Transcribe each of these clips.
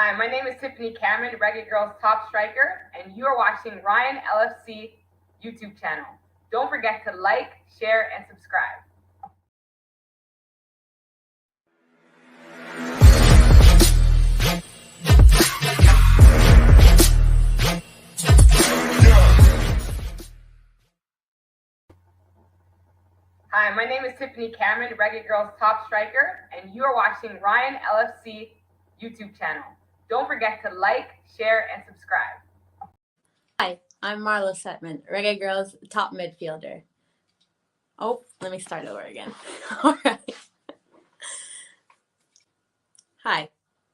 Hi, my name is Tiffany Cameron, Reggae Girls top striker, and you are watching Ryan LFC YouTube channel. Don't forget to like, share, and subscribe. Hi, my name is Tiffany Cameron, Reggae Girls top striker, and you are watching Ryan LFC YouTube channel. Don't forget to like, share, and subscribe. Hi, I'm Marla Setman, Reggae Girls top midfielder. Oh, let me start over again. All right. Hi,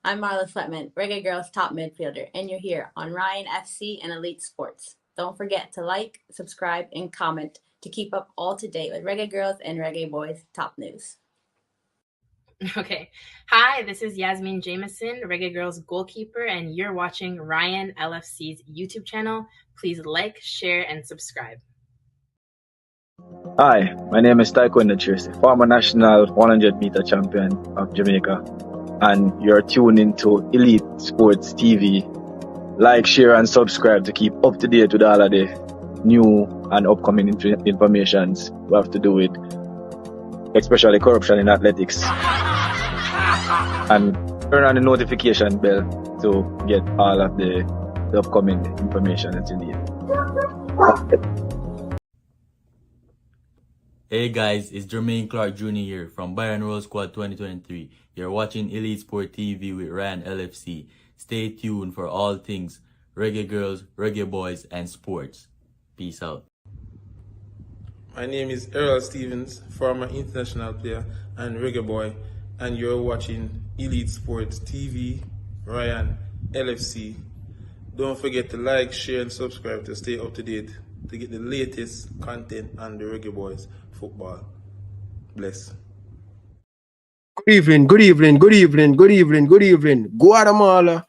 I'm Marla Setman, Reggae Girls top midfielder, and you're here on Ryan FC and Elite Sports. Don't forget to like, subscribe, and comment to keep up all to date with Reggae Girls and Reggae Boys top news. Okay. Hi, this is Yasmin Jameson, Reggae Girls goalkeeper, and you're watching Ryan LFC's YouTube channel. Please like, share, and subscribe. Hi, my name is Taiko Tracy, former national 100-meter champion of Jamaica, and you're tuned into Elite Sports TV. Like, share, and subscribe to keep up to date with all of the new and upcoming informations we have to do with, especially corruption in athletics. And turn on the notification bell to get all of the upcoming information that you need. Hey guys, it's Jermaine Clark Jr. here from Bayern Roll Squad 2023. You're watching Elite Sport TV with Ryan LFC. Stay tuned for all things Reggae Girls, Reggae Boys, and sports. Peace out. My name is Errol Stevens, former international player and reggae boy, and you're watching Elite Sports TV, Ryan LFC. Don't forget to like, share, and subscribe to stay up to date to get the latest content on the Reggae Boys football. Bless. Good evening, good evening, good evening, good evening, good evening. Guatemala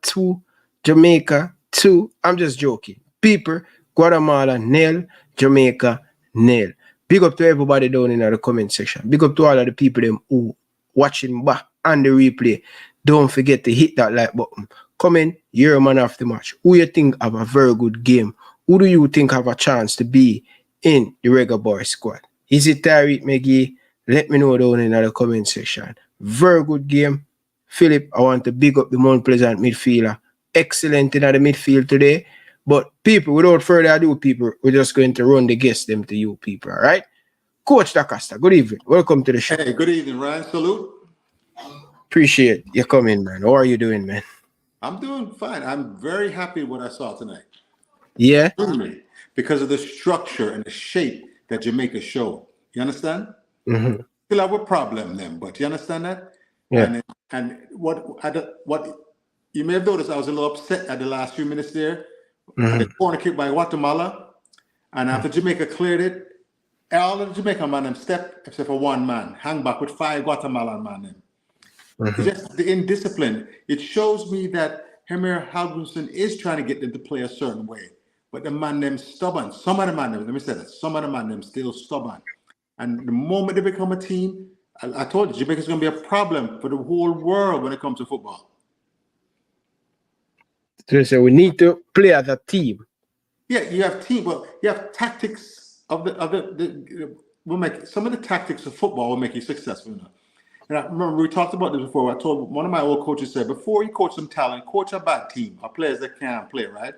2, Jamaica 2. I'm just joking. People, Guatemala 0, Jamaica 0. Big up to everybody down in the comment section. Big up to all of the people them who watching back on the replay. Don't forget to hit that like button. Comment, you're a man of the match. Who you think have a very good game? Who do you think have a chance to be in the Reggae Boys squad? Is it Tariq Magee? Let me know down in the comment section. Very good game. Philip, I want to big up the Mount Pleasant midfielder. Excellent in the midfield today. But people, without further ado, people, we're just going to run the guests them to you people, all right? Coach DaCosta, good evening. Welcome to the show. Hey, good evening, Ryan. Salute. Appreciate you coming, man. How are you doing, man? I'm doing fine. I'm very happy with what I saw tonight. Yeah? Because of the structure and the shape that Jamaica showed. You understand? Mm-hmm. Still have a problem then, but you understand that? Yeah. And what you may have noticed, I was a little upset at the last few minutes there. Mm-hmm. The corner kick by Guatemala. And after Jamaica cleared it, all of the Jamaican man them stepped except for one man, hang back with 5 Guatemalan man them. Mm-hmm. Just the indiscipline. It shows me that Hemir Halgrimsson is trying to get them to play a certain way. But the man them stubborn. Some of the man them, let me say that, some of the man them still stubborn. And the moment they become a team, I told you, Jamaica's going to be a problem for the whole world when it comes to football. So we need to play as a team. Yeah, you have team, but you have tactics will make some of the tactics of football will make you successful. You know? And I remember we talked about this before. I told one of my old coaches said, before you coach some talent, coach a bad team or players that can't play, right?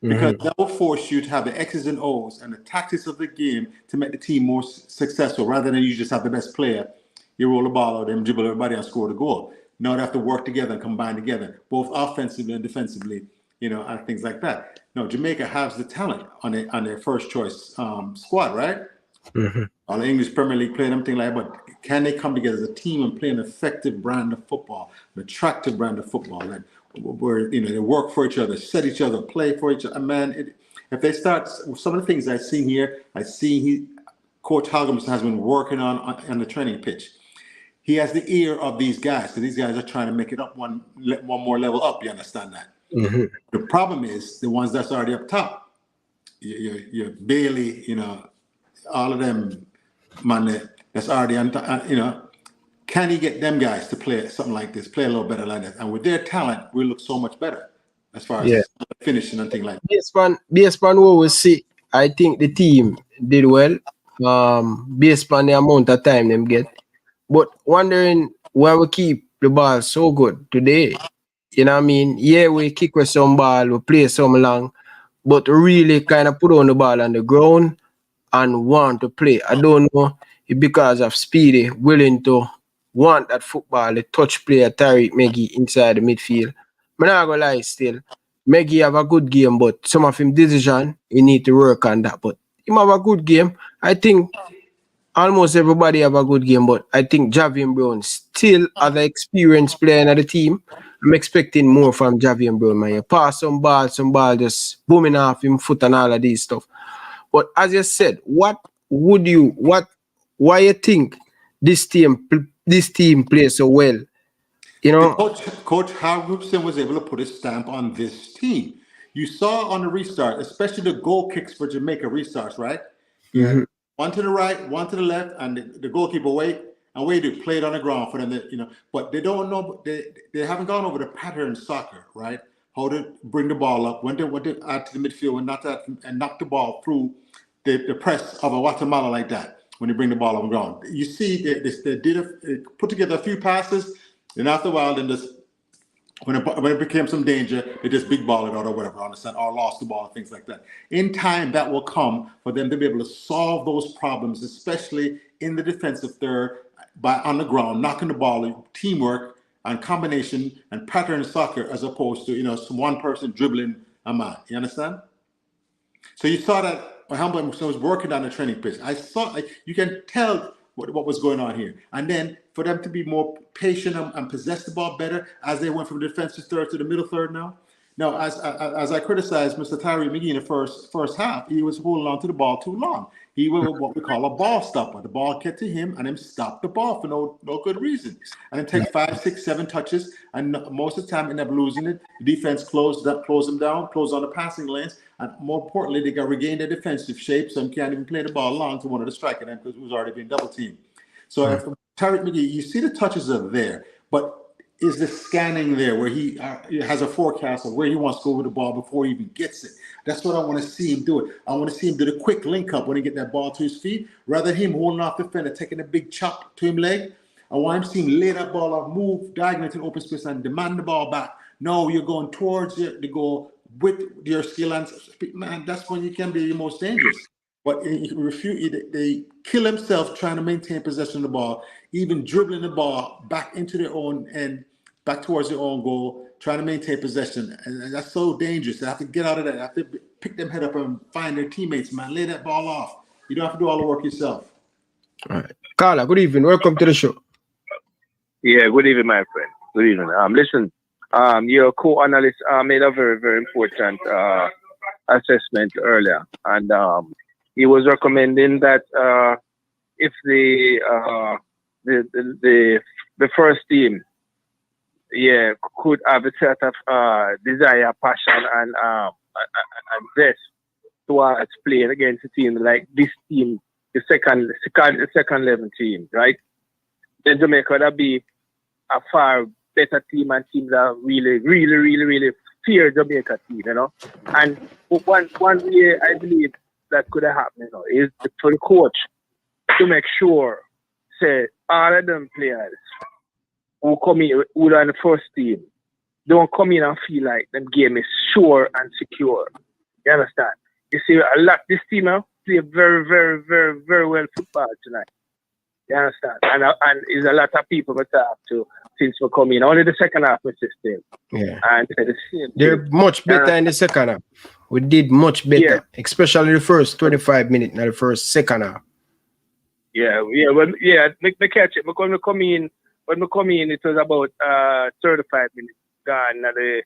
Because that will force you to have the X's and O's and the tactics of the game to make the team more successful rather than you just have the best player. You roll the ball out, them dribble everybody and score the goal. No, they have to work together and combine together, both offensively and defensively, you know, and things like that. No, Jamaica has the talent on their first choice squad, right? Mm-hmm. All the English Premier League play them thing like that, but can they come together as a team and play an effective brand of football, an attractive brand of football, and where they work for each other, set each other, play for each other? And man, if they start, some of the things I've seen here, Coach Halgrimsson has been working on the training pitch. He has the ear of these guys, because these guys are trying to make it up one more level up. You understand that? Mm-hmm. The problem is the ones that's already up top. You're Bailey, all of them, man, that's already on, can he get them guys to play something like this, play a little better like that? And with their talent, we look so much better as far as finishing and things like that. Based on what we see, I think the team did well. Based on the amount of time them get. But wondering why we keep the ball so good today. You know what I mean? Yeah, we kick with some ball, we play some long, but really kind of put on the ball on the ground and want to play. I don't know if because of Speedy willing to want that football, the touch player Tariq Magee inside the midfield. I'm not gonna lie still. Magee have a good game, but some of him decision, he need to work on that. But him have a good game. I think almost everybody have a good game, but I think Javian Brown still as an experienced player in the team. I'm expecting more from Javian Brown, man. You pass some ball just booming off him foot and all of these stuff. But as you said, why you think this team plays so well? You know, Coach Hal Gibson was able to put his stamp on this team. You saw on the restart, especially the goal kicks for Jamaica restarts, right? Yeah, one to the right, one to the left, and the goalkeeper waited, played on the ground for them. But they don't know. They haven't gone over the pattern soccer, right? How to bring the ball up, when to add to the midfield, and knock the ball through the press of a Guatemala like that. When they bring the ball on the ground, you see they put together a few passes, and after a while, then when it became some danger, they just big ball it out or whatever, understand, or lost the ball, things like that. In time, that will come for them to be able to solve those problems, especially in the defensive third, by on the ground, knocking the ball, teamwork and combination and pattern soccer, as opposed to some one person dribbling a man. You understand? So you saw that Hamilton was working on the training pitch. I saw you can tell what was going on here. And then for them to be more patient and possess the ball better as they went from the defensive third to the middle third now. Now, as I criticized Mr. Tyree Magee in the first half, he was holding on to the ball too long. He was what we call a ball stopper. The ball get to him and him stop the ball for no good reason. And it takes 5, 6, 7 touches, and most of the time end up losing it. The defense close them down, close on the passing lanes, and more importantly, they got regained their defensive shape, so they can't even play the ball long to one of the striker them because it was already being double teamed. So if Tariq Magee, you see the touches are there, but is the scanning there where he has a forecast of where he wants to go with the ball before he even gets it? That's what I want to see him do it. I want to see him do the quick link up when he get that ball to his feet, rather than him holding off the defender, taking a big chop to him leg. I want him to see him lay that ball off, move diagonally to open space and demand the ball back. No, you're going towards the goal with your skill and speed. Man, that's when you can be the most dangerous. But they kill himself trying to maintain possession of the ball, even dribbling the ball back into their own end, back towards their own goal, trying to maintain possession. And that's so dangerous. They have to get out of that. They have to pick them head up and find their teammates, man. Lay that ball off. You don't have to do all the work yourself. All right. Carla, good evening. Welcome to the show. Yeah, good evening, my friend. Good evening. Listen, your co-analyst made a very, very important assessment earlier. And he was recommending that if the first team, could have a set of desire, passion, and zest towards playing against a team like this team, the second level team, right? Then Jamaica would be a far better team and teams that really, really, really, really fear Jamaica team, And one way I believe that could have happened, is for the coach to make sure, say, all of them players who come in, who are in the first team, don't come in and feel like the game is sure and secure. You understand? You see, this team now play very, very, very, very well football tonight. You understand? And there's a lot of people we talk to since we come in. Only the second half of the system. Yeah. And the same they're much better in the second half. We did much better, especially the first 25 minutes, not the second half. Me catch it. When we come in, it was about 35 minutes gone at the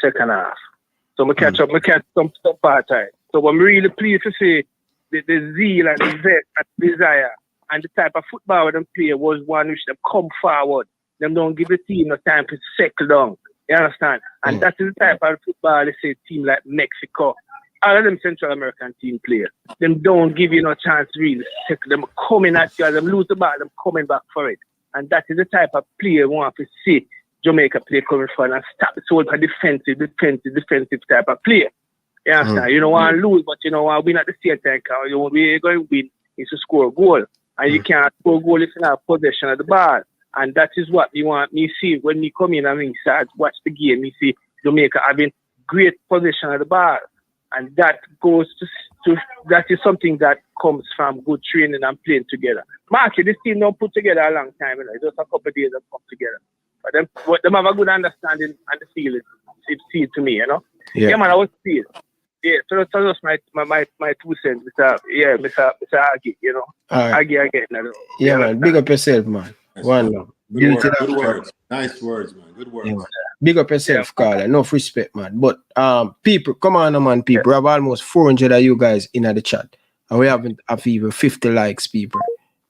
second half. So me catch some part time. So I'm really pleased to see the zeal and the zest and desire and the type of football them play was one which them come forward. Them don't give the team no time to settle down. You understand? And that is the type of football they say team like Mexico. All of them Central American team play. Them don't give you no chance really. Them coming at you, them lose the ball, them coming back for it. And that is the type of player we want to see Jamaica play coming forward and stop the sort of defensive type of player. You understand? You don't want to lose, but you don't want to win at the same time. You want to going to win is to score a goal. And you can't score a goal if you have possession of the ball. And that is what you want me see when me come in and me start watch the game. Me see Jamaica having great possession of the ball. And that goes to that is something that comes from good training and playing together. Magee, this team don't put together a long time, just a couple of days that come together. But them have a good understanding and the feel it seems to me, Yeah, man, I was feel. Yeah, so that's my 2 cents, Mr. Aggie, Aggie again. Yeah, man, big up yourself, man. One love. Good words. Nice words, man. Good words. Yeah, man. Big up yourself, Carla. Enough respect, man. But people, come on, man, people. We have almost 400 of you guys in the chat. And we haven't have even 50 likes, people.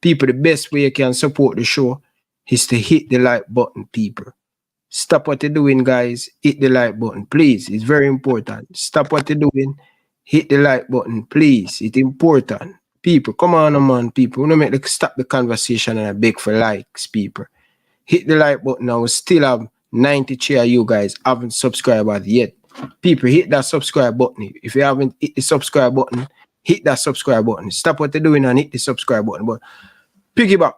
People, the best way you can support the show is to hit the like button, people. Stop what you're doing, guys. Hit the like button, please. It's very important. Stop what you're doing. Hit the like button, please. It's important. People, come on, man, people. We don't stop the conversation and I beg for likes, people. Hit the like button. Now we still have 93 of you guys haven't subscribed yet. People, hit that subscribe button. If you haven't hit the subscribe button, hit that subscribe button. Stop what you're doing and hit the subscribe button. But piggyback.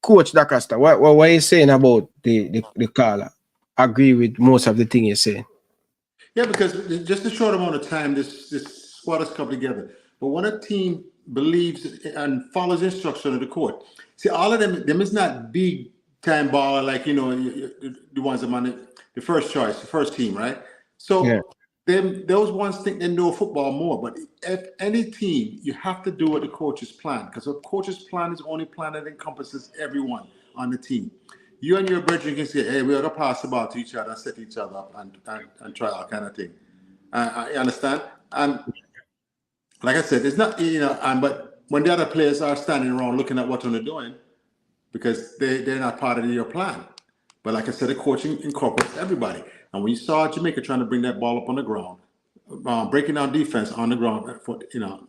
Coach DaCosta, what are you saying about the caller? Agree with most of the things you're saying. Yeah, because just a short amount of time, this squad has come together. But when a team believes and follows instruction of the court, see, all of them is not big time baller like the ones that on the first choice, the first team, right? So those ones think they know football more. But if any team, you have to do what the coach's plan, because a coach's plan is the only plan that encompasses everyone on the team. You and your brethren can say, hey, we ought to pass the ball to each other and set each other up and try all kind of thing. I understand? And like I said, it's not, but when the other players are standing around looking at what they're doing, because they're not part of your plan. But like I said, the coaching incorporates everybody. And when you saw Jamaica trying to bring that ball up on the ground, breaking down defense on the ground,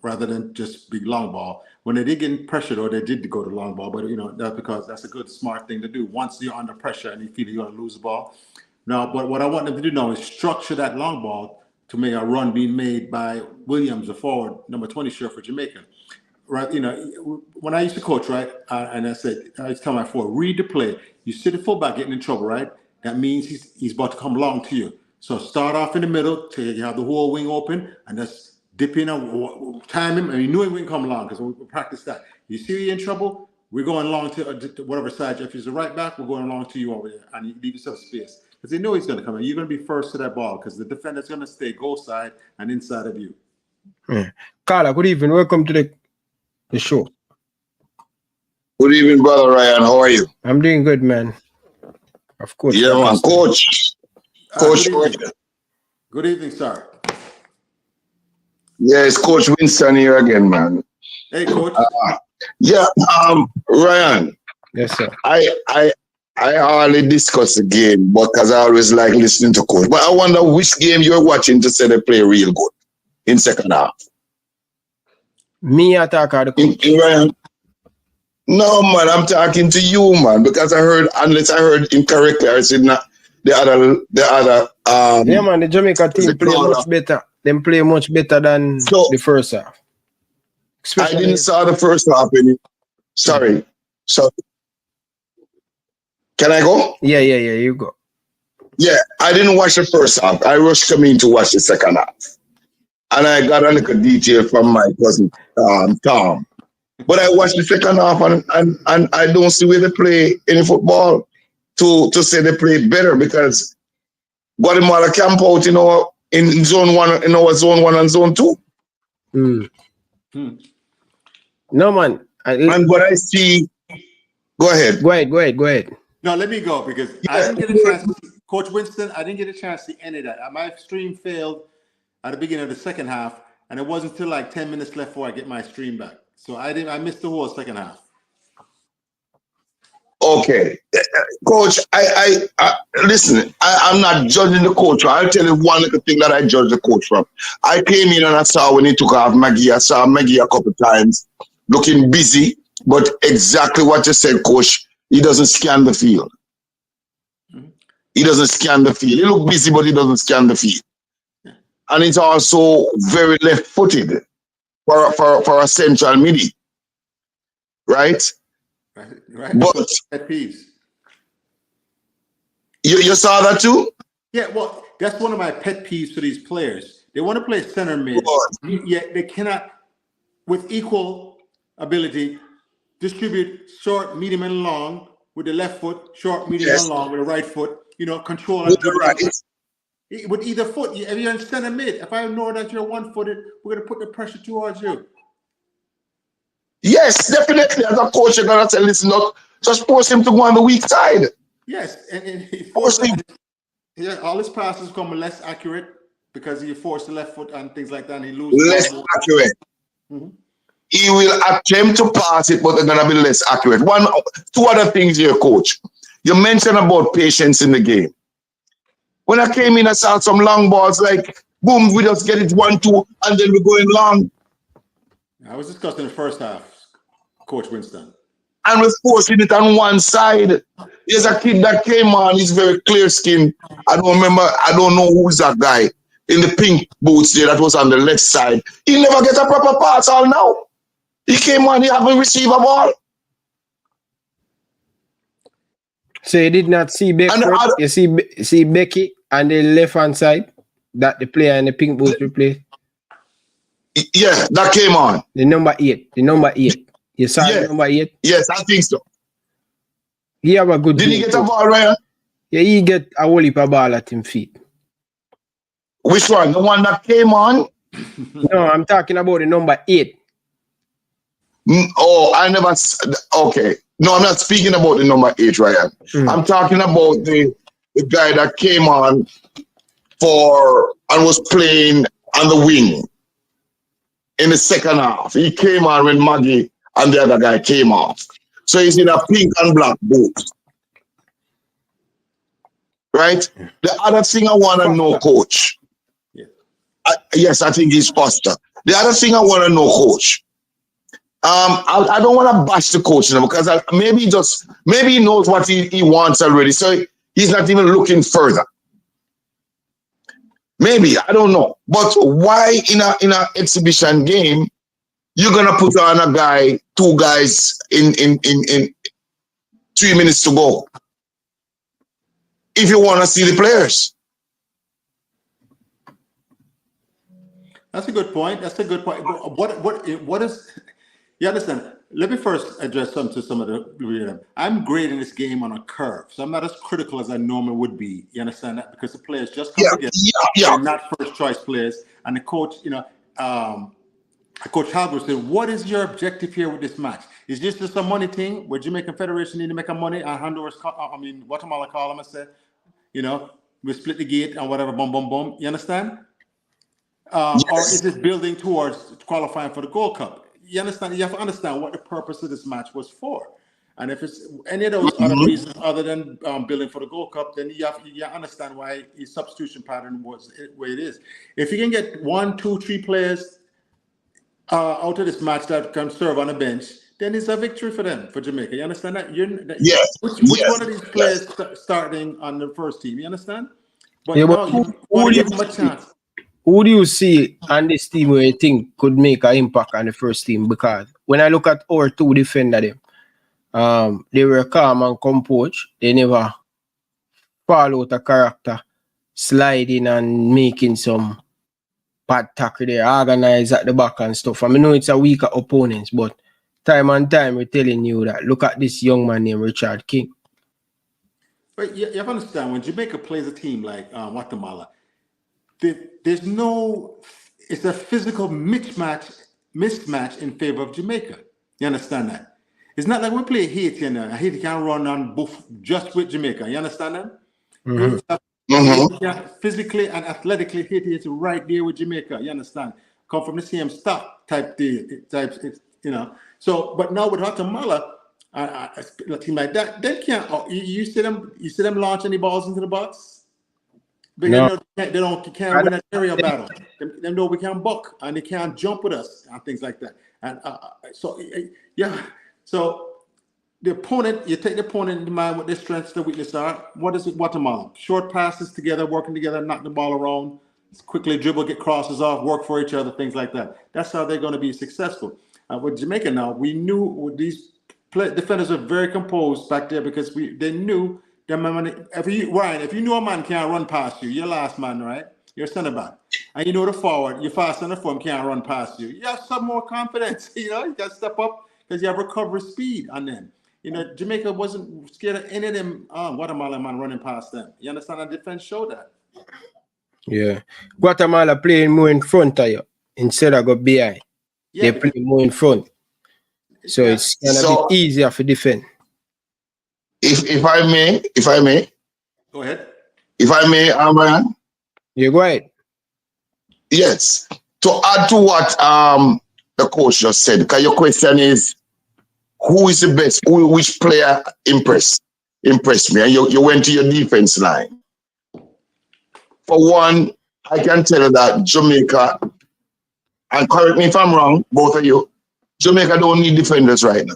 rather than just big long ball, when they did get pressured or they did go to long ball, but that's because that's a good, smart thing to do. Once you're under pressure and you feel you're going to lose the ball. Now, but what I want them to do now is structure that long ball to make a run being made by Williams, the forward, number 20 shirt for Jamaica. Right, when I used to coach, right, and I said, I used to tell my forward, read the play. You see the fullback getting in trouble, right? That means he's about to come long to you. So start off in the middle till you have the whole wing open and just dip in and time him. And you knew he wouldn't come long because we practiced that. You see you're in trouble, we're going long to whatever side. If he's the right back, we're going along to you over there. And you leave yourself space. Because they know he's going to come in. You're going to be first to that ball because the defender's going to stay goal side and inside of you. Carla, good evening. Welcome to the show. Good evening, brother Ryan. How are you? I'm doing good, man. Of course. Yeah, man. Coach. Coach. Good evening, sir. Yeah, it's Coach Winston here again, man. Hey, Coach. Ryan. Yes, sir. I hardly discuss the game, but because I always like listening to Coach. But I wonder which game you're watching to say they play real good in second half. Me attack or the coach? Ryan. No, man, I'm talking to you, man, because unless I heard incorrectly, I said not the other. Yeah, man, the Jamaica team play much better. They play much better than the first half. I didn't saw the first half. Sorry. So, can I go? Yeah, you go. Yeah, I didn't watch the first half. I rushed coming to watch the second half. And I got a little detail from my cousin, Tom. But I watched the second half and I don't see where they play any football to say they play better because Guatemala camp out, in zone 1, in our zone 1 and zone 2. No, man. And what I see, go ahead. Go ahead. No, let me go because I didn't get a chance to see, Coach Winston, I didn't get a chance to see any of that. My stream failed at the beginning of the second half, and it wasn't until like 10 minutes left before I get my stream back. So I missed the whole second half. Okay. Coach, I listen, I'm not judging the coach. I'll tell you one little thing that I judge the coach from. I came in and I saw when he took off Magee. I saw Magee a couple of times looking busy But exactly what you said, coach, he doesn't scan the field. He doesn't scan the field. He look busy, but he doesn't scan the field. And it's also very left-footed for a central midi, right? Right. But pet peeves. You saw that too? Yeah, well, that's one of my pet peeves for these players. They want to play center mid, yet they cannot, with equal ability, distribute short, medium, and long with the left foot, short, medium, and long with the right foot. Control and dribble with either foot. If you're in center mid, if I know that you're one-footed, we're going to put the pressure towards you. Yes, definitely. As a coach, you're going to say, listen, look, just force him to go on the weak side. Yes, and all his passes come less accurate because he forced the left foot and things like that, and he loses. Less accurate. He will attempt to pass it, but they're going to be less accurate. Two other things here, coach. You mentioned about patience in the game. When I came in, I saw some long balls, like, boom, we just get it 1-2, and then we're going long. I was discussing the first half, Coach Winston. And we're forcing it on one side. There's a kid that came on, he's very clear skinned. I don't know who's that guy in the pink boots there that was on the left side. He never get a proper pass all now. He came on, he haven't received a ball. So you did not see Beckford? You see Becky on the left-hand side that the player in the pink boots replaced? Yeah, that came on. The number 8. You saw the number 8? Yes, I think so. He have a good Did he get a ball, Ryan? Yeah, he get a whole heap of ball at him feet. Which one? The one that came on? No, I'm talking about the number 8. Oh, I never. Okay. No, I'm not speaking about the number 8, Ryan. I'm talking about the guy that came on and was playing on the wing in the second half. He came on when Magee and the other guy came off. So he's in a pink and black boot. Right? The other thing I want to know, coach. Yes, I think he's Foster. The other thing I want to know, coach. I don't want to bash the coach now because maybe he knows what he wants already, so he's not even looking further. Maybe, I don't know. But why in a exhibition game you're gonna put on a guy, 2 guys in 3 minutes to go? If you want to see the players. That's a good point. What is? You understand? Let me first address some of the. I'm grading this game on a curve, so I'm not as critical as I normally would be. You understand that? Because the players just come together. They're not first choice players, and the coach, Coach Halbert said, "What is your objective here with this match? Is this just a money thing where Jamaican Federation need to make a money and Guatemala call them and say, we split the gate and whatever, boom, boom, boom. You understand? Or is it building towards qualifying for the Gold Cup? You understand? You have to understand what the purpose of this match was for. And if it's any of those other reasons other than building for the Gold Cup, then you understand why his substitution pattern was the way it is. If you can get 1, 2, 3 players out of this match that can serve on a bench, then it's a victory for them, for Jamaica. You understand that? Which one of these players starting on the first team? You understand? But you want to give them a chance. Who do you see on this team where you think could make an impact on the first team? Because when I look at our 2 defenders, they were calm and composed. They never fall out of character, sliding and making some bad tackle there, organized at the back and stuff. I know it's a weaker opponent, but time and time we're telling you that look at this young man named Richard King. But you have to understand, when Jamaica plays a team like Guatemala, it's a physical mismatch in favor of Jamaica. You understand that? It's not like we play Haiti and Haiti can run on buff just with Jamaica. You understand that? Physically and athletically, Haiti is right there with Jamaica. You understand? Come from the same stock type. So, but now with Guatemala, a team like that, they can't. You see them launch any balls into the box? Because they can't win an aerial battle. They know we can't buck and they can't jump with us and things like that. And So the opponent, you take the opponent in mind what their strengths, their weaknesses are. What is it, Guatemala? Short passes together, working together, knock the ball around, quickly dribble, get crosses off, work for each other, things like that. That's how they're going to be successful. With Jamaica now, we knew these defenders were very composed back there because they knew that Ryan, if you know a man can't run past you, you're last man, right? You're center back. And you know the forward, your fast center form can't run past you. You have some more confidence, you got to step up because you have recovery speed on them. Jamaica wasn't scared of any of them Guatemala man running past them. You understand? The defense showed that. Yeah. Guatemala playing more in front of you instead of go behind. Yeah, they play more in front. So it's gonna be easier for defend. If I may. Go ahead. If I may, Ryan. You go ahead. Yes. To add to what the coach just said, because your question is, who is the best? Which player impressed me? And you went to your defense line. For one, I can tell you that Jamaica, and correct me if I'm wrong, both of you, Jamaica don't need defenders right now.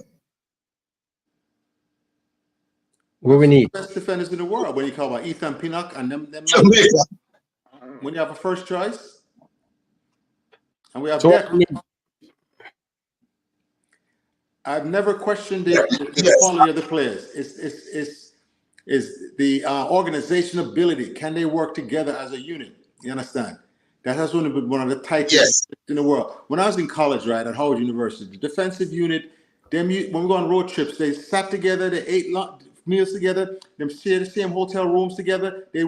What we need? Best defenders in the world when you call about Ethan Pinnock and them Jamaica. When you have a first choice, and we have I've never questioned the quality of the players. It's the organization ability. Can they work together as a unit? You understand? That has one of the tightest in the world. When I was in college, right, at Howard University, the defensive unit, when we go on road trips, they sat together, they ate meals together, they shared the same hotel rooms together, they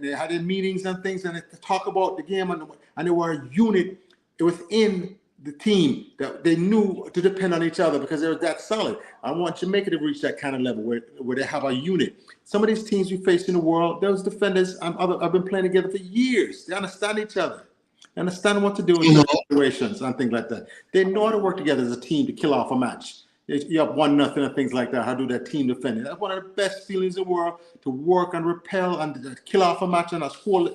had their meetings and things, and they talk about the game, and they were a unit within the team that they knew to depend on each other because they were that solid. I want Jamaica to reach that kind of level where they have a unit. Some of these teams we face in the world, those defenders, I've been playing together for years. They understand each other. They understand what to do in situations and things like that. They know how to work together as a team to kill off a match. You have 1-0 and things like that. How do that team defending? That's one of the best feelings in the world, to work and repel and kill off a match and a score,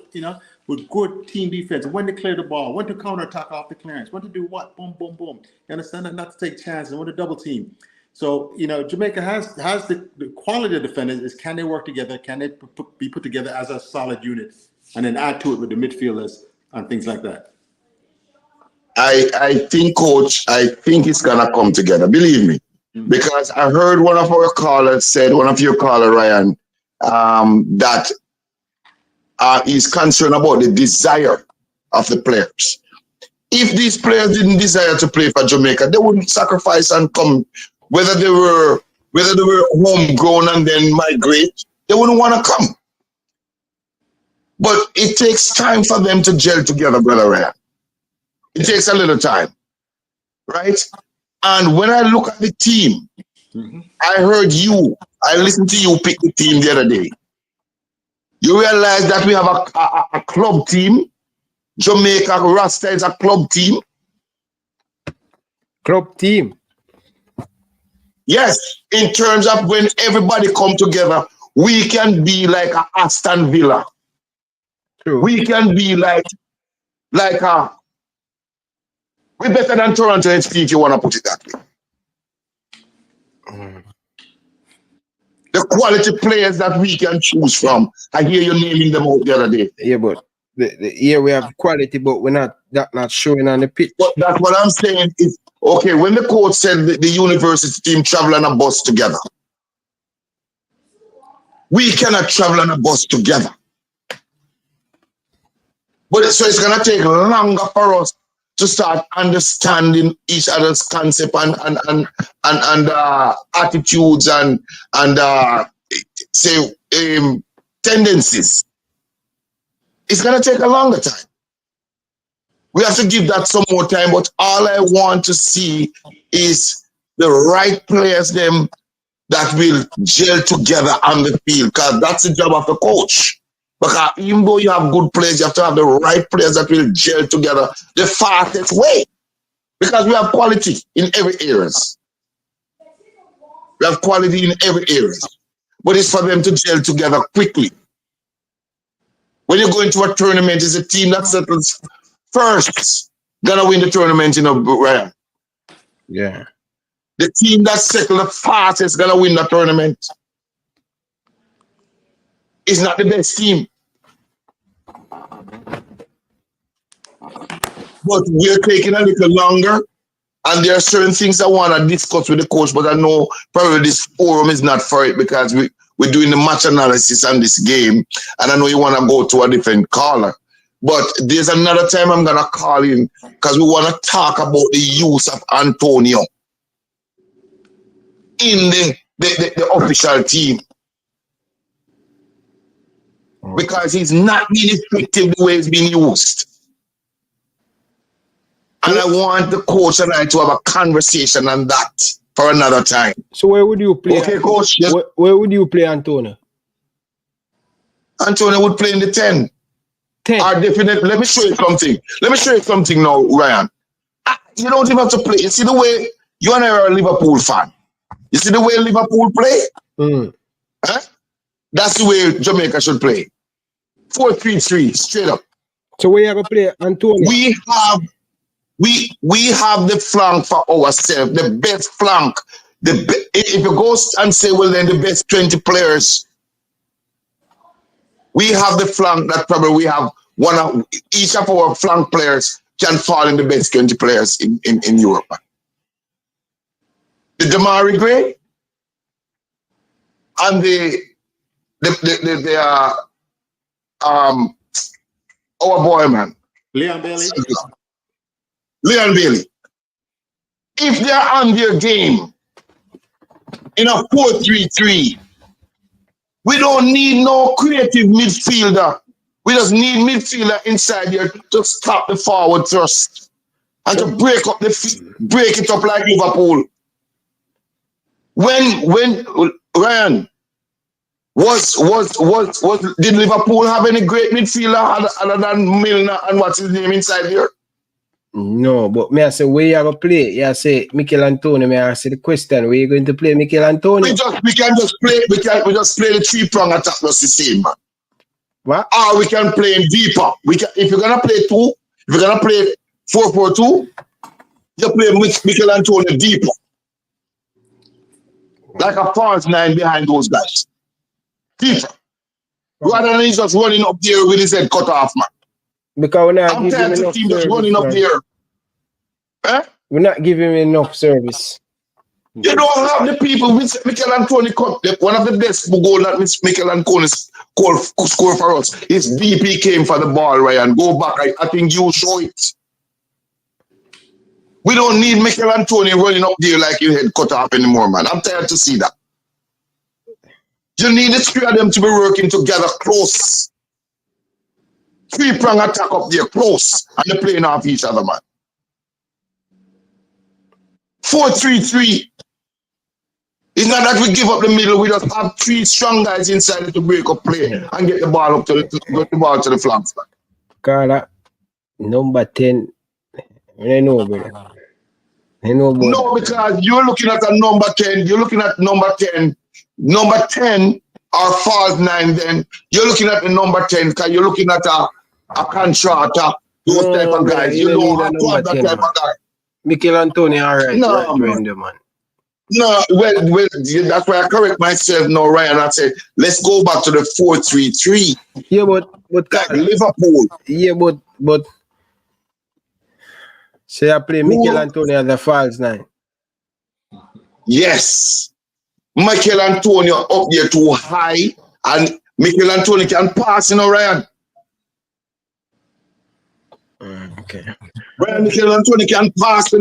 with good team defense. When to clear the ball, when to counterattack off the clearance, when to do what, boom, boom, boom. You understand that? Not to take chances, when to double team. So, Jamaica has the quality of defenders. Is can they work together? Can they be put together as a solid unit? And then add to it with the midfielders and things like that. I think, Coach, it's going to come together. Believe me. Because I heard one of your callers, Ryan, that is concerned about the desire of the players. If these players didn't desire to play for Jamaica, they wouldn't sacrifice and come. Whether they were homegrown and then migrate, they wouldn't want to come. But it takes time for them to gel together, Brother Ryan. It takes a little time, right? And when I look at the team, I listened to you pick the team the other day. You realize that we have a club team. Jamaica Rasta is a club team. Club team. Yes, in terms of when everybody come together, we can be like a Aston Villa. True. We can be we're better than Toronto FC if you want to put it that way. The quality players that we can choose from. I hear you naming them out the other day. Yeah, but here we have quality, but we're not showing on the pitch. But that's what I'm saying is, okay, when the coach said the university team travel on a bus together, we cannot travel on a bus together. But so it's going to take longer for us to start understanding each other's concept and attitudes and tendencies. It's going to take a longer time. We have to give that some more time, but all I want to see is the right players them that will gel together on the field, because that's the job of the coach. Because even though you have good players, you have to have the right players that will gel together the fastest way. Because we have quality in every areas. We have quality in every areas. But it's for them to gel together quickly. When you go into a tournament, it's a team that settles first. Gonna win the tournament, Ryan. Yeah. the team that settle the fastest gonna win the tournament. It's not the best team. But we're taking a little longer, and there are certain things I want to discuss with the coach, but I know probably this forum is not for it because we're doing the match analysis on this game, and I know you want to go to a different caller. But there's another time I'm going to call in because we want to talk about the use of Antonio in the official team. Because he's not being effective the way he's being used. And I want the coach and I to have a conversation on that for another time. So where would you play? Okay, coach. Yes. Where would you play Antonio? Antonio would play in the 10. 10. Or definitely. Let me show you something. Let me show you something now, Ryan. You don't even have to play. You see the way you and I are a Liverpool fan. You see the way Liverpool play? Huh? That's the way Jamaica should play. 4-3-3, straight up. So where you going to play Antonio? We have the flank for ourselves, the best flank. If you go and say, well, then the best 20 players, we have the flank that probably we have each of our flank players can fall in the best 20 players in Europe. The Damari Gray and our boy, man. Leon Bailey. If they're on their game in a 4-3-3, we don't need no creative midfielder. We just need midfielder inside here to stop the forward thrust and to break it up like Liverpool. When Ryan did Liverpool have any great midfielder other than Milner and what's his name inside here? No, but me I say where you going to play? You say Mikel Antonio. Me I ask the question, where you going to play Mikel Antonio? We can just play the 3-prong attack just the same, man. What? Or we can play in deeper. If you're gonna play 2, if you're gonna play 4-4-2, you play Mikel Antonio deeper. Like a false 9 behind those guys. Deeper. Rather than he's just running up there with his head cut off, man. Because we're not I'm tired of him just running up there. Eh? We're not giving him enough service. You don't have the people with Mikel Antonio. One of the best goal that Mikel Antonio score for us is DP came for the ball, Ryan. Go back. I think you show it. We don't need Mikel Antonio running up there like your head cut off anymore, man. I'm tired to see that. You need the 3 of them to be working together close. 3-prong attack up there close, and they're playing off each other, man. 4-3-3. It's not that we give up the middle. We just have 3 strong guys inside to break up play and get the ball up to the flanks. Carla, number 10. I know, brother. I know, brother. No, because you're looking at a number 10. You're looking at number 10. Number 10 or false 9 then. You're looking at the number 10 because you're looking at a contractor, those type of guys. You don't have to have that type of guy. Mikel Antonio, all right. No, man. No, well, that's why I correct myself now, Ryan. I said, let's go back to the 4-3-3. Yeah, but like Liverpool. Yeah, but say I play Mikel Antonio as a false 9. Yes. Mikel Antonio up there too high, and Mikel Antonio can pass, Ryan. Okay. Ryan, Mikel Antonio can pass,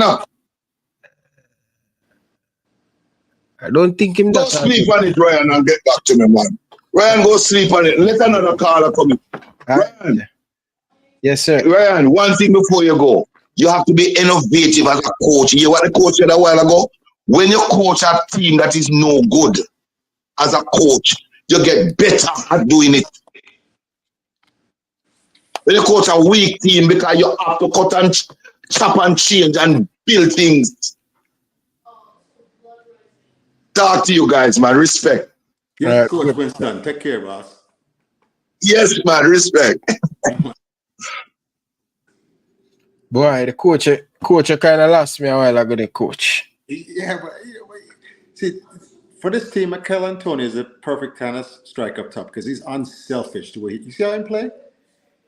I don't think him Go sleep on it, Ryan, and get back to me, man. Ryan, go sleep on it. Let another caller come in. Ryan. Yes, sir. Ryan, one thing before you go. You have to be innovative as a coach. You hear what the coach said a while ago? When you coach a team that is no good, as a coach, you get better at doing it. When you coach a weak team, because you have to cut and chop and change and build things. Talk to you guys, man. Respect. Yes, Coach Winston. Take care, boss. Yes, man. Respect. Boy, the coach kind of lost me a while ago, the coach. Yeah, but see, for this team, Mikel Antonio is a perfect kind of strike up top because he's unselfish. The way you see how him play,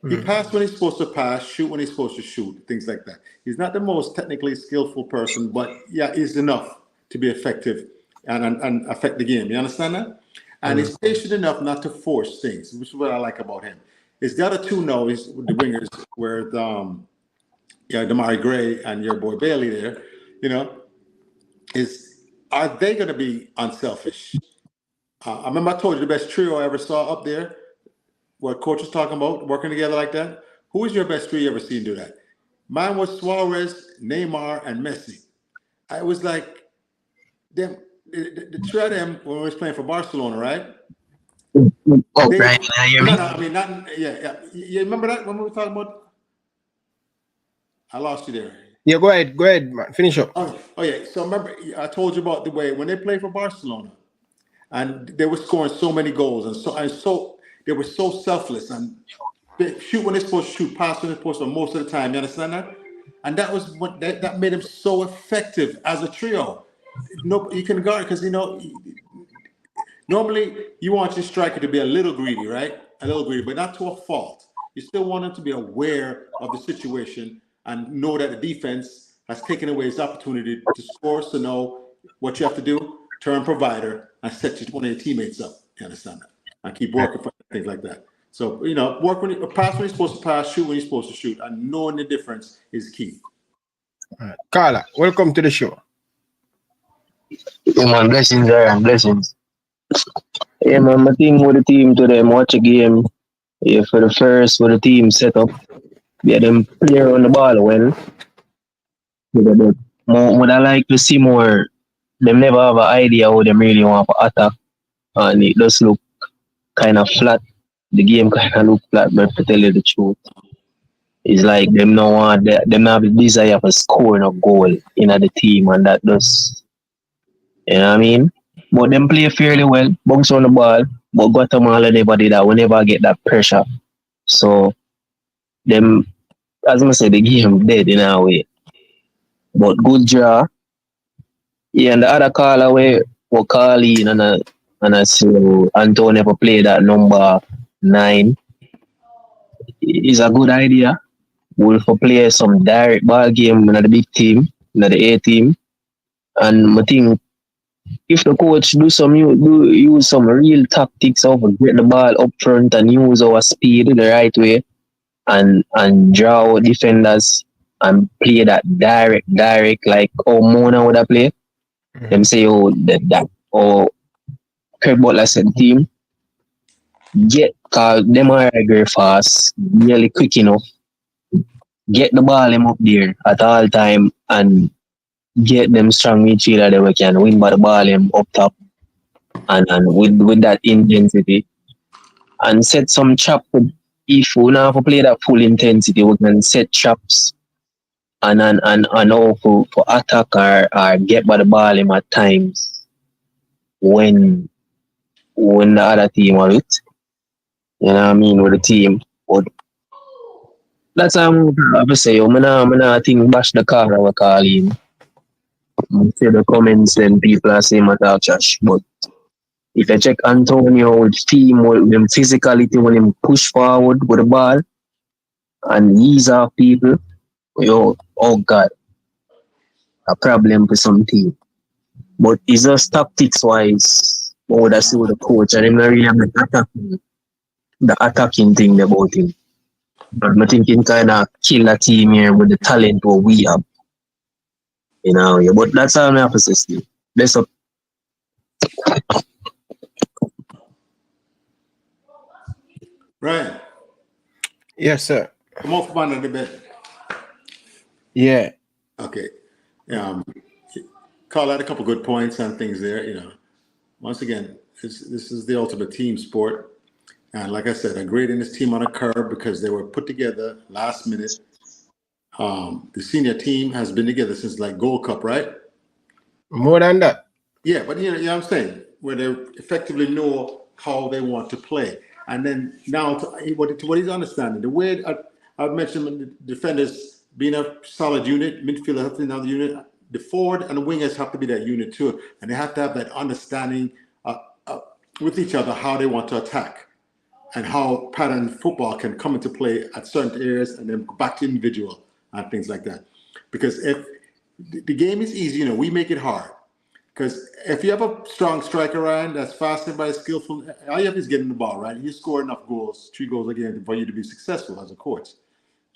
he passes when he's supposed to pass, shoot when he's supposed to shoot, things like that. He's not the most technically skillful person, but yeah, he's enough to be effective and affect the game. You understand that? And he's patient enough not to force things, which is what I like about him. It's the other two now is the wingers where Damari Gray and your boy Bailey there, are they going to be unselfish? I remember I told you the best trio I ever saw up there, what coach was talking about, working together like that. Who is your best trio you ever seen do that? Mine was Suarez, Neymar, and Messi. I was like, them, the trio of them when we was playing for Barcelona, right? Oh, They, Brian, can you hear me? no, I mean, not, yeah. You remember that when we were talking about? I lost you there. Yeah, go ahead, man. Finish up. Oh yeah. So remember, I told you about the way when they played for Barcelona, and they were scoring so many goals, and so they were so selfless and they shoot when they're supposed to shoot, pass when they're supposed to most of the time. You understand that? And that was what that made them so effective as a trio. No, you can guard because normally you want your striker to be a little greedy, right? A little greedy, but not to a fault. You still want him to be aware of the situation and know that the defense has taken away his opportunity to score. So know what you have to do: turn provider and set one of your teammates up. You understand that? And keep working for things like that. So work pass when you're supposed to pass, shoot when you're supposed to shoot, and knowing the difference is key. All right. Carla, welcome to the show. Yeah, man, blessings there and blessings. Yeah, man, my team with the team today, watch a game. Yeah, for the first with the team set up. Yeah, them player on the ball well. Yeah, but what I like to see more, them never have an idea how them really want to attack. And it does look kind of flat. The game kind of look flat, but to tell you the truth, it's like them no want them have the desire for scoring a goal in the team, and that does, you know what I mean? But them play fairly well, bounce on the ball, but Guatemala never did that. We never get that pressure. So them, as I said, the game dead in a way. But good draw. Yeah, and the other call away we call in and I see Antonio never play that number 9. It's a good idea. We'll play some direct ball game in the big team, in the A team. And I think if the coach use some real tactics of get the ball up front and use our speed the right way and draw defenders and play that direct like how Mona would have played. Them say that or Craig Butler said team cause them are very fast, really quick enough. Get the ball them up there at all time and get them strong midfielder that we can win by the ball them up top and with that intensity and set some trap. If we now have to play that full intensity, we can set traps and how for attack or get by the ball them at times when the other team are it. You know what I mean, with the team. But that's how I'm going to say. I'm not think bash the car I will call him. See the comments and people are saying I talk trash. But if you check Antonio with team, with them physicality, when him push forward with the ball and ease off people, oh God, a problem for some team. But it's just tactics wise, what would I say with the coach? And him not really have the attacking thing about him. But I think he kind of kill a team here with the talent what we have. You know, yeah, but that's how I have to say, Steve. Bless up. Right. Yes, sir. Come off under the bed. Yeah. Okay. Carl had a couple good points and things there. Once again, this is the ultimate team sport. And like I said, I'm grading this team on a curve because they were put together last minute. The senior team has been together since like Gold Cup, right? More than that. Yeah, but you know what I'm saying? Where they effectively know how they want to play. And then now to what he's understanding, the way I've mentioned the defenders being a solid unit, midfielder helping another unit, the forward and the wingers have to be that unit too, and they have to have that understanding with each other how they want to attack and how pattern football can come into play at certain areas and then go back to individual and things like that. Because if the game is easy, we make it hard. Because if you have a strong striker, Ryan, that's fast and skillful, all you have is getting the ball, right? You score enough goals, 3 goals a game for you to be successful as a coach.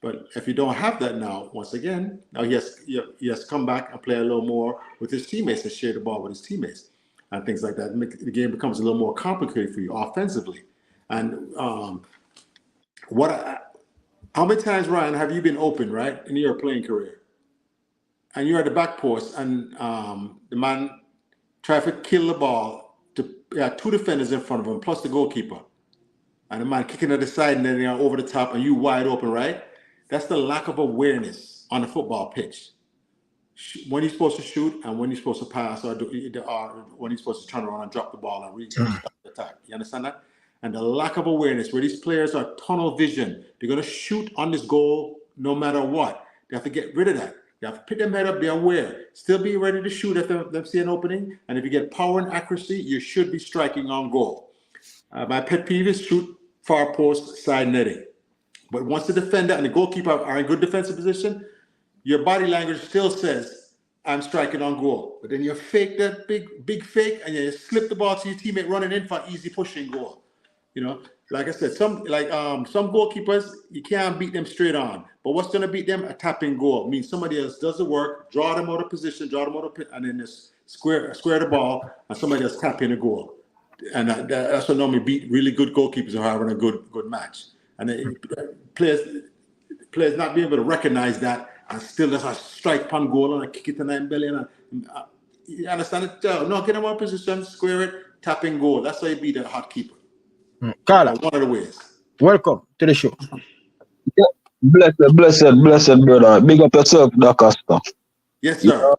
But if you don't have that now, once again, now he has to come back and play a little more with his teammates and share the ball with his teammates and things like that. The game becomes a little more complicated for you offensively. And how many times, Ryan, have you been open, right, in your playing career? And you're at the back post and the man tried to kill the ball to 2 defenders in front of him, plus the goalkeeper. And the man kicking at the side and then over the top and you wide open, right? That's the lack of awareness on the football pitch. When you're supposed to shoot and when you're supposed to pass or when you're supposed to turn around and drop the ball and really start the attack. You understand that? And the lack of awareness where these players are tunnel vision. They're going to shoot on this goal no matter what. They have to get rid of that. You have to pick them head up, be aware. Still be ready to shoot if they see an opening. And if you get power and accuracy, you should be striking on goal. My pet peeve is shoot far post side netting. But once the defender and the goalkeeper are in good defensive position, your body language still says, I'm striking on goal. But then you fake that big fake and you slip the ball to your teammate running in for an easy pushing goal. Like I said, some goalkeepers, you can't beat them straight on. But what's going to beat them? A tapping goal. Means somebody else does the work, draw them out of position, and then just square the ball, and somebody else tap in a goal. And that's what normally beat really good goalkeepers are having a good match. And players not being able to recognize that and still just a strike pan goal and a kick it to the belly. You understand it? No, get them out of position, square it, tapping goal. That's how you beat a hot keeper. Carla, one of the ways. Welcome to the show. Blessed brother. Big up yourself, Dr. Yes, sir.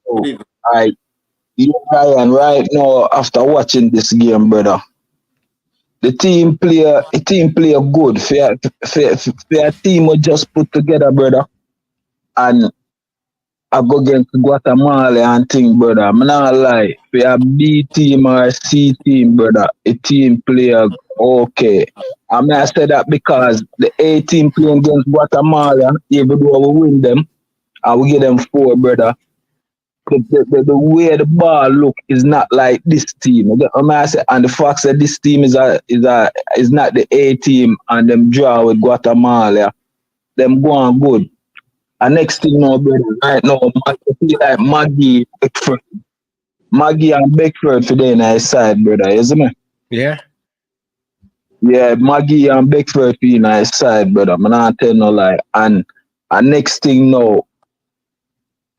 Ryan, right now, after watching this game, brother, the team play good. Fair team was just put together, brother. And I go against Guatemala and thing, brother. I'm not lie. We a B team or a C team, brother. A team player okay. I mean, I say that because the A team playing against Guatemala, even though we win them, and we get them 4, brother. The way the ball look is not like this team. I mean, I say, and the fact that this team is not the A team and them draw with Guatemala, them go on good. And next thing now, brother, right now, I feel like Magee and Beckford today on our side, brother, isn't it? Yeah. Yeah, Magee and Beckford on our side, brother. I'm not telling no lie. And next thing now,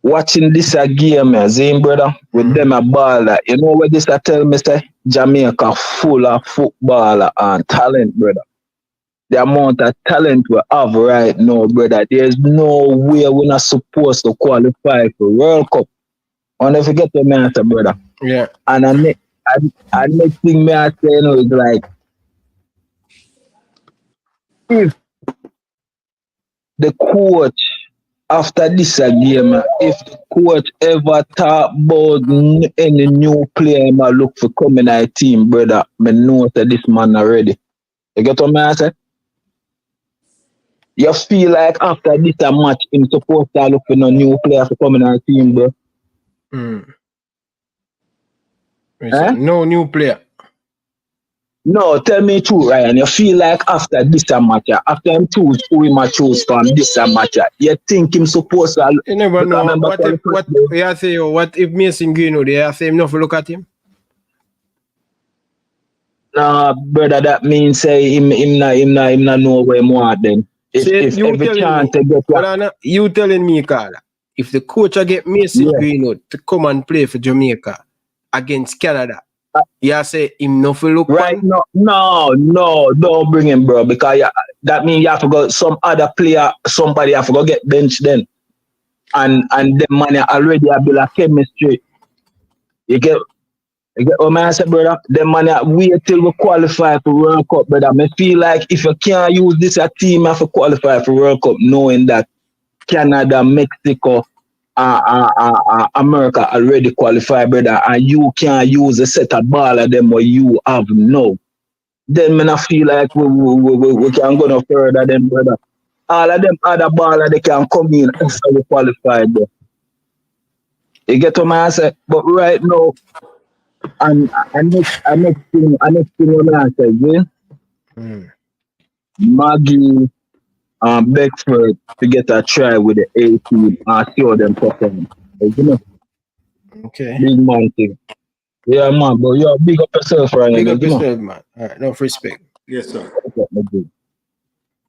watching this game, Zane, brother, with them a baller. You know what this I tell me, say? Jamaica full of footballer and talent, brother. The amount of talent we have right now, brother, there's no way we're not supposed to qualify for World Cup. I'll never forget the answer, brother. Yeah. And the next thing me I say is like, if the coach after this game, if the coach ever talk about any new player I look for coming our team, brother, I know that this man already. You get what I say? You feel like after this match, I'm supposed to look for no new player to come in our team, bro. No new player. No, tell me true, Ryan. You feel like after this match, after him choose who him choose from this match, you think him supposed to. You never know. What if Mason Greenwood? You say him not to look at him? Nah, brother, that means say him not know where him want then. If every chance to get you telling me, Carla, if the coach get Mason Greenwood to come and play for Jamaica against Canada, you say him not to look right? No, don't bring him, bro, because that means you have to go some other player, somebody have to go get bench then, and the man already have built a chemistry. You get what I say, brother? The man wait till we qualify for World Cup, brother. I feel like if you can't use this a team have to qualify for World Cup, knowing that Canada, Mexico, America already qualified, brother, and you can't use a set of ball of them what you have now. Then I feel like we can go no further than brother. All of them other baller they can come in after we qualified. There. You get what I say? But right now, and next thing I say, yeah? Magee and Beckford to get a try with the A team and show them perform. You know? Okay. Big man thing. Yeah, man, but you big up yourself, Ryan. Big up yourself, man. All right, no respect. Yes, sir.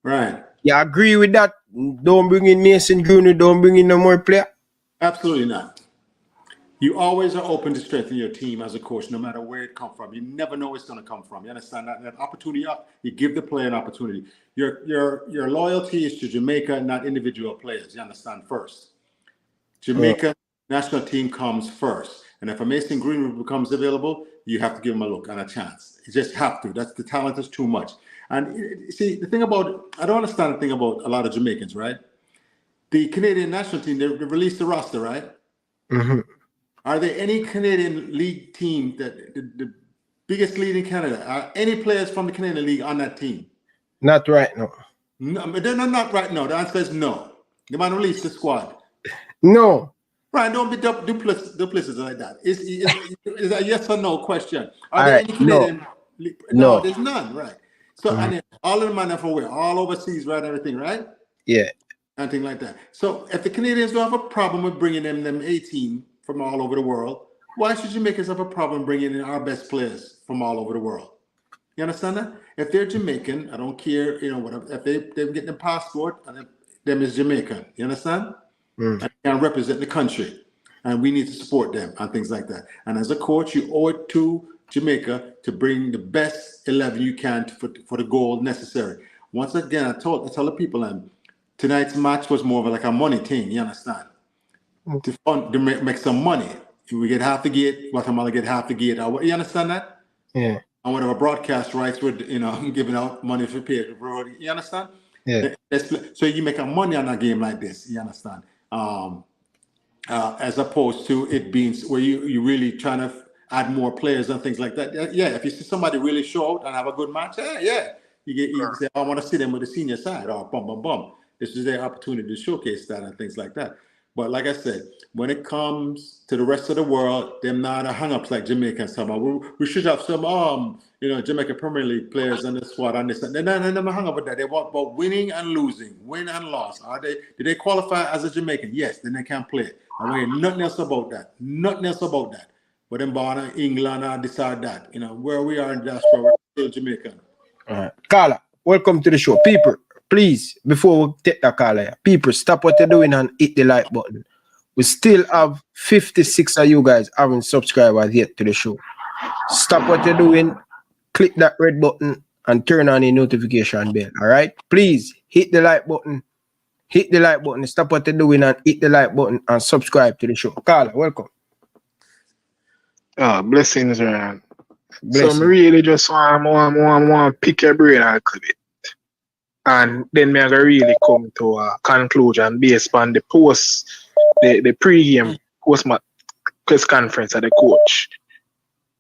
Right. Yeah, I agree with that. Don't bring in Mason Greenwood, don't bring in no more player. Absolutely not. You always are open to strengthen your team as a coach, no matter where it comes from. You never know where it's going to come from. You understand that? That opportunity, you give the player an opportunity. Your loyalty is to Jamaica, not individual players. You understand? First, Jamaica national team comes first, and if a Mason Greenwood becomes available, you have to give him a look and a chance. You just have to. That's the talent is too much. And see, the thing about I don't understand the thing about a lot of Jamaicans, right? The Canadian national team, they released the roster, right? Mm-hmm. Are there any Canadian league team that the biggest league in Canada? Are any players from the Canadian league on that team? Not right now. No, they're not right now. The answer is no. They might release the squad. No. Right, don't be duplicitous like that. Is a yes or no question. Are All there right, any Canadian? No. There's none. Right. So and then all of them are from where? All overseas, right? Everything, right? Yeah. Anything like that. So if the Canadians don't have a problem with bringing them 18 from all over the world, why should Jamaicans have a problem bringing in our best players from all over the world? You understand that? If they're Jamaican, I don't care, whatever. If they're getting a passport, and them is Jamaican. You understand? And they can represent the country, and we need to support them and things like that. And as a coach, you owe it to Jamaica to bring the best 11 you can for the goal necessary. Once again, I tell the people, and tonight's match was more of like a money thing. You understand? To make some money. We get half the gate, Guatemala get half the gate. You understand that? Yeah. And whatever broadcast rights would, giving out money for pay. You understand? Yeah. So you make a money on a game like this. You understand? As opposed to it being where you really trying to add more players and things like that. Yeah, if you see somebody really show out and have a good match, you say, I want to see them with the senior side, or bum. This is their opportunity to showcase that and things like that. But like I said, when it comes to the rest of the world, they're not hang-ups like Jamaicans. We should have some, Jamaican Premier League players on the squad on this. They're not hang up with that. They want about winning and losing, win and loss. Do they qualify as a Jamaican? Yes, then they can play. I don't hear nothing else about that. Nothing else about that. But them born in England or decide that. Where we are in diaspora, we're still Jamaican. All right. Carla, welcome to the show. People, please, before we take that call here, people, stop what you're doing and hit the like button. We still have 56 of you guys haven't subscribed yet to the show. Stop what you're doing, click that red button, and turn on the notification bell. All right? Please hit the like button. Hit the like button. Stop what you're doing and hit the like button and subscribe to the show. Carla, welcome. Blessings, Ryan. So I really just want to pick your brain a little bit. And then me I really come to a conclusion based on the the pre-game post-match press conference of the coach.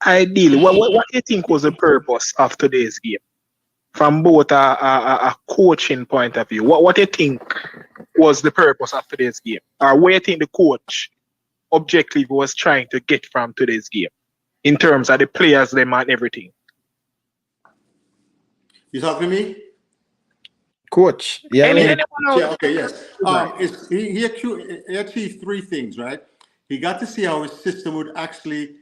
Ideally, what do you think was the purpose of today's game? From both a coaching point of view, what do you think was the purpose of today's game? Or where do you think the coach objectively was trying to get from today's game in terms of the players, them and everything? You talking to me? Coach. Yeah. Okay, yes. He achieved three things, right? He got to see how his system would actually,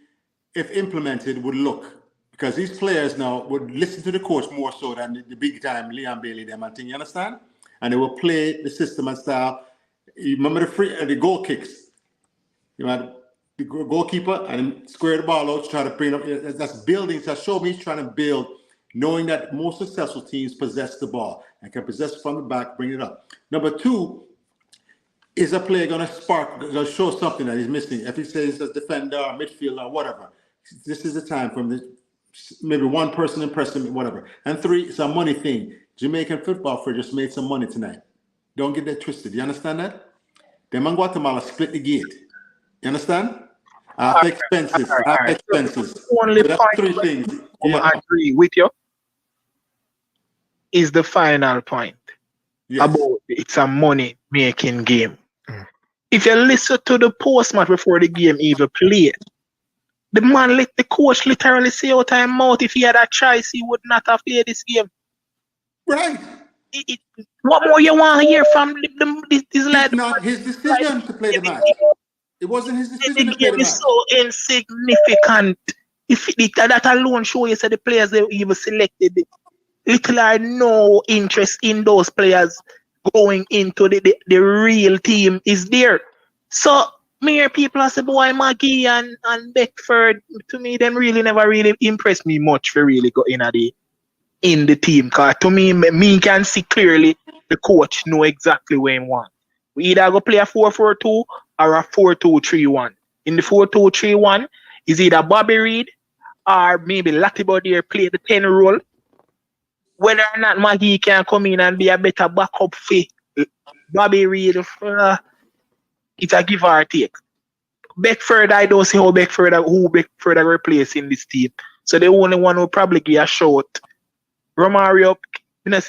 if implemented, would look. Because these players now would listen to the coach more so than the big time Leon Bailey, them and thing, you understand? And they will play the system and style. You remember the goal kicks? You had the goalkeeper and square the ball out, try to bring up. That's building. So show me he's trying to build, knowing that most successful teams possess the ball and can possess it from the back, bring it up. Number two, is a player going to show something that he's missing? If he says as defender or midfielder or whatever, this is the time for him. Maybe one person impress him, whatever. And three, it's a money thing. Jamaican football for just made some money tonight. Don't get that twisted. You understand that? them and Guatemala split the gate. You understand? After expenses. After expenses. The only So that's point 3 things. I agree with you is the final point about it's a money making game. If you listen to the post match before the game even played, the man let the coach literally say out of his mouth if he had a choice, he would not have played this game. Right. What more you want to hear from this It's not his decision to play the match. It wasn't his decision to play the match. It's so insignificant. If that alone show you that the players they even selected little or no interest in those players going into the real team is there. So mere people say boy Magee and Beckford, to me them really never really impressed me much for really go in the team. Cause to me can see clearly the coach know exactly where he want. We either go play a 4-4-2 or a 4-2-3-1. In the 4-2-3-1 is either Bobby Reed or maybe Latibo there play the 10 role. Whether or not Magee can come in and be a better backup for Bobby Reed, it's a give or take. Beckford, I don't see who Beckford are replacing this team. So the only one who probably give a shot, Romario,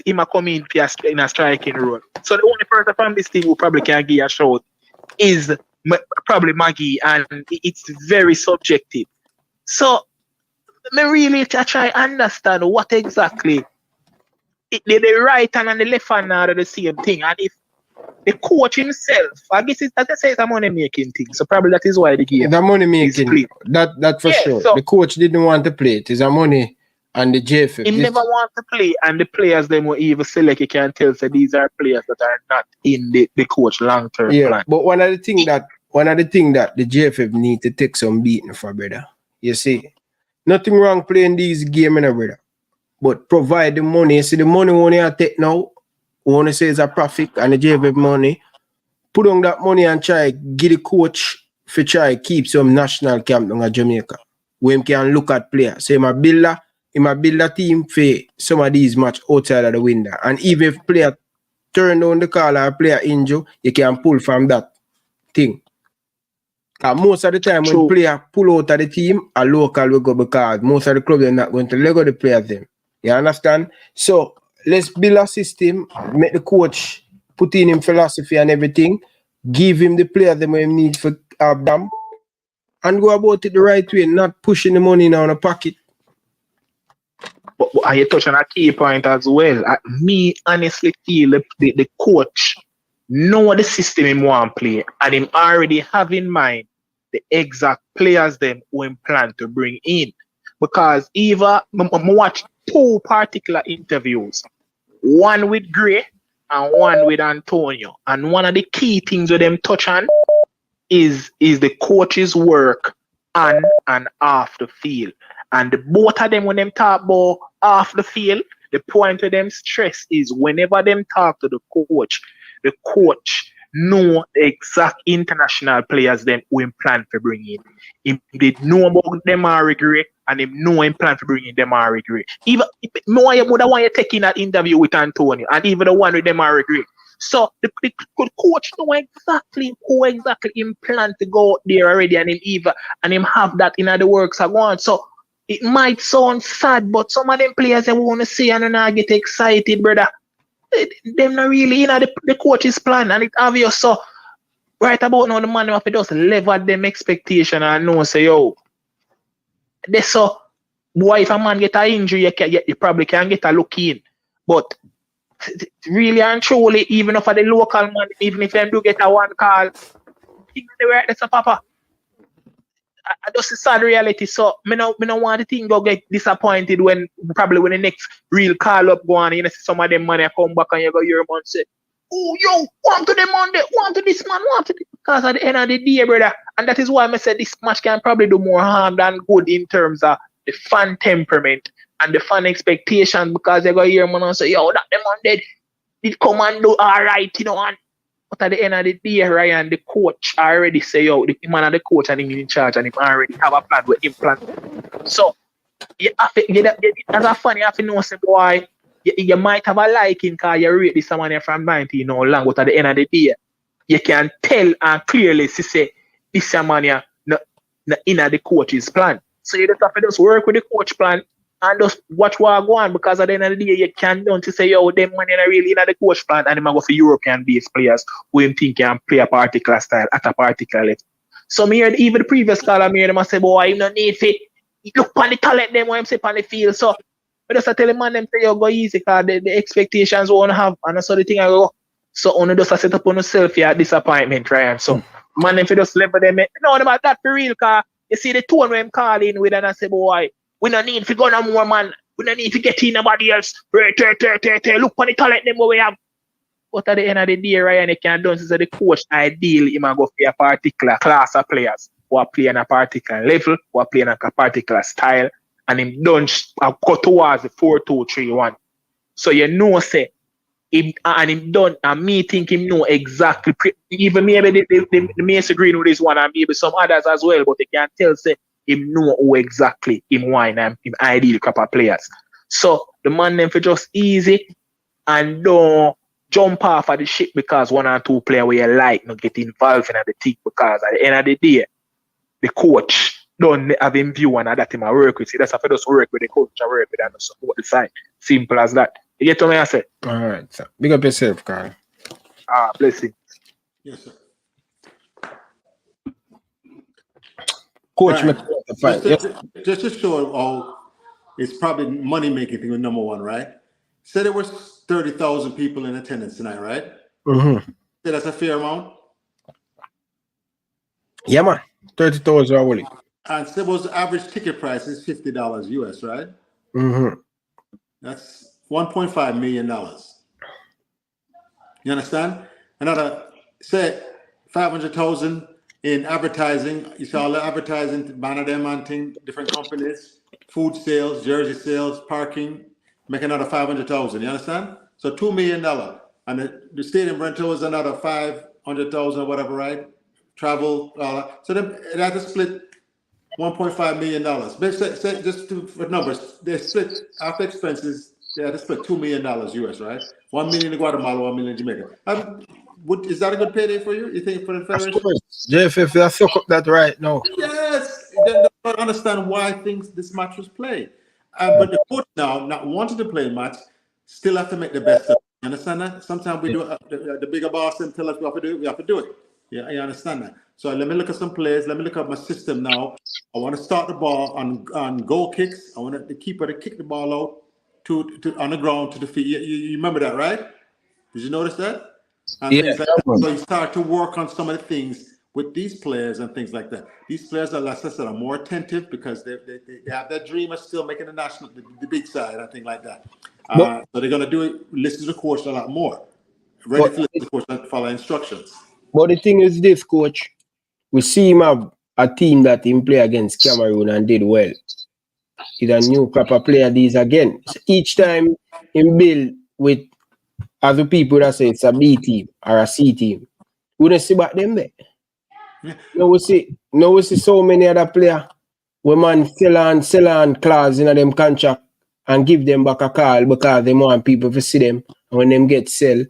him a come in in a striking role. So the only person from this team who probably can give a shot is probably Magee, and it's very subjective. So me really try to understand what exactly the right hand and the left hand are the same thing, and if the coach himself, I guess as I say, it's a money making thing. So probably that is why the game. The money making, that for sure. So the coach didn't want to play it. It's a money and the JFF. He never want to play, and the players them will even select. You can tell so these are players that are not in the coach long term plan. But one of the things that the JFF need to take some beating for, brother. You see, nothing wrong playing these games, brother. But provide the money. You see, the money only I take now, we want to say it's a profit and the JFF money. Put on that money and try give the coach for try keep some national camp in Jamaica. Where he can look at players. So he might build a team for some of these match outside of the window. And even if player turn down the call or player injure, you can pull from that thing. Most of the time when player pull out of the team, a local will go because most of the clubs are not going to let go the players them. You understand? So let's build a system, make the coach put in him philosophy and everything, give him the players that he need for them, and go about it the right way, not pushing the money in the pocket. But you touch on a key point as well. Me honestly feel the coach know the system he want to play, and him already have in mind the exact players them who him plan to bring in. Because even I watch 2 particular interviews, one with Gray and one with Antonio. And one of the key things with them touch on is the coach's work on and off the field. And both of them, when them talk about off the field, the point of them stress is whenever them talk to the coach know the exact international players them who him plan to bring in. They know about them are Gray and him know him plan to bring in them are Gray. Even more you would want you taking that interview with Antonio and even the one with them are Gray. So the coach know exactly who exactly him plan to go out there already and him have that in the works are going. So it might sound sad, but some of them players they want to see and not get excited, brother. Them not really in the coach's plan, and it's obvious. So right about now the man have to just level them expectation and know say yo. This so boy if a man get an injury you probably can get a look in. But really and truly, even if the local man, even if them do get a one call, they were that's a papa. That's a sad reality. So me no want the thing go get disappointed when the next real call up go on, you know, some of them money come back and you go hear man say, oh yo, want to them on there, want to this man, want to this. Because at the end of the day, brother, and that is why I said this match can probably do more harm than good in terms of the fan temperament and the fan expectations, because they go hear man and say, yo, that them on there did come and do alright, you know, and but at the end of the day, Ryan, the coach already say, yo, the man and the coach and him in charge and him already have a plan with him plan. So, you have to, as a fan, you have to know, say, boy, you might have a liking because you rate this man from 19 no long, but at the end of the day, you can tell and clearly say this man here no in the coach's plan. So you just have to just work with the coach plan and just watch what go on, because at the end of the day you can't don't say, yo, them man are really in the coach plan and they go for European based players who him think can play a particular style at a particular level. So me heard even the previous caller me heard them say, boy, you no need to look on the talent them when him say on the field. So I just tell the man them say, yo, go easy, because the expectations we wanna have, and that's the thing I go. So only just set up on yourself your disappointment, Ryan. So man, if you just level them, no about that for real, cause you see the tone when I'm calling with, and I say, boy, we don't need to go no more, man. We don't need to get in nobody else. Look on the talent them what we have. But at the end of the day, Ryan, you can do so the coach ideal, he might go for a particular class of players who are playing a particular level, who are playing a particular style, and him don't go towards the 4-2-3-1. So you know, say, him done, and me think him know exactly. Even maybe the Mason Green with this one, and maybe some others as well, but they can tell, say, him know who exactly him wine and him ideal crop of players. So the man them for just easy and don't jump off of the ship because one or two players where you like not get involved in the team, because at the end of the day, the coach don't have him view and that him I work with. See, that's if I just work with the coach, I work with and support the side. Simple as that. You get what I say? All right, sir. Big up yourself, Carl. Blessing. Yes, sir. Coach, right. Just to show how it's probably money making thing with number one, right? Say there was 30,000 people in attendance tonight, right? Mm-hmm. Say that's a fair amount. Yeah, man. 30,000 only. And suppose the average ticket price is $50 US, right? Mm-hmm. That's $1.5 million. You understand? Another, say, 500,000 in advertising. You saw all the advertising, banner them and thing, different companies, food sales, jersey sales, parking, make another 500,000. You understand? So $2 million. And the stadium rental is another 500,000 or whatever, right? Travel, so they have to split $1.5 million. But say just for numbers, they split after expenses. They have to split $2 million US, right? 1 million in Guatemala, 1 million in Jamaica. Is that a good payday for you? You think for the federation? Of course. JFF, they suck up that right now. Yes. They don't understand why this match was played. But the coach now, not wanting to play a match, still have to make the best of it. You understand that? Sometimes we do the bigger boss and tell us we have to do it. We have to do it. Yeah, you understand that. So let me look at some plays. Let me look at my system now. I want to start the ball on goal kicks. I want the keeper to kick the ball out to on the ground to the feet. You remember that, right? Did you notice that? And things like that. So you start to work on some of the things with these players and things like that. These players are, like I said, are more attentive because they have that dream of still making the national, the big side and things like that. So they're going to do it, listen to the coach a lot more. Ready to listen to the coach and follow instructions. But the thing is this, coach, we see him have a team that him play against Cameroon and did well. He's a new proper player these again. So each time him build with other people that say it's a B team or a C team, we don't see about them there. Yeah. Now we see so many other players where man sell on clause in them contract and give them back a call because they want people to see them. And when them get sell,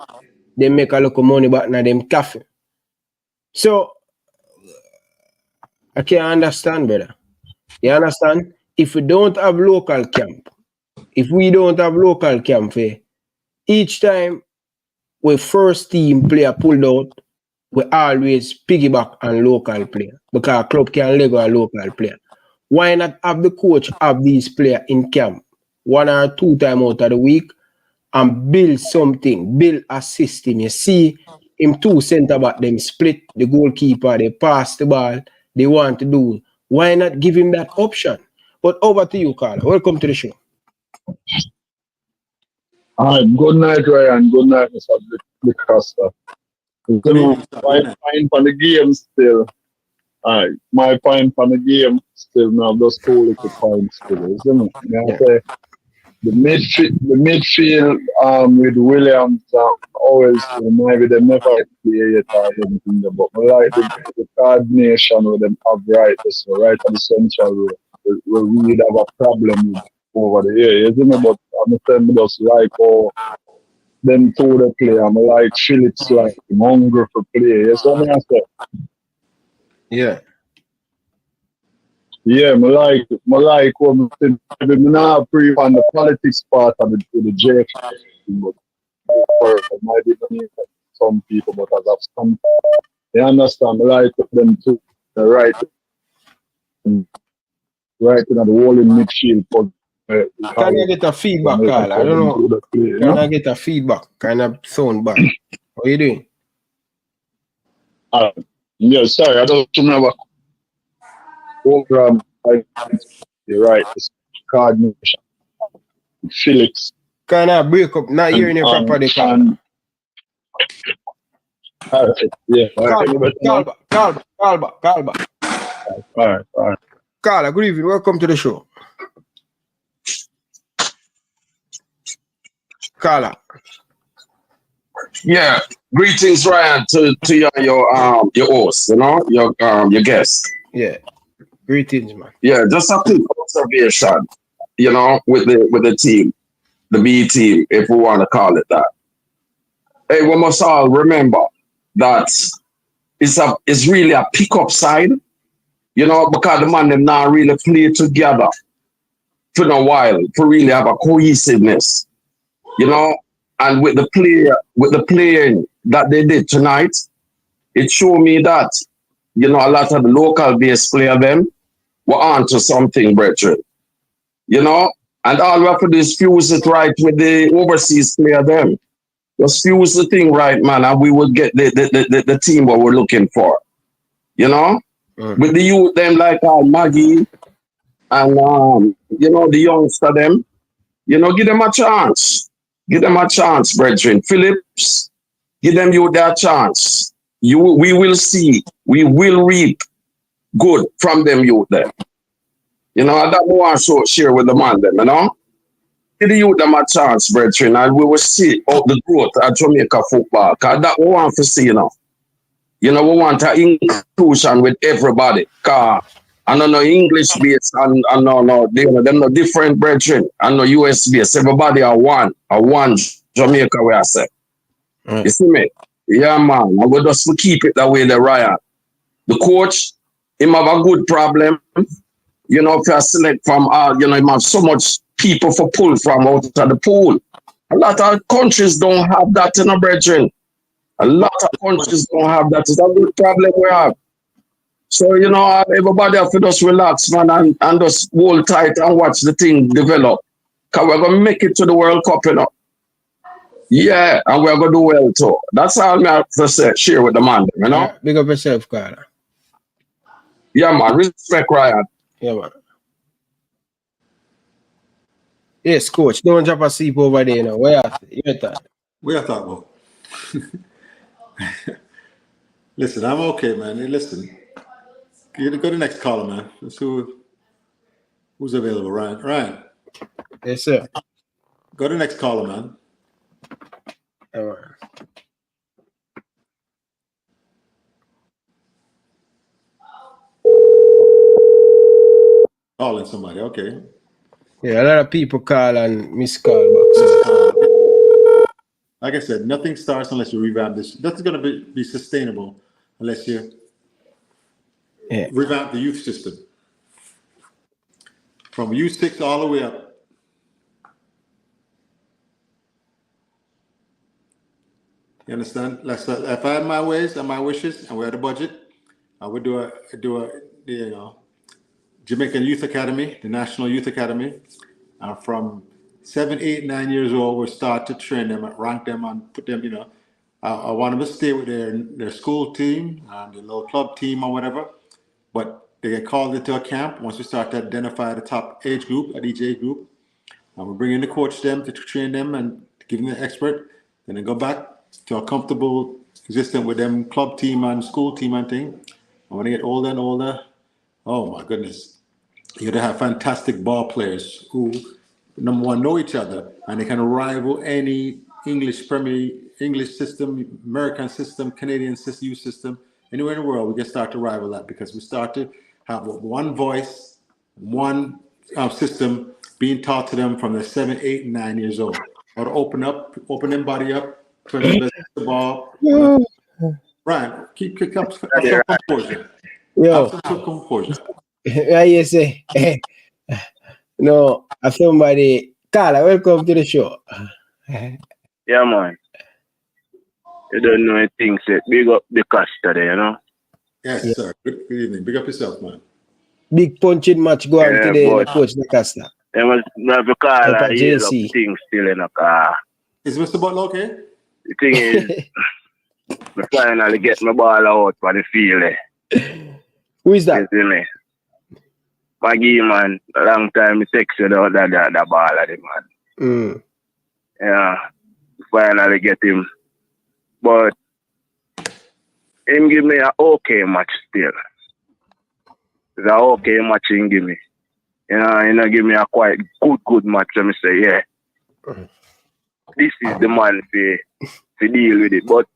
they make a lot of money back in them cafe. So I can't understand, brother. You understand? If we don't have local camp, each time we first team player pulled out, we always piggyback on local player because club can lego a local player. Why not have the coach have these players in camp 1 or 2 times out of the week and build something, build a system? You see him 2 center back, them split the goalkeeper, they pass the ball, they want to do. Why not give him that option? But over to you, Carla. Welcome to the show. All right, good night, Ryan. Good night, Mr. Costa. My point for the game still. All right, my point for the game still now those 2 little points still, isn't it? Yeah. Say, the midfield with Williams always maybe they never play yet or anything, but I like the coordination with them have right at the central we really have a problem over the year, isn't it? But I'm saying just like how them two the play. I'm like Phillips like I'm hungry for play. Yes, what I say? Yeah. Yeah, me like what me think. Me not pre on the politics part of the JF, but for might be some people, but as of some, they understand. Me like them too. The right in the whole in midfield. But Can I get a feedback, Carl? I don't know. Can I get a feedback? Kind of sound back. What are you doing? Yeah, sorry, I don't remember. Program, you're right. It's card Felix. Can I break up? Not hearing you properly, Carl. Yeah. Call back. All right. Carl, good evening. Welcome to the show. Carla. Yeah, greetings, Ryan, to your host, your guest. Yeah, greetings, man. Yeah, just a quick observation, with the team, the B team, if we want to call it that. Hey, we must all remember that it's really a pickup side, because the man them not really play together for a while to really have a cohesiveness, And with the playing that they did tonight, it showed me that, a lot of the local base player them were onto something, brethren. And all we have to do is fuse it right with the overseas player them. Just fuse the thing right, man, and we will get the team what we're looking for. With the youth them like Magee and the youngster them, give them a chance. Give them a chance, brethren. Phillips, give them their chance. We will see. We will reap good from them youth there. That we want to share with the man them, Give the youth them a chance, brethren, and we will see all the growth at Jamaica football. Because that we want to see, we want an inclusion with everybody. Because I don't know English base and no, them no different, brethren. And no US base. Everybody are one Jamaica, where I say. You see me? Yeah, man. And we just keep it that way, the Ryan. The coach, him have a good problem. If you select from, him have so much people for pull from out of the pool. A lot of countries don't have that, brethren. A lot of countries don't have that. It's a good problem we have. So, everybody have to just relax, man, and just hold tight and watch the thing develop. Because we're going to make it to the World Cup, Yeah, and we're going to do well, too. That's all I have to say, share with the man, Yeah, big up yourself, Carla. Yeah, man. Respect, Ryan. Yeah, man. Yes, coach. Don't drop a sleep over there, Where you thought? Where I thought, well. Listen, I'm okay, man. Hey, listen. Go to the next caller, man. Let's see who's available. Ryan. Yes, sir. Go to the next caller, man. All right. Calling somebody, okay. Yeah, a lot of people call and miss call back. So. Like I said, nothing starts unless you revamp this. Nothing's going to be sustainable unless you revamp the youth system. From U6 all the way up. You understand? If I had my ways and my wishes and we had a budget, I would do a Jamaican Youth Academy, the National Youth Academy. From 7, 8, 9 years old, we'll start to train them, rank them, and put them, I want them to stay with their school team, their little club team or whatever. But they get called into a camp once we start to identify the top age group at each age group. And we bring in the coach them to train them and give them the expert. Then they go back to a comfortable existence with them club team and school team and thing. And when they get older and older, oh my goodness, you're gonna have fantastic ball players who, number one, know each other and they can rival any English system, American system, Canadian system, youth system, anywhere in the world. We can start to rival that because we start to have one voice, one system being taught to them from the 7, 8, and 9 years old. Or to open them body up, possess the ball. Ryan, have some composure. Yo. Have some composure. Yeah, you say. No, somebody. Carla, welcome to the show. Yeah, man. You don't know anything, say big up the Costa there, you know? Yes, sir. Good evening. Big up yourself, man. Big punching match go on today in the coach the Costa. They must have to call and heal up things still in the car. Is Mr. Butler okay? The thing is, I finally get my ball out for the field. Who is that? You see me? Magee, man. A long time I text you about that ball at him, man. Yeah. Finally get him. But him give me an okay match still. It's an okay match he give me. You know, give me a quite good match. Let me say, yeah. This is the man to deal with it. But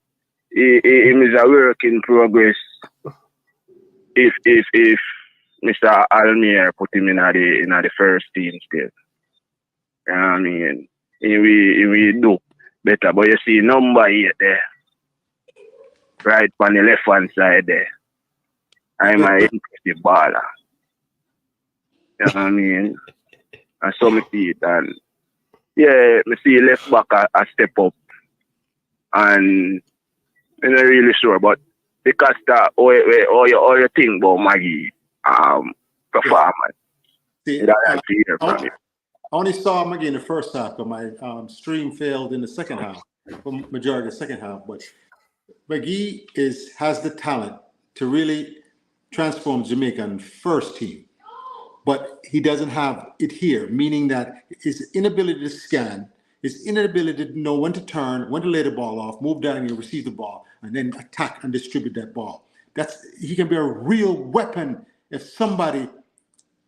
him is a work in progress. If Mr. Almier put him in the first team still. You know what I mean? He will do better. But you see number 8 there. Right on the left hand side there. I'm an impressive baller. You know what I mean? And so me see it, and yeah, me see left back a step up. And I'm not really sure, but because all you think about Magee performance. See, I only saw Magee in the first half, but my stream failed in the second half, majority of the second half. But Magee has the talent to really transform Jamaican first team. But he doesn't have it here, meaning that his inability to scan, his inability to know when to turn, when to lay the ball off, move down and receive the ball, and then attack and distribute that ball. He can be a real weapon if somebody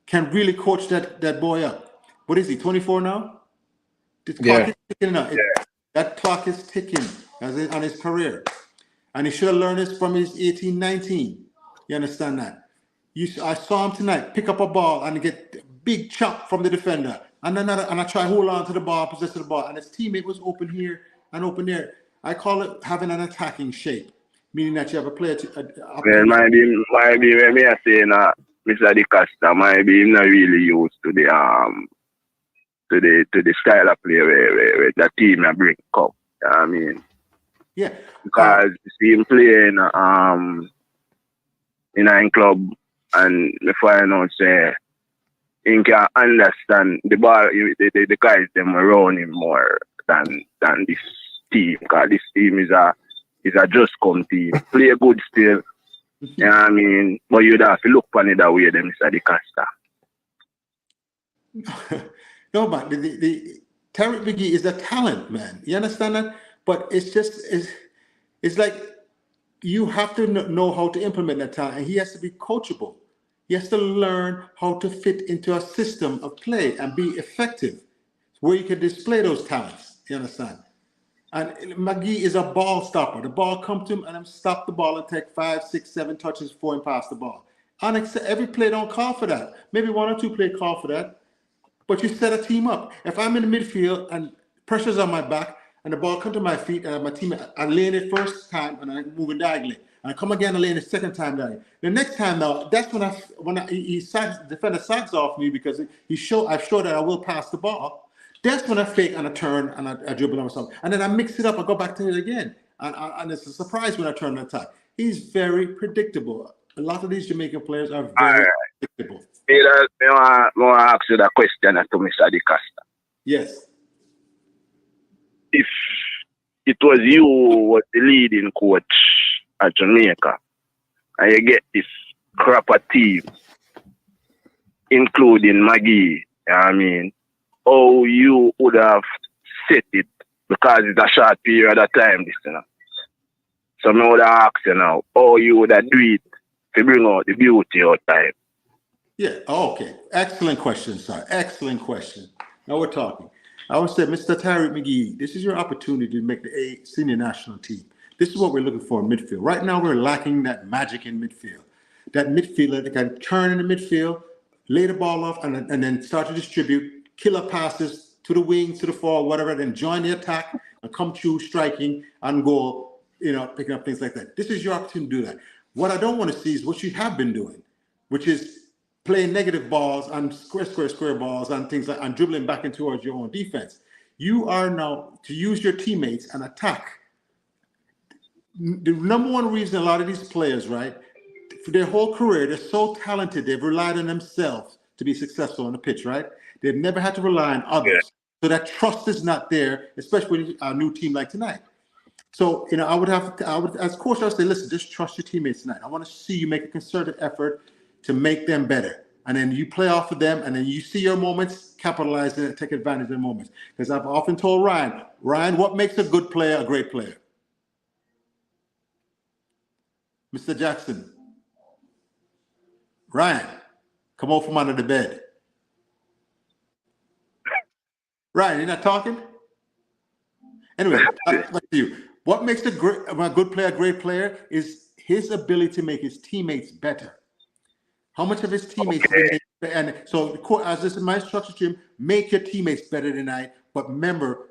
can really coach that boy up. What is he, 24 now? The clock is ticking now. That clock is ticking on his career. And he should have learned this from his 18, 19. You understand that? I saw him tonight pick up a ball and get a big chop from the defender. And I try to hold on to the ball, possess the ball. And his teammate was open here and open there. I call it having an attacking shape, meaning that you have a player well, might be when me are saying Mr. Di Costa might be not really used to the style of play where the team bring up. You know what I mean? Yeah. Because you see him playing in a club. And me find out say he can understand the ball, the guys them around him more than this team. Because this team is a just come team. Play good still. You know what I mean? But you'd have to look on it that way, then Mr. Di Costa. No, but the Tariq Magee is a talent, man. You understand that? But it's like you have to know how to implement that talent, and he has to be coachable. He has to learn how to fit into a system of play and be effective, where you can display those talents. You understand? And Magee is a ball stopper. The ball comes to him, and him stop the ball and take 5, 6, 7 touches before him pass the ball. Every play don't call for that. Maybe 1 or 2 play call for that, but you set a team up. If I'm in the midfield and pressure's on my back, and the ball come to my feet, and my team, I lay in it first time, and I move it diagonally. And I come again and lay in it second time diagonally. The next time now, that's when the defender sags off me because I've showed that I will pass the ball. That's when I fake and I turn and I dribble on something. And then I mix it up, I go back to it again. And it's a surprise when I turn and attack. He's very predictable. A lot of these Jamaican players are very predictable. I want to ask you that question to Mr. Di Costa. Yes. If it was you who was the leading coach at Jamaica, and you get this crapper team, including Magee, you know what I mean, how you would have set it, because it's a short period of time, this, you know. So I would ask you now, how you would have do it to bring out the beauty of time. Yeah, okay. Excellent question, sir. Excellent question. Now we're talking. I would say, Mr. Tariq Magee, this is your opportunity to make the senior national team. This is what we're looking for in midfield. Right now, we're lacking that magic in midfield. That midfielder that can turn in the midfield, lay the ball off, and then start to distribute killer passes to the wings, to the forward, whatever, then join the attack and come through striking and goal, picking up things like that. This is your opportunity to do that. What I don't want to see is what you have been doing, which is playing negative balls and square balls and things like and dribbling back in towards your own defense. You are now to use your teammates and attack. The number one reason a lot of these players, right, for their whole career, they're so talented, they've relied on themselves to be successful on the pitch, right? They've never had to rely on others. So that trust is not there, especially with a new team like tonight. So, I would as coach, I would say, listen, just trust your teammates tonight. I want to see you make a concerted effort to make them better. And then you play off of them, and then you see your moments, capitalize on it, take advantage of the moments. Because I've often told Ryan, what makes a good player a great player? Mr. Jackson. Ryan, come out from under the bed. Ryan, you're not talking? Anyway, back to you. What makes a good player a great player is his ability to make his teammates better. How much of his teammates and so as this is my instruction to him, make your teammates better tonight. But remember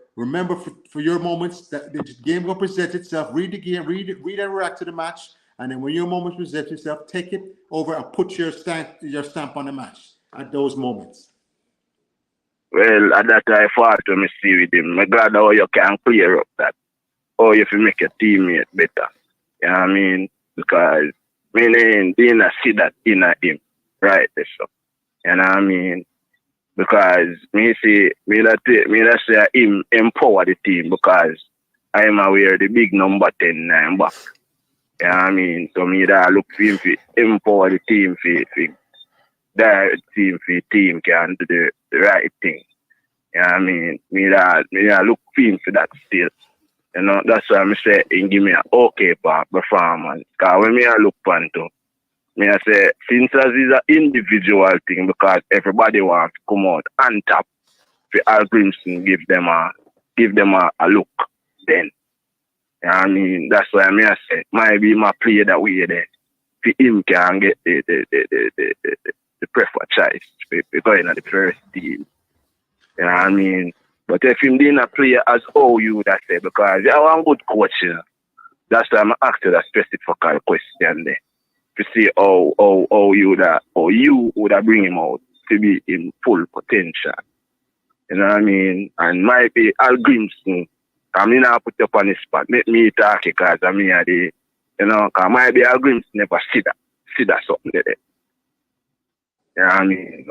for your moments that the game will present itself. Read the game, read and react to the match, and then when your moments present itself, take it over and put your stamp on the match at those moments. Well, at that I fought to me see with him. I'm glad how you can clear up that. How you can make your teammate better. You know what I mean? Because we didn't see that in him. Right, so. You know what I mean? Because me say him empower the team because I am aware the big number 10 9 back. You know what I mean? So me that look for him to empower the team for direct team can do the right thing. You know what I mean? Me that look for him for that still. That's why I say he give me an okay performance. Because when I look onto, I say, since as is an individual thing, because everybody wants to come out on top, for Al Grimson give them a look then. You know what I mean? That's why I say, might be my play that way there. For him can get the preferred choice for going at the first team. You know what I mean? But if him didn't play as how you would have said, because you are a good coach, that's why I'm asking that specific question there. To see how you would have bring him out to be in full potential. You know what I mean? And might be Al Grimson. I mean, I put up on the spot. Let me talk because I mean, because might be Al Grimson never see that something there. You know what I mean?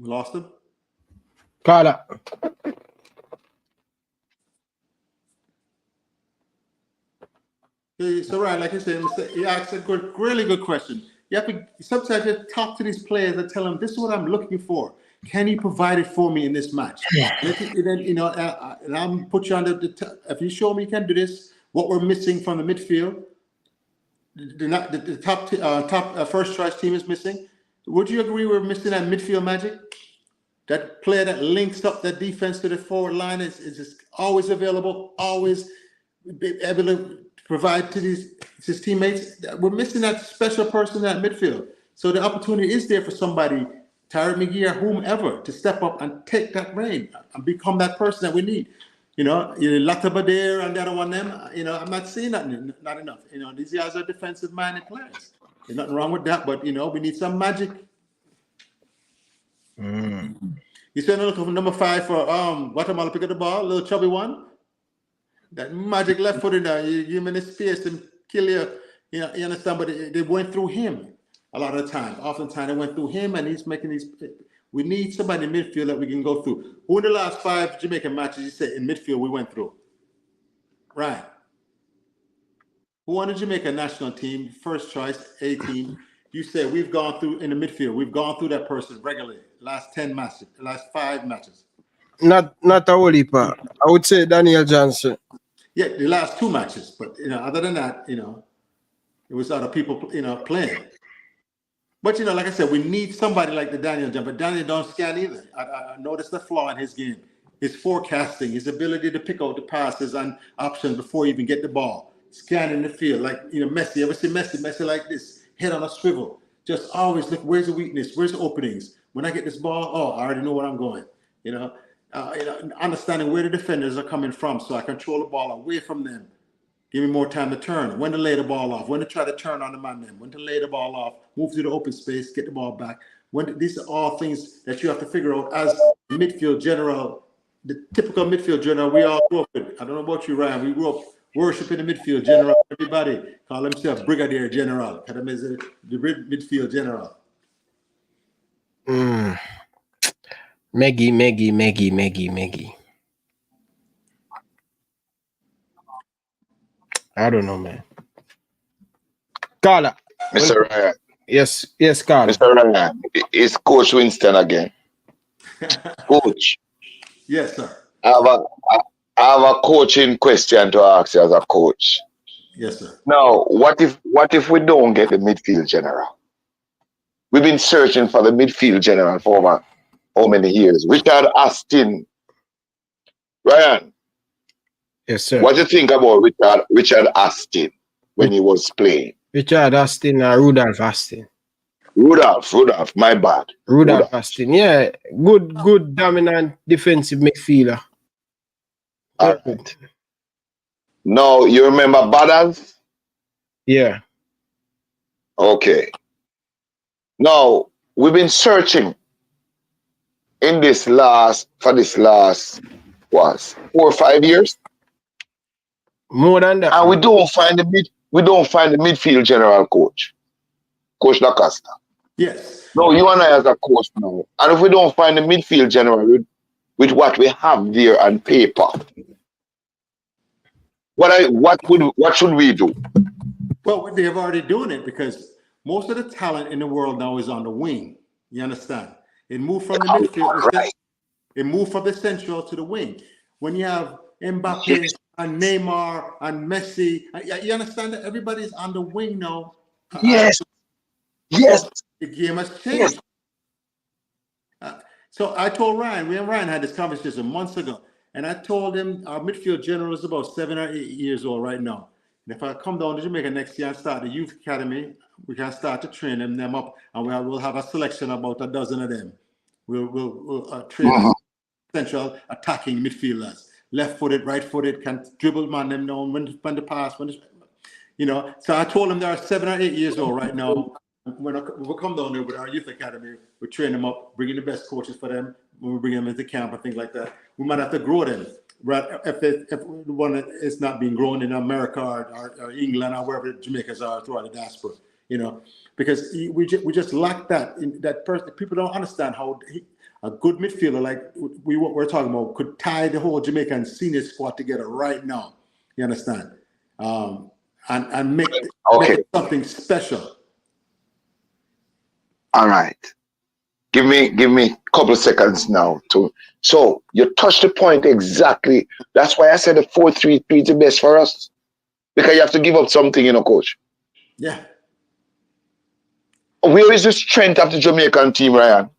We lost him? Carla. So right, like I said, you asked a really good question. You have to sometimes you talk to these players and tell them, this is what I'm looking for. Can you provide it for me in this match? And then, and I'm put you under if you show me you can do this, what we're missing from the midfield, the top first choice team is missing. Would you agree we're missing that midfield magic? That player that links up that defense to the forward line is just always available, always able to provide to his teammates. We're missing that special person in that midfield. So the opportunity is there for somebody, Magee or whomever, to step up and take that reign and become that person that we need. Lataba there and the other one them. I'm not seeing that not enough. These guys are defensive-minded players. There's nothing wrong with that, but we need some magic. You said look for number 5 for Guatemala pick up the ball, little chubby one. That magic left foot in there, you give him in the space and kill you. You understand? But they went through him a lot of the time. Oftentimes they went through him, and he's making these. We need somebody in midfield that we can go through. Who in the last 5 Jamaican matches you said in midfield we went through? Right. Who on the Jamaica national team, first choice, A team? You said we've gone through in the midfield. We've gone through that person regularly. Last 10 matches, last 5 matches. Not a whole heap. I would say Daniel Johnson. Yeah, the last 2 matches, but other than that, it was other people, playing. But like I said, we need somebody like the Daniel Johnson. But Daniel don't scan either. I noticed the flaw in his game, his forecasting, his ability to pick out the passes and options before you even get the ball, scanning the field like Messi. Ever see Messi like this, head on a swivel, just always look where's the weakness, where's the openings. When I get this ball, oh, I already know where I'm going. Understanding where the defenders are coming from, so I control the ball away from them. Give me more time to turn. When to lay the ball off. When to try to turn on the man. Then when to lay the ball off. Move to the open space. Get the ball back. These are all things that you have to figure out as midfield general. The typical midfield general we all grew up with. I don't know about you, Ryan. We grew up worshiping the midfield general. Everybody call himself brigadier general. The midfield general. Magee. I don't know, man. Carla. Mr. Ryan. Yes, Carla. Mr. Ryan, it's Coach Winston again. Coach. Yes, sir. I have a coaching question to ask you as a coach. Yes, sir. Now, what if we don't get the midfield general? We've been searching for the midfield general for over how many years? Richard Astin. Ryan. Yes, sir. What do you think about Richard Astin when he was playing? Richard Astin or Rudolph Astin? Rudolph, my bad. Rudolph Astin, yeah. Good dominant defensive midfielder. All right. Now, you remember Badals? Yeah. Okay. Now, we've been searching in this last 4 or 5 years. More than that. And we don't find the midfield general coach. Coach Lacosta. Yes. No, you and I as a coach now. And if we don't find the midfield general with what we have there on paper, what should we do? Well, they're already doing it because most of the talent in the world now is on the wing. You understand? It moved from the midfield. Right. It moved from the central to the wing. When you have Mbappe and Neymar and Messi, you understand that everybody's on the wing now. Yes. The game has changed. So I told Ryan, Ryan had this conversation months ago, and I told him our midfield general is about 7 or 8 years old right now. And if I come down to Jamaica next year and start the youth academy, we can start to train them up, and we'll have a selection about a dozen of them. We'll train central attacking midfielders, left-footed, right-footed, can dribble man them down when to pass. So I told him they are 7 or 8 years old right now. We'll come down there with our youth academy. We train them up, bringing the best coaches for them. When we bring them into camp and things like that, we might have to grow them. Right? If one is not being grown in America or England or wherever Jamaicans are throughout the diaspora, because we just lack that person. People don't understand how a good midfielder like we're talking about could tie the whole Jamaican senior squad together right now. You understand? And make it something special. All right. Give me a couple of seconds now. So you touched the point exactly. That's why I said the 4-3-3 is the best for us. Because you have to give up something, coach. Yeah. Where is the strength of the Jamaican team, Ryan?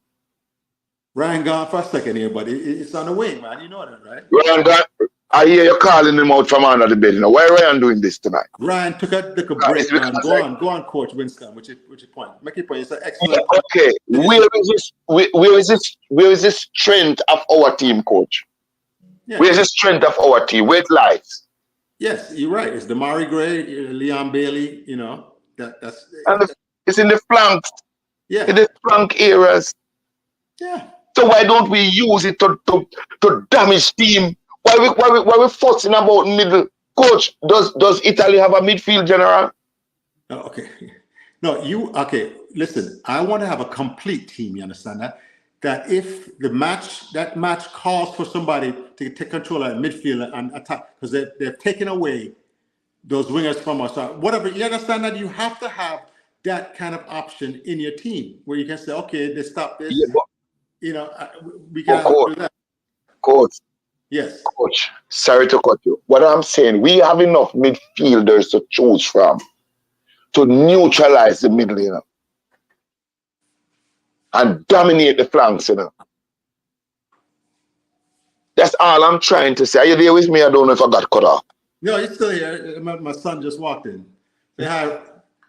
Ryan gone for a second here, but it's on the wing, man. You know that, right? Ryan gone. I hear you calling him out from under the bed. Why Ryan doing this tonight? Ryan took a break, man. Go on, Coach Winston. Which point? Make your point. It's an excellent. Okay. Where is this strength of our team, Coach? Yeah. Where is the strength of our team? Where it lies? Yes, you're right. It's Damari Gray, Leon Bailey. That's. And it's in the flanks. Yeah. In the flank areas. Yeah. So why don't we use it to damage team? Why we fussing about middle? Coach, does Italy have a midfield general? Okay. No, listen, I want to have a complete team, you understand that? That if that match calls for somebody to take control of midfield and attack, because they've taken away those wingers from us, or whatever, you understand that you have to have that kind of option in your team where you can say, okay, they stop this. Yeah, we can do that. Coach. Yes. Coach, sorry to cut you. What I'm saying, we have enough midfielders to choose from to neutralize the middle, and dominate the flanks, That's all I'm trying to say. Are you there with me? I don't know if I got cut off. No, you're still here. My son just walked in. Yeah,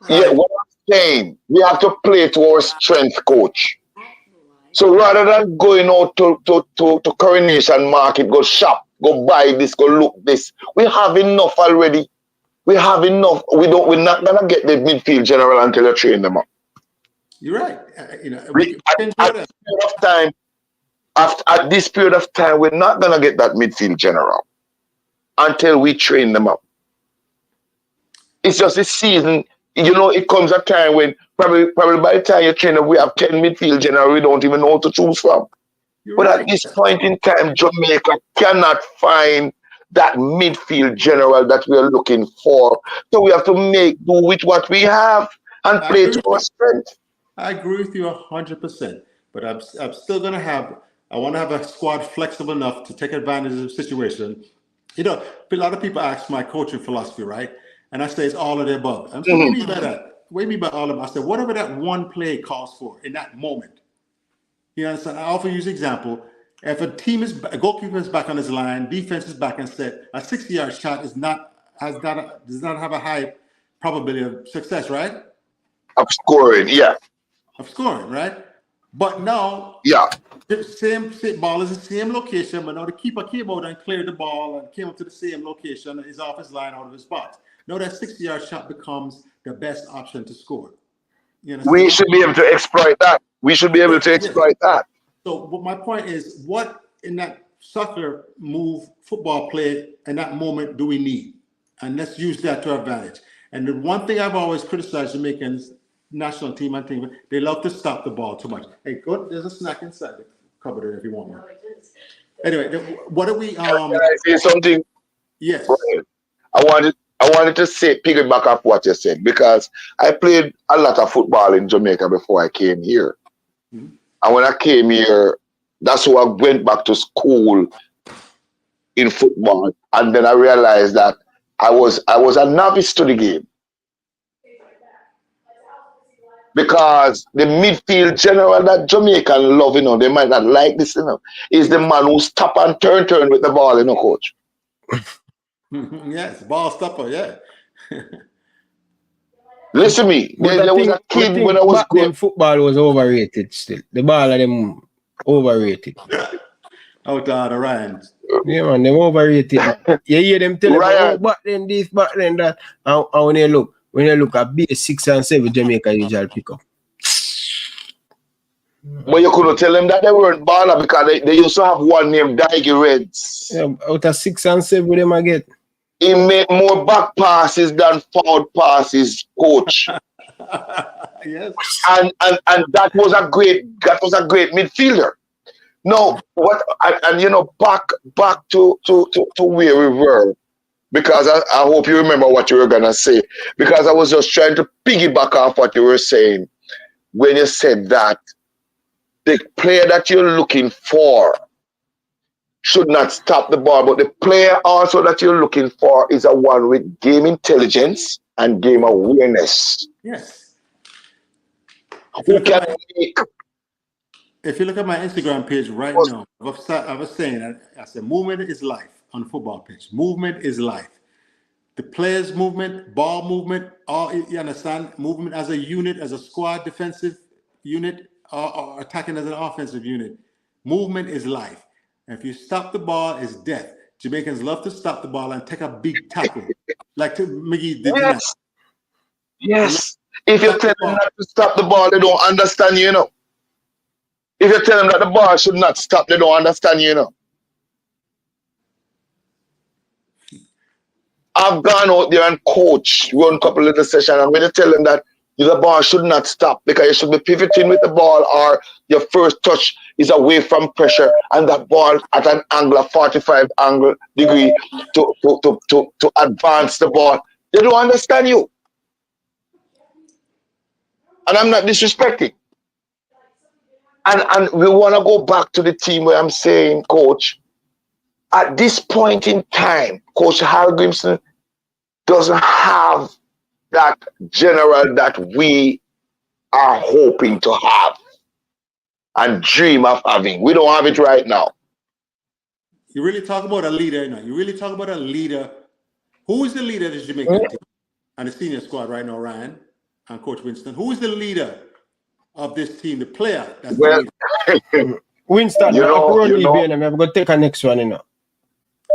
what I'm saying, we have to play to our strength, Coach. So rather than going out to Coronation Market, go shop, go buy this, go look this, we have enough already. We have enough. We're not gonna get the midfield general until you train them up. You're right. At this period of time, we're not gonna get that midfield general until we train them up. It's just this season, it comes a time when probably by the time you train them, we have 10 midfield general we don't even know what to choose from. But at this point in time, Jamaica cannot find that midfield general that we are looking for. So we have to do with what we have and play to our strength. I agree with you 100%. But I'm still going to I want to have a squad flexible enough to take advantage of the situation. A lot of people ask my coaching philosophy, right? And I say it's all of the above. I'm saying, what do you mean by that? What do you mean by all of them? I said, whatever that one play calls for in that moment. You understand? I often use example. If a goalkeeper is back on his line, defense is back and set, a 60-yard shot does not have a high probability of success, right? Of scoring, yeah. Of scoring, right? But now, the same ball is the same location, but now the keeper came out and cleared the ball and came up to the same location and is off his line, out of his box. Now that 60-yard shot becomes the best option to score. We should be able to exploit that. That. So my point is, what in that soccer move, football play, in that moment do we need? And let's use that to our advantage. And the one thing I've always criticized Jamaicans, national team, they love to stop the ball too much. Hey, there's a snack inside the cupboard if you want one. Anyway, what do we? Can I say something? Yes. I wanted to say, piggyback off what you said, because I played a lot of football in Jamaica before I came here. Mm-hmm. And when I came here, that's why I went back to school in football. And then I realized that I was a novice to the game. Because the midfield general that Jamaican love, they might not like this, is the man who stop and turn with the ball, coach. Yes, ball stopper, yeah. Listen to me. There was a kid when I was going. Football was overrated still. The ball of them overrated. Out of the Ryan. Yeah, man, them overrated. You hear them tell them, back then this, back then that. And when you look at B6 and 7, Jamaica usually pick up. But you couldn't tell them that they weren't baller because they used to have one named Daigi Reds. Yeah, out of 6 and 7 them I get. He made more back passes than forward passes, coach. Yes. And that was a great midfielder. No, back to where we were, because I hope you remember what you were gonna say, because I was just trying to piggyback off what you were saying when you said that the player that you're looking for should not stop the ball, but the player also that you're looking for is a one with game intelligence and game awareness. Yes. If you look at my Instagram page right now, I was saying, I said, movement is life on the football pitch. Movement is life. The players' movement, ball movement, all, you understand? Movement as a unit, as a squad defensive unit, or attacking as an offensive unit. Movement is life. And if you stop the ball, it's death. Jamaicans love to stop the ball and take a big tackle, like Magee did. Yes. If you tell them not to stop the ball, they don't understand you, If you tell them that the ball should not stop, they don't understand you, I've gone out there and coached, run a couple of the sessions, and when you tell them that the ball should not stop because you should be pivoting with the ball, or your first touch is away from pressure and that ball at an angle of 45 degree to advance the ball, they don't understand you. And I'm not disrespecting. And we want to go back to the team where I'm saying, coach, at this point in time, Coach Hal Grimson doesn't have that general that we are hoping to have and dream of having. We don't have it right now. You really talk about a leader now. You really talk about a leader. Who is the leader of the Jamaican team and the senior squad right now, Ryan and Coach Winston? Who is the leader of this team, the player. That's well, Winston, you know, I'm going to take a next one, you know.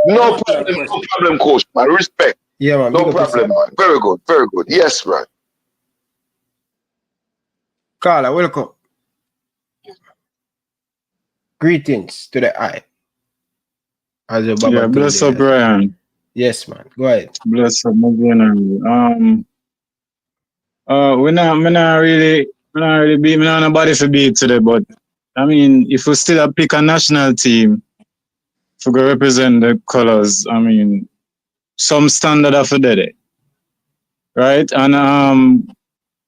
No problem, coach. My respect. Yeah, man. No problem, man. Very good, very good. Yes, right. Carla, welcome. Greetings to the eye. As your Baba bless up, Brian. Yes, man. Go ahead. Bless up, my general. Me not really beat me. Not nobody for beat today, but I mean, if we still pick a national team to go represent the colors, I mean, some standard of the day, right? And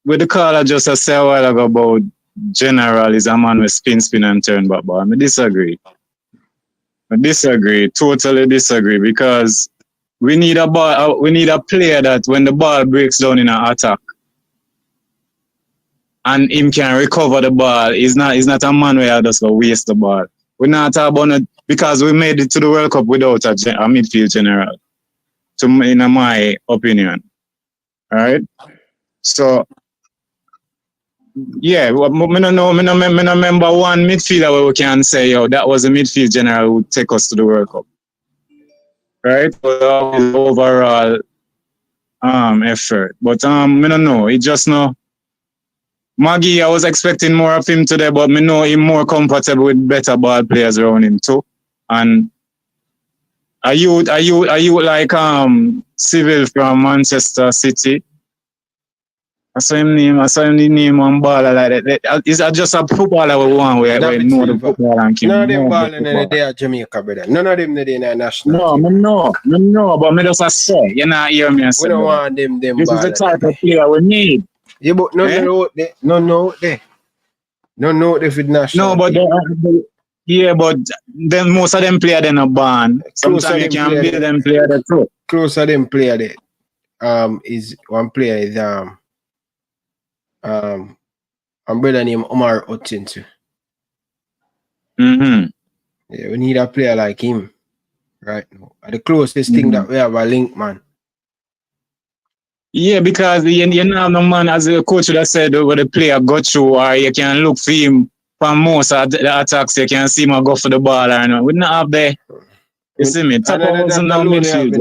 with the call I just said a while ago about general is a man with spin and turn back, but I disagree. Totally disagree, because we need a ball. We need a player that when the ball breaks down in an attack, and him can recover the ball. He's not a man where just go waste the ball. We're not talking about it because we made it to the World Cup without a midfield general, in my opinion. All right. So yeah, I remember one midfielder where we can say, yo, that was a midfield general who would take us to the World Cup. Right? Overall effort. But I don't know. It just no. Magee, I was expecting more of him today, but I know he's more comfortable with better ball players around him too. And are you like Civil from Manchester City? I saw him name one baller like that. Is that just a footballer we want where know the football and keep? None of them balling in the day at Jamaica, brother. None of them in the national team. No, but me just say, you not hear me say. We don't want them this is the type of player we need. Yeah, but no there for national. No, but yeah, but then most of them play then a band. Sometimes you can build them player the too. Close of them player there. Is one player is a brother named Omar Hutchinson. Mm-hmm. Yeah, we need a player like him right now. The closest thing that we have a link, man. Yeah, because you know the man, as the coach would have said, where the player got through, or you can look for him from most of the attacks, you can see him go for the ball or no. We not have the you see me. Top midfield.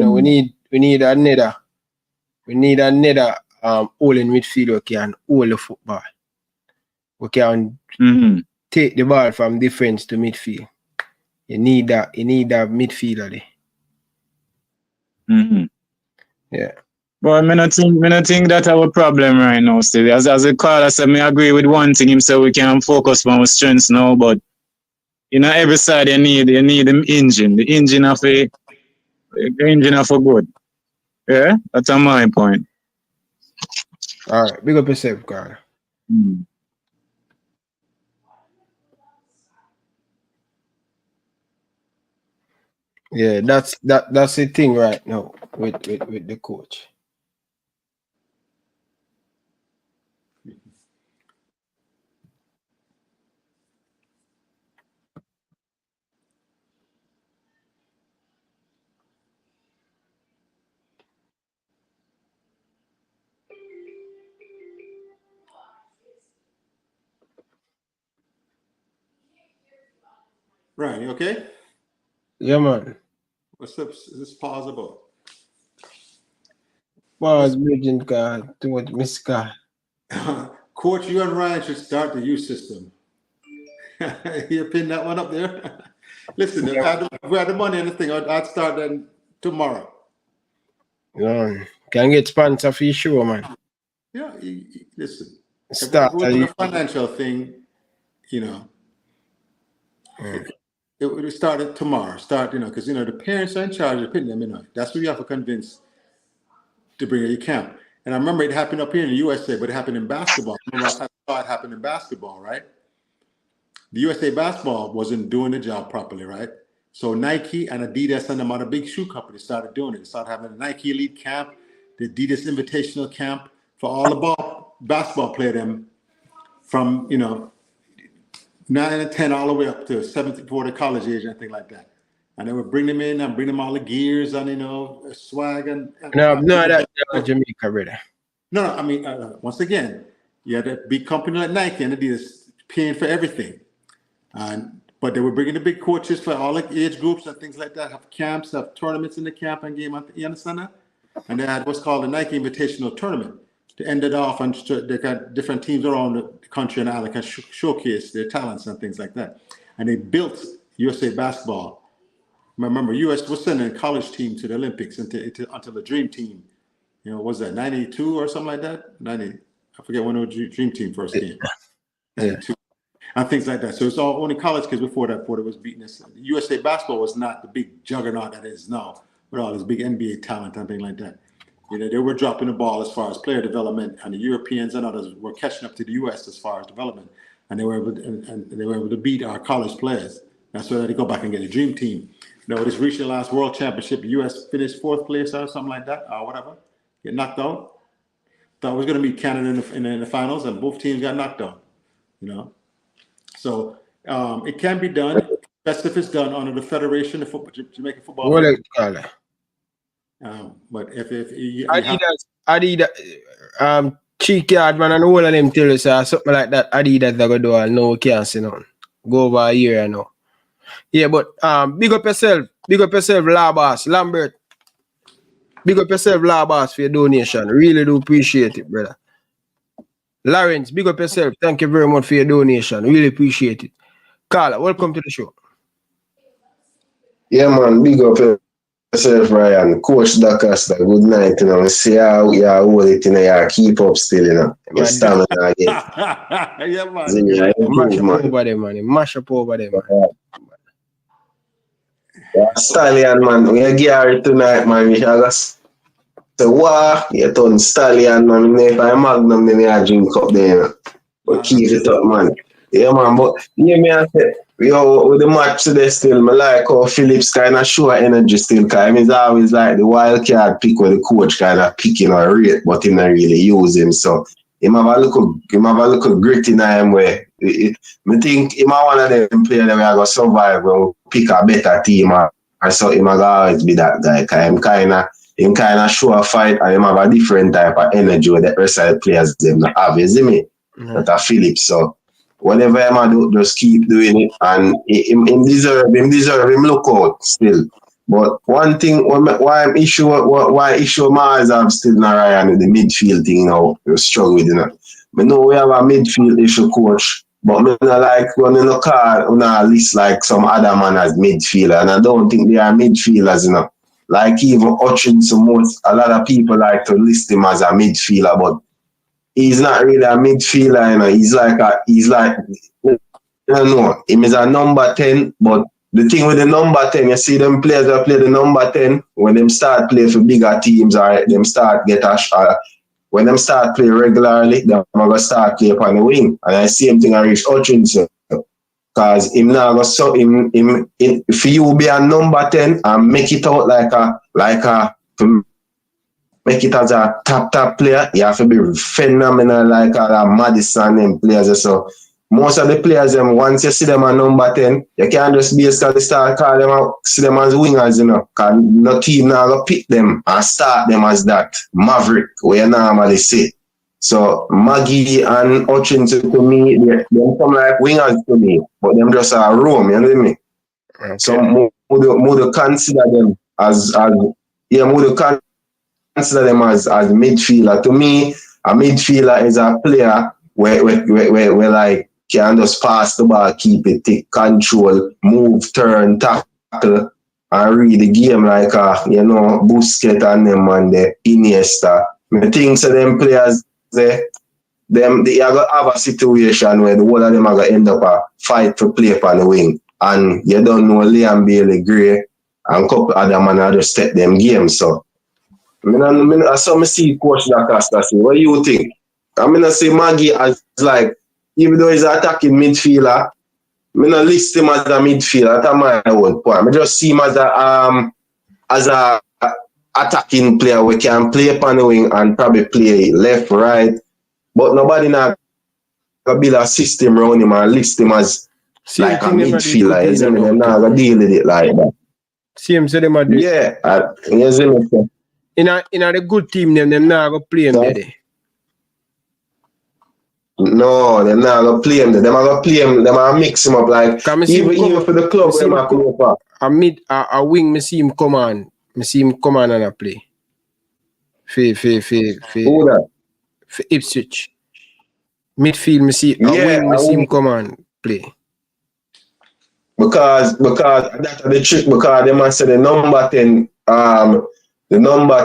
We need another all in midfield who can hold the football. We can take the ball from defense to midfield. You need that midfielder there. Mm-hmm. Yeah. But I don't think that's our problem right now still. As a caller said, I agree with one thing, him say we can focus on our strengths now, but every side you need the engine. The engine of a good. Yeah? That's my point. Alright, big up yourself, Carl. Yeah, that's the thing right now with the coach. Ryan, you okay? Yeah, man. What's up? Is this pause about? Pause, bridging car, too much miss car. Coach, you and Ryan should start the youth system. You pin that one up there? Listen, if we had the money and the thing, I'd start that tomorrow. Can get sponsor for your show, man. Yeah, listen. Start a financial thing, it would start tomorrow. Because the parents are in charge of putting them That's what you have to convince to bring your camp. And I remember it happened up here in the USA, but it happened in basketball. Remember I saw it happen in basketball, right? The USA basketball wasn't doing the job properly, right? So Nike and Adidas and them other big shoe companies started doing it. They started having a Nike Elite Camp, the Adidas Invitational Camp for all the basketball player them from 9 and 10 all the way up to 74 to college age and anything like that. And they would bring them in and bring them all the gears and swag and no, that's Jamaica, brother. No, I mean once again, You had a big company like Nike and Adidas paying for everything. But they were bringing the big coaches for all the age groups and things like that, have camps, have tournaments in the camp and game. You understand that? And they had what's called the Nike Invitational Tournament to end it off, and they got different teams around the country and they can showcase their talents and things like that. And they built USA basketball. Remember, US was sending a college team to the Olympics until the Dream Team, was that 92 or something like that? 90, I forget when the Dream Team first came. 92. And things like that. So it's all only college kids before it was beating us. USA basketball was not the big juggernaut that it is now, with all this big NBA talent and things like that. They were dropping the ball as far as player development, and the Europeans and others were catching up to the US as far as development, and they were able to beat our college players. That's why they go back and get a Dream Team. This reached the last World Championship. The US finished 4th place or something like that, or whatever. Get knocked out. Thought it was going to meet Canada in the finals, and both teams got knocked out. So it can be done. Best if it's done under the Federation of Jamaica Football. But if Adidas, cheek yard man, and all of them tell us something like that. Adidas they go do all no can't see none. Go over a year now. Yeah, but big up yourself, Labas, Lambert. Big up yourself, Labas, for your donation. Really do appreciate it, brother. Lawrence, big up yourself. Thank you very much for your donation. Really appreciate it. Carla, welcome to the show. Yeah, man, big up yourself, Ryan. Coach Dacosta, good night. See how you hold it, you keep up still, You stand again. Yeah, man. Mash up over there, man. Mash up over there, man. Yeah, Stallion, man. We are Gary tonight, man. We shall so wow, you turn Stallion, man. If I Magnum, then I drink up there. But keep it up, man. Yeah, man. But yeah, me I say, with the match today still, I like how Phillips kind of show energy still. Because he's always like the wild card pick where the coach kind of picking or rate, but he not really use him. So he have a little grit in him where I think he might one of them players that we are going to survive when we pick a better team. Or so he might always be that guy. Because him kind of show a fight and him have a different type of energy with the rest of the players them not have, you see me? That are Phillips. So whatever him do, just keep doing it, and him deserve him look out still. But one thing why issue Mars I'm still not Ryan with the midfield thing now, we struggle with it. I know we have a midfield issue, coach, but I not like running the car on a list like some other man as midfielder, and I don't think they are midfielders, Like even Hutchinson, a lot of people like to list him as a midfielder, but he's not really a midfielder, He's like him is a number 10, but the thing with the number 10, you see them players that play the number 10, when them start play for bigger teams or them start when them start play regularly, they're going to start play upon the wing. And I see him thing I reach Hutchinson. Because him now go so him if you be a number 10 and make it out make it as a top player, you have to be phenomenal like a Madison and players. So most of the players once you see them at number 10, you can't just basically start call them out, see them as wingers, Because no team now go pick them and start them as that maverick where you normally see. So Magee and Hutchinson to me, they come like wingers to me, but them just are roam, you know what I mean? Okay. So would consider them as midfielder. To me, a midfielder is a player where like can just pass the ball, keep it, take control, move, turn, tackle, and read the game like Busquets and them and the Iniesta. I think so them players they are gonna have a situation where the whole of them are gonna end up a fight for play upon the wing. And you don't know Liam Bailey Gray and a couple other men are just step them games. So I saw me see Coach Dacosta say, what do you think? I'm gonna say Magee as like, even though he's an attacking midfielder, I'm not list him as a midfielder. That's my own point. I just see him as a attacking player we can play upon the wing and probably play left, right. But nobody now build a system around him and list him as like a midfielder. You see me? Them not gonna deal with it like that. Same so them are yeah, you see me? In a the good team them not gonna play him there. No, them not gonna play him. Them are gonna play him. Them are mix him up like even for the club where I come up. A wing, me see him come on. Me see him come on and a play. For Ipswich. Midfield, me see a wing, me see him come on play. Because that's the trick, because they must say the number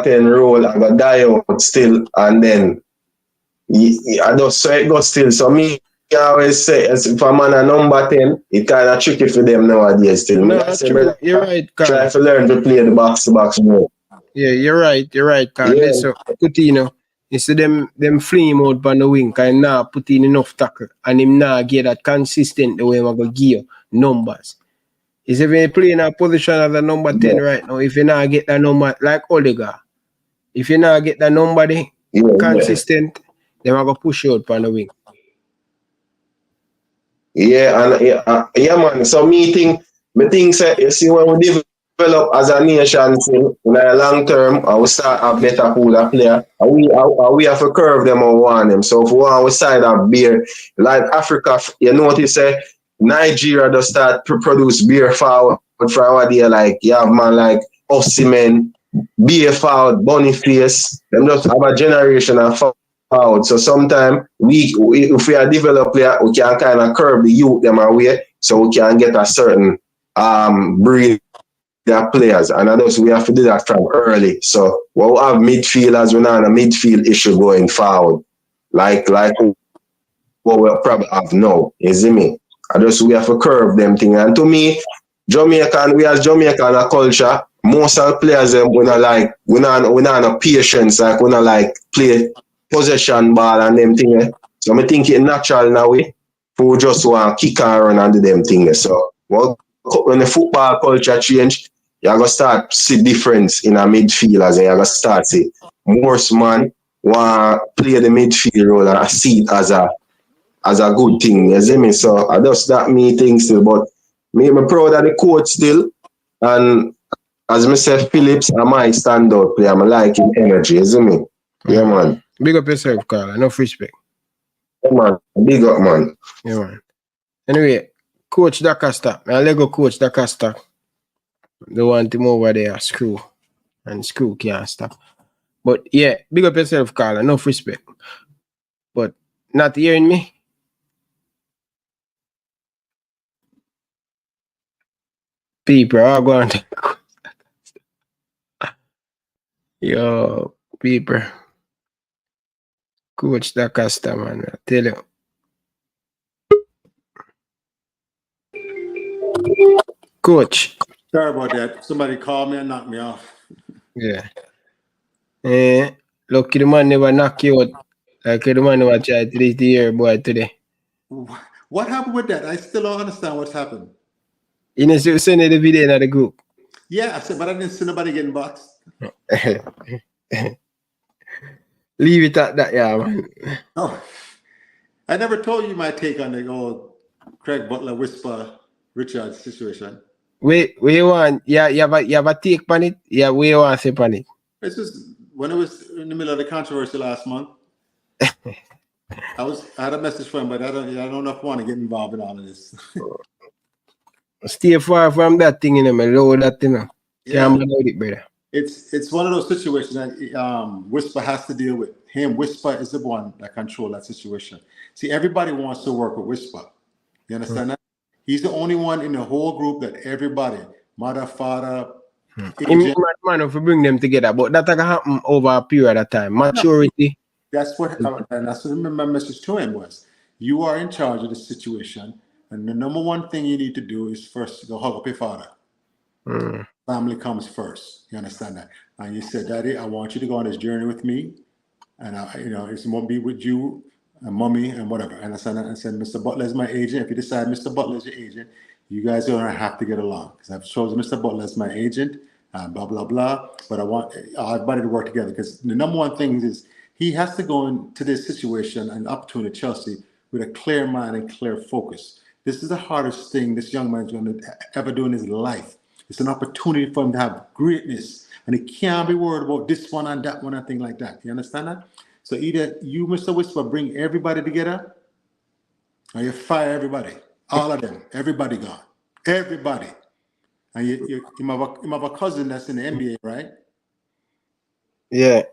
10 role I got die out still, and then I just saw it go still. So me I always say if a man a number 10, it kinda tricky for them nowadays still. No, that's true. You're right, Carl. Try to learn to play the box to box more. Yeah, you're right, Carl. Yeah. So Coutinho, instead them fling him out on the wing, cause him nah put in enough tackle and him nah get that consistent the way I'm gonna give you numbers. Is if you play in a position as a number 10 right now, if you not get that number like Odegaard, if you not get that number there, consistent, then I'm gonna push you out on the wing. Yeah, and yeah, man. So me think say you see when we develop as a nation in a long term, and we start a better pool of player, and we have to curve them and want them. So if we want we side of beer, like Africa, you notice Nigeria does start to produce beer forward for our day, like you have man like Osimhen, beer forward, Boniface, them just have a generation of forward. So sometimes if we are developed player, we can kind of curb the youth them away, so we can get a certain breed of players, and we have to do that from early. So we'll have midfielders, we're not a midfield issue going forward, like what we'll probably have now. You see me? We have to curve them thing. And to me, we as Jamaican a culture, most of the players we not no patience, like we not like play possession ball and them things. So I think it's natural now we just want to kick and run and do them things. So when the football culture change, you're gonna start see difference in a midfielders, and you're gonna start see most man want play the midfield role and see it as a good thing, you see me? So I just that me thing still, but I'm proud of the coach still, and as I said, Phillips, I might stand out player. I like him energy, you see me? Yeah, man. Big up yourself, Carl. Enough respect. Yeah, man. Big up, man. Yeah, man. Anyway, Coach D'Acosta, my Lego Coach D'Acosta, they want him over there, screw, and screw can't stop. But yeah, big up yourself, Carl. Enough respect. But not hearing me. People are going to yo, people. Coach D'Acosta, man, I tell you. Coach. Sorry about that. Somebody called me and knocked me off. Yeah. Lucky the man never knock you out. Like the man never tried to reach the air boy today. What happened with that? I still don't understand what's happened. You know, so send the video in the group. Yeah, I said, but I didn't see nobody getting boxed. Leave it at that, yeah, man. Oh, I never told you my take on the old Craig Butler Whisper Richards situation. We want, you have a take on it? Yeah, we want to say on it. It's just when it was in the middle of the controversy last month. I had a message for him, but I don't know if I want to get involved in all of this. Stay far from that thing, you know, man. Lower that thing. Yeah. Can't believe it, brother. It's one of those situations that Whisper has to deal with. Him, Whisper is the one that controls that situation. See, everybody wants to work with Whisper. You understand that? He's the only one in the whole group that everybody, mother, father, agent, man, if we bring them together, but that can happen over a period of time. Maturity. That's what my message to him was. You are in charge of the situation, and the number one thing you need to do is first go hug up your father. Family comes first. You understand that? And you said, Daddy, I want you to go on this journey with me, and it's going to be with you and mommy and whatever. And I said, Mr. Butler is my agent. If you decide Mr. Butler is your agent, you guys are going to have to get along, because I've chosen Mr. Butler as my agent, and blah blah blah. But I want everybody to work together, because the number one thing is he has to go into this situation and opportunity at Chelsea with a clear mind and clear focus. This is the hardest thing this young man is going to ever do in his life. It's an opportunity for him to have greatness, and he can't be worried about this one and that one and thing like that. You understand that? So either you, Mr. Whisper, bring everybody together, And you fire everybody. All of them. Everybody gone. Everybody. And you have a cousin that's in the NBA, right? Yeah.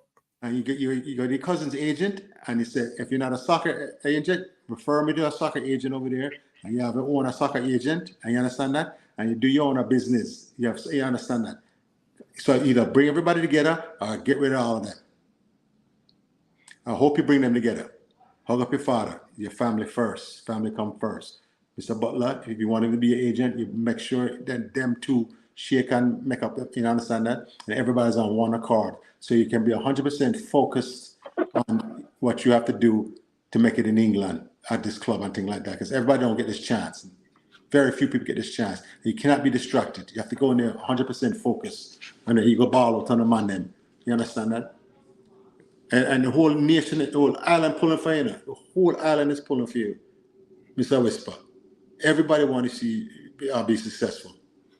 And you get your cousin's agent, and he said, if you're not a soccer agent, refer me to a soccer agent over there. And you have your own soccer agent, and you understand that? And you do your own business. You understand that? So either bring everybody together or get rid of all of them. I hope you bring them together. Hug up your father, your family first. Family come first. Mr. Butler, if you want him to be an agent, you make sure that them two shake and make up, you understand that? And everybody's on one accord. So you can be 100% focused on what you have to do to make it in England at this club and things like that. Because everybody don't get this chance. Very few people get this chance. You cannot be distracted. You have to go in there 100% focused. And then you go ball out on the man then. You understand that? And the whole nation, the whole island pulling for you. The whole island is pulling for you, Mr. Whisper. Everybody wants to see be successful,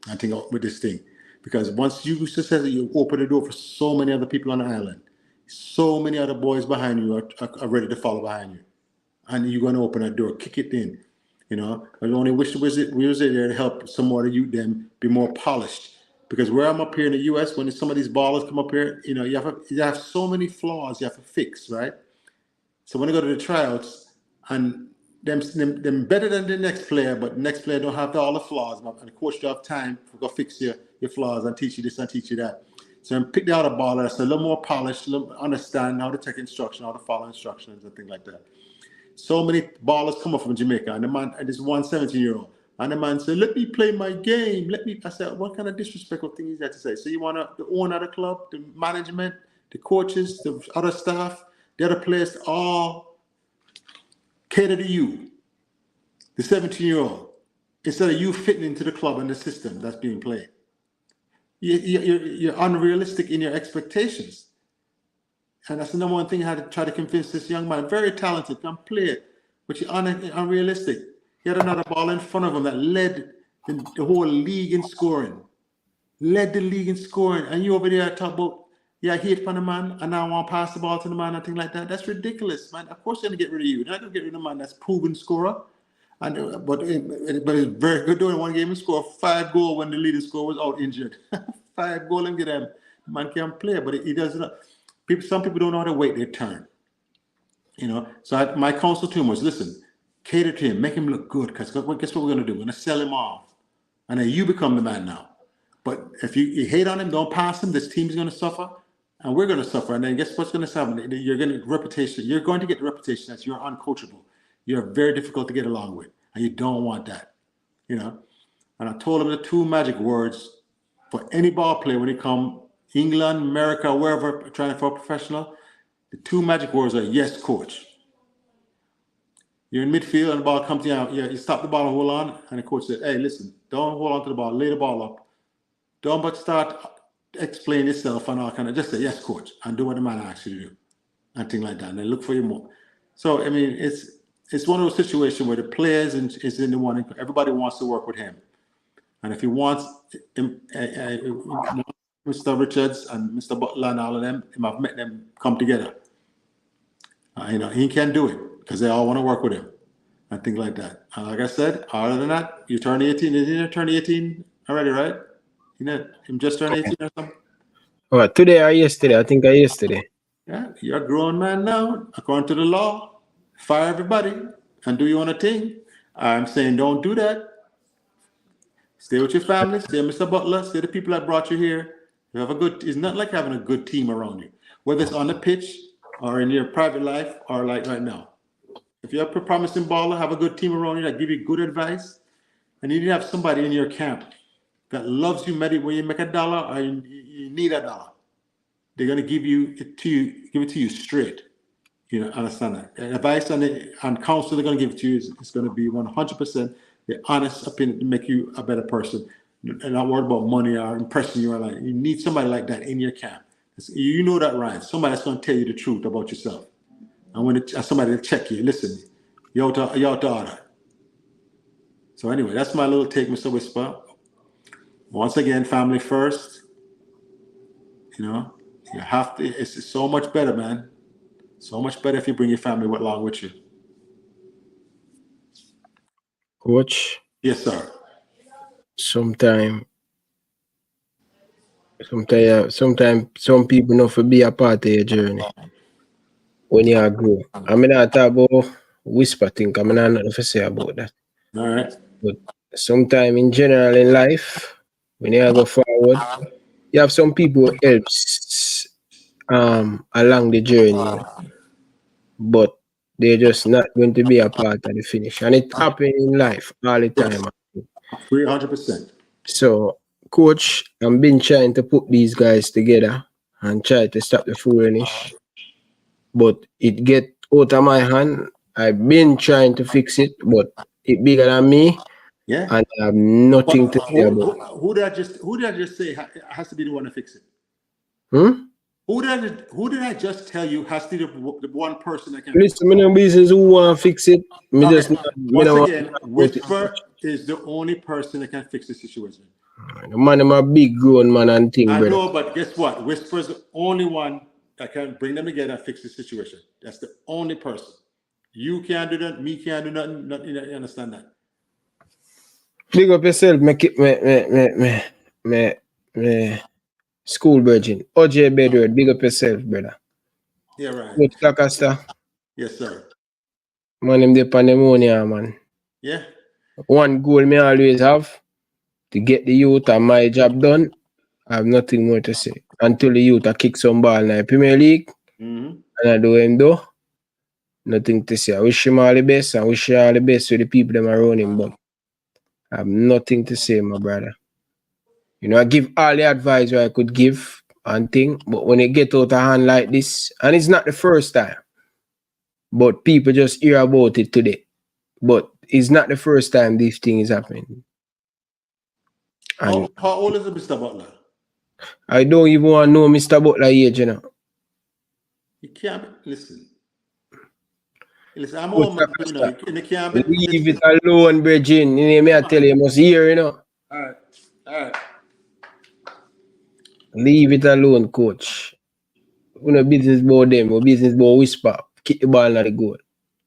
I think, with this thing. Because once you're successful, you open the door for so many other people on the island. So many other boys behind you are ready to follow behind you. And you're going to open that door, kick it in. You know, I only wish we was there to help some more of you them be more polished. Because where I'm up here in the U.S., when some of these ballers come up here, you know, you have so many flaws you have to fix, right? So when you go to the tryouts, and them better than the next player, but the next player don't have all the flaws, and the coach don't have time to go fix your flaws and teach you this and teach you that. So I'm pick out a baller that's a little more polished, understand how to take instruction, how to follow instructions and things like that. So many ballers come up from Jamaica, and the man, and this 17-year-old, and the man said, "Let me play my game. Let me." I said, "What kind of disrespectful thing is that to say?" So you want the owner of the club, the management, the coaches, the other staff, the other players, all cater to you, the 17-year-old, instead of you fitting into the club and the system that's being played. You're unrealistic in your expectations. And that's the number one thing I had to try to convince this young man. Very talented, can play it, but you're unrealistic. He had another ball in front of him that led the whole league in scoring. Led the league in scoring. And you over there talk about, yeah, I hate for the man, and now I want to pass the ball to the man and things like that. That's ridiculous, man. Of course they're going to get rid of you. They're not going to get rid of the man that's proven scorer. And but it's very good doing one game and score 5 goals when the leading scorer was out injured. 5 goals and get him. The man can't play, but he doesn't. Some people don't know how to wait their turn. You know, so my counsel to him was, listen, cater to him, make him look good, because guess what we're going to do? We're going to sell him off. And then you become the man now. But if you hate on him, don't pass him, this team's going to suffer, and we're going to suffer. And then guess what's going to happen? You're going to get the reputation that you're uncoachable. You're very difficult to get along with, and you don't want that. You know, and I told him the 2 magic words for any ball player when he come, England, America, wherever, trying for a professional, the 2 magic words are, yes, coach. You're in midfield and the ball comes to you, you stop the ball and hold on, and the coach said, hey, listen, don't hold on to the ball, lay the ball up. Don't but start explain yourself and all kind of, just say, yes, coach, and do what the man asks you to do, and things like that, and then look for you more. So, I mean, it's one of those situations where the players is in the one, everybody wants to work with him. And if he wants Mr. Richards and Mr. Butler and all of them, I've met them come together. You know, he can't do it because they all want to work with him and things like that. And like I said, other than that, you turn 18. Did you turn 18 already, right? You know, him just turned 18 or something? Oh, today or yesterday? I think yesterday. Yeah, you're a grown man now. According to the law, fire everybody and do your own thing. I'm saying don't do that. Stay with your family. Stay with Mr. Butler. Stay the people that brought you here. You have it's not like having a good team around you, whether it's on the pitch or in your private life or like right now. If you're a promising baller, have a good team around you that give you good advice, and you need to have somebody in your camp that loves you, maybe when you make $1 or you need $1. They're gonna give it to you straight. You know, understand that. And advice and counsel they're gonna give it to you is gonna be 100% the honest opinion to make you a better person, and not worried about money or impressing you or like. You need somebody like that in your camp. You know that, Ryan. Somebody that's gonna tell you the truth about yourself. And when somebody will check you, listen, you're out to order. So anyway, that's my little take, Mr. Whisper. Once again, family first. You know, you have to. It's so much better, man. So much better if you bring your family along with you. Coach. Yes, sir. Sometimes some people know for be a part of your journey when you are grow. I mean, I talk about whisper thing. I mean, I nothing to say about that. All right. But sometimes in general in life, when you go forward, you have some people who helps along the journey, you know, but they're just not going to be a part of the finish. And it happens in life all the time. 300%. So, coach, I've been trying to put these guys together and try to stop the foolishness, but it get out of my hand. I've been trying to fix it, but it bigger than me, Yeah. and I have nothing But to say about it. who did I just say has to be the one to fix it? Who did I just tell you has to be the one person that can fix Listen, me no business who want to fix it. Me Okay. just me Once no again, Whisper is the only person that can fix the situation. the man, I'm a big grown man and thing, I brother. know, but guess what? Whisper is the only one that can bring them together and fix the situation. That's the only person. You can't do that. Me can't do nothing. You understand that? Big up yourself, me school virgin. OJ Bedward, big up yourself, brother. Yeah, right. Coach Lancaster, Yes, sir. man, him the pandemonium, man. Yeah. One goal me always have to get the youth and my job done. I have nothing more to say. Until the youth kick some ball in the Premier League, and I do him do, nothing to say. I wish him all the best and wish you all the best with the people that are around him, but I have nothing to say, my brother. You know, I give all the advice I could give and thing, but when it get out of hand like this, and it's not the first time, but people just hear about it today. But it's not the first time this thing is happening. And How old is Mr. Butler? I don't even want to know Mr. Butler age, you know. You can't listen. Listen, I'm old man, you know. You can't be. Leave it alone, Virgin. You know me, I tell you, you must hear, you know. All right. Leave it alone, coach. We no business about them, we business about whisper. Kick the ball at the goal.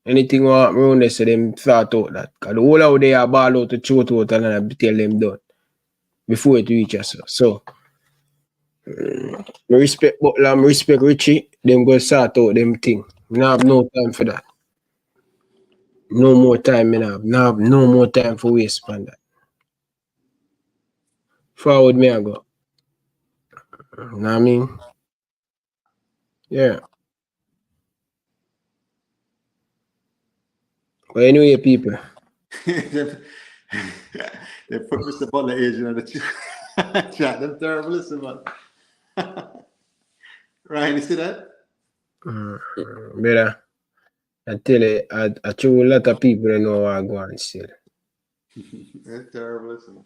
Anything will happen around there, so them sort out that. Because the whole out there are ball out to throat out and I tell them done. Before it reach us. So, I respect Butler, I respect Richie. Them go sort out them thing. I have no time for that. No more time, I have. Now have no more time for waste on that. Forward me I go. You know what I mean? Yeah. But anyway, people. They put Mr. Butler age in the chat. Them terrible, listen, man. Ryan, you see that? Better. I tell you, I show a lot of people that know what I go on still. That's terrible, listen.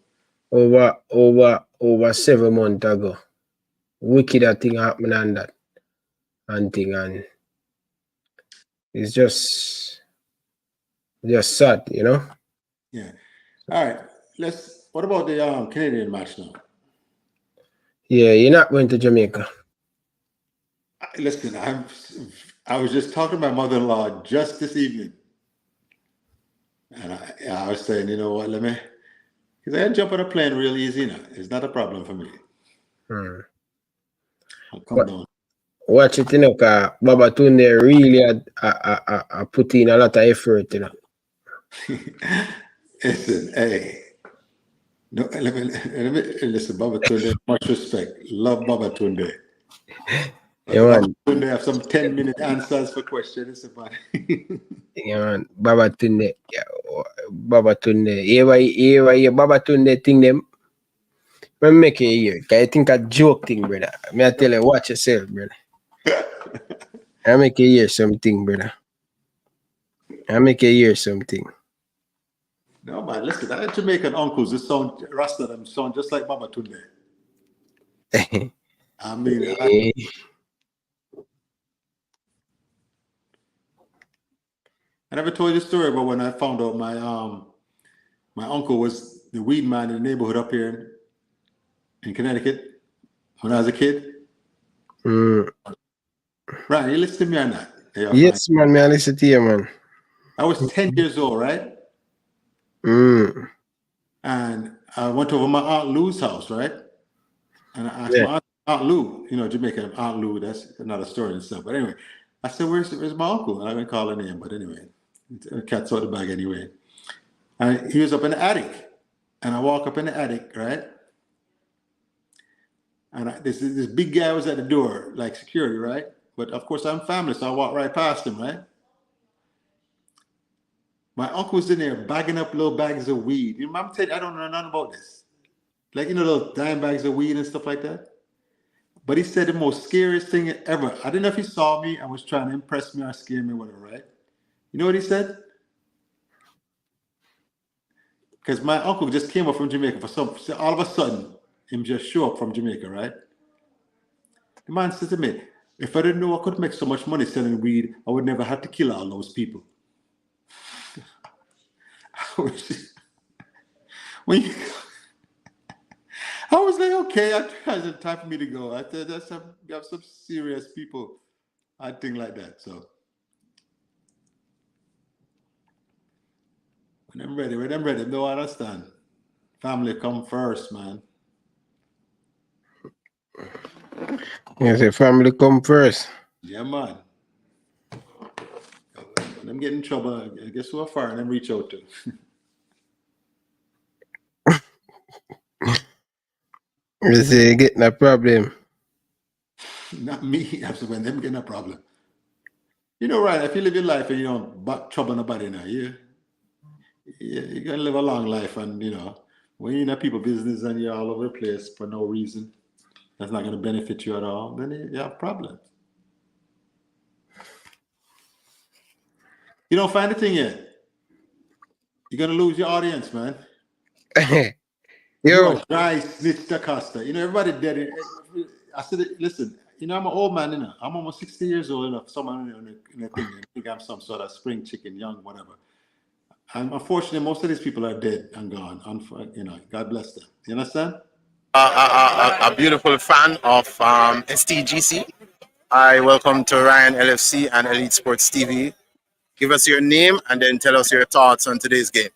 Over 7 months ago. Wicked thing happened on that. And thing, and it's just sad, you know? Yeah. All right. What about the Canadian match now? Yeah, you're not going to Jamaica. Listen, I was just talking to my mother-in-law just this evening. And I was saying, you know what, because I can jump on a plane real easy now. It's not a problem for me. I'll come down. Watch it, you know, because Baba Tunde really put in a lot of effort, you know. Listen, hey. No, let me listen, Baba Tunde, much respect. Love Baba Tunde. Yeah, man. Baba Tunde have some 10-minute answers for questions. Yeah, man. Baba Tunde. Yeah, Baba Tunde. Here, Baba Tunde thing them. Let me make it here. Because I think a joke thing, brother. I tell you, watch yourself, brother. I make you hear something, brother. I make you hear something. No, man, listen, I had Jamaican uncles that sound Rasta, them sound just like Baba Tunde. I mean, I never told you the story about when I found out my uncle was the weed man in the neighborhood up here in Connecticut when I was a kid. Right, you listen to me or not? Yes, man, I listen to you, man. I was 10 years old, right? And I went over my Aunt Lou's house, right? And I asked my Aunt Lou, Jamaica, Aunt Lou, that's another story and stuff. But anyway, I said, where's my uncle? And I didn't call her name, but anyway, the cat's out of the bag anyway. And he was up in the attic. And I walk up in the attic, right? And this big guy was at the door, like security, right? But of course, I'm family, so I walk right past him, right? My uncle was in there bagging up little bags of weed. You know, I'm telling you, I don't know nothing about this. Like, little dime bags of weed and stuff like that. But he said the most scariest thing ever. I didn't know if he saw me and was trying to impress me or scare me or whatever, right? You know what he said? Because my uncle just came up from Jamaica all of a sudden, him just show up from Jamaica, right? The man said to me, if I didn't know I could make so much money selling weed, I would never have to kill all those people. I was like, okay, it's time for me to go. I said, you have some serious people acting like that. So when I'm ready, no, I understand. Family come first, man. Yes, the family come first. Yeah, man. When I'm getting in trouble, I guess who are far and then reach out to. You say you getting a problem. Not me. That's when them getting a problem. You know, right? If you live your life and you don't trouble nobody now, you're gonna live a long life, and when you're in a people business and you're all over the place for no reason, that's not gonna benefit you at all. Then you have problems. You don't find the thing yet. You're gonna lose your audience, man. Yo, dry snitch da Costa. Everybody dead. I said, listen. I'm an old man. I'm almost 60 years old. Someone in a thing. I think I'm some sort of spring chicken, young, whatever. And unfortunately, most of these people are dead and gone. God bless them. You understand? A beautiful fan of STGC. I welcome to Ryan LFC and Elite Sports TV. Give us your name and then tell us your thoughts on today's game.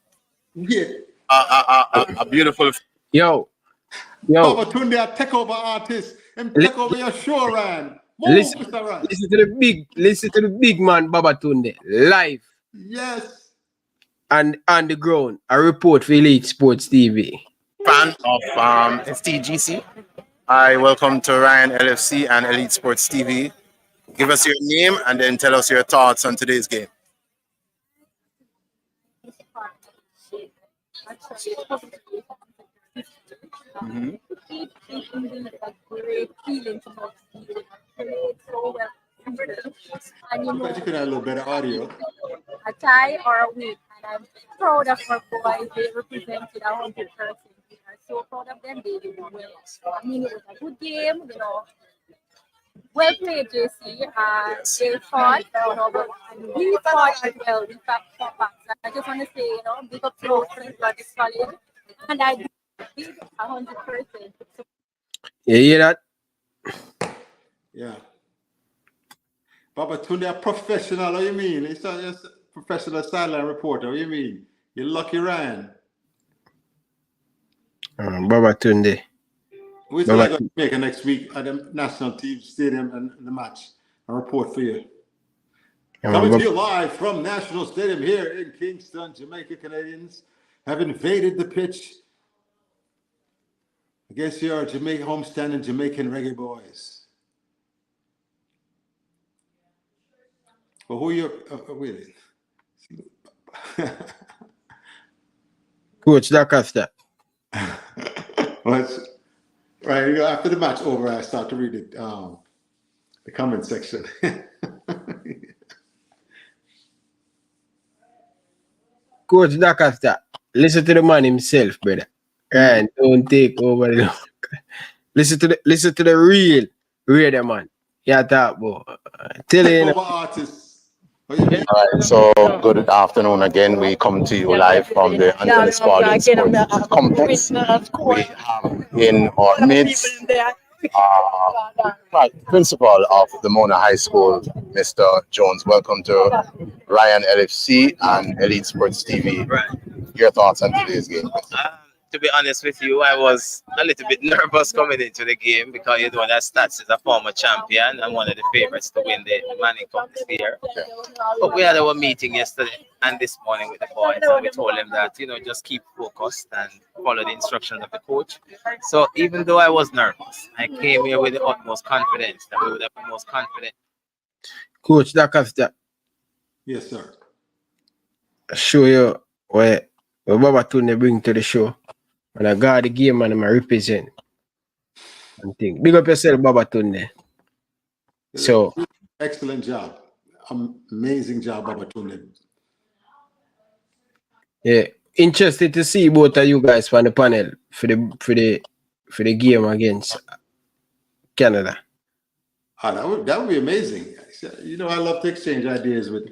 Yeah. A beautiful. Yo. Baba Tunde, a takeover artist. And take over your show, Ryan. Listen to the big man, Baba Tunde, live. Yes. And on the ground, a report for Elite Sports TV. Fan of STGC. I welcome to Ryan LFC and Elite Sports TV. Give us your name and then tell us your thoughts on today's game. Mm-hmm. A great feeling to played so well. And I bet you could have a little better audio. A tie or a win. And I'm proud of our boys. They represented 100%. We are so proud of them. They did well. I mean, it was a good game, Well played, JC. They fought, and we fought as well. We fought back. So I just want to say, big up to those friends for this college. And I did 100%. You hear that? Yeah. Baba Tunde, a professional, what do you mean? He's a professional sideline reporter, what do you mean? You're lucky, Ryan. Baba Tunde. We're going to make next week at the national team stadium and the match. A report for you. Coming to you live from National Stadium here in Kingston, Jamaica. Canadians have invaded the pitch against your Jamaica homestanding Jamaican reggae boys. Well, who are you? Wait. Coach DaCosta. Right, after the match over, I start to read it, the comment section. Coach DaCosta, listen to the man himself, brother. And don't take over. Listen to the real man. Yeah, talk about. Tell you. Artists. All right, so good afternoon again. We come to you live from the Anthony Spalding Sports Complex. We have in our midst principal of the Mona High School, Mr. Jones. Welcome to Ryan LFC and Elite Sports TV. your thoughts on today's game. To be honest with you, I was a little bit nervous coming into the game because you know that Stats is a former champion and one of the favorites to win the Manning Cup this year. Yeah. But we had our meeting yesterday and this morning with the boys, and we told them that just keep focused and follow the instructions of the coach. So even though I was nervous, I came here with the utmost confidence that we would have the most confident. Coach Dakasta, Yes, sir. show you what Baba Tune bring to the show. And I got the game and I represent. And think. Big up yourself, Baba Tune. So Excellent job. Amazing job, Baba Tune. yeah. Interested to see both of you guys on the panel for the game against Canada. That would be amazing. I love to exchange ideas with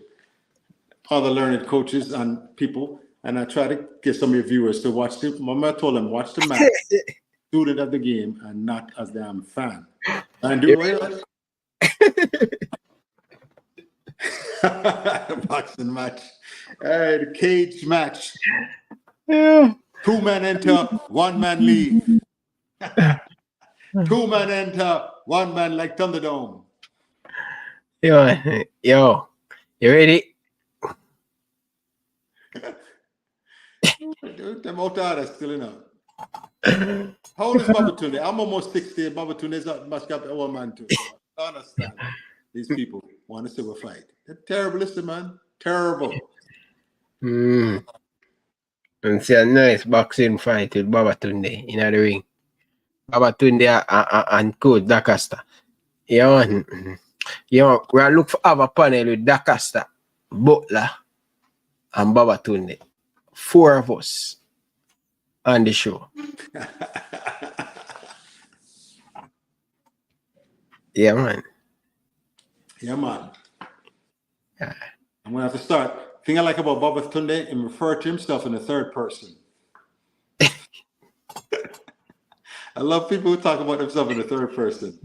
other learned coaches and people, and I try to get some of your viewers to watch the. I told them watch the match, student of the game, and not as damn fan. And do it. Boxing match, the cage match. Yeah. 2 men enter, 1 man leave. 2 men enter, 1 man like Thunderdome. Yo, you ready? Them out there still enough. How old is Babatunde? I'm almost 60. Babatunde must have one man too. So I understand. These people want to see a fight. They're terrible, listen, man. Terrible. And see a nice boxing fight with Babatunde in the ring. Babatunde and Coach Dakasta. We'll look for have a panel with Dakasta, Butler, and Babatunde. 4 of us on the show. Yeah, man. Yeah, man. Yeah. I'm going to have to start. The thing I like about Babatunde, and refer to himself in the third person. I love people who talk about themselves in the third person.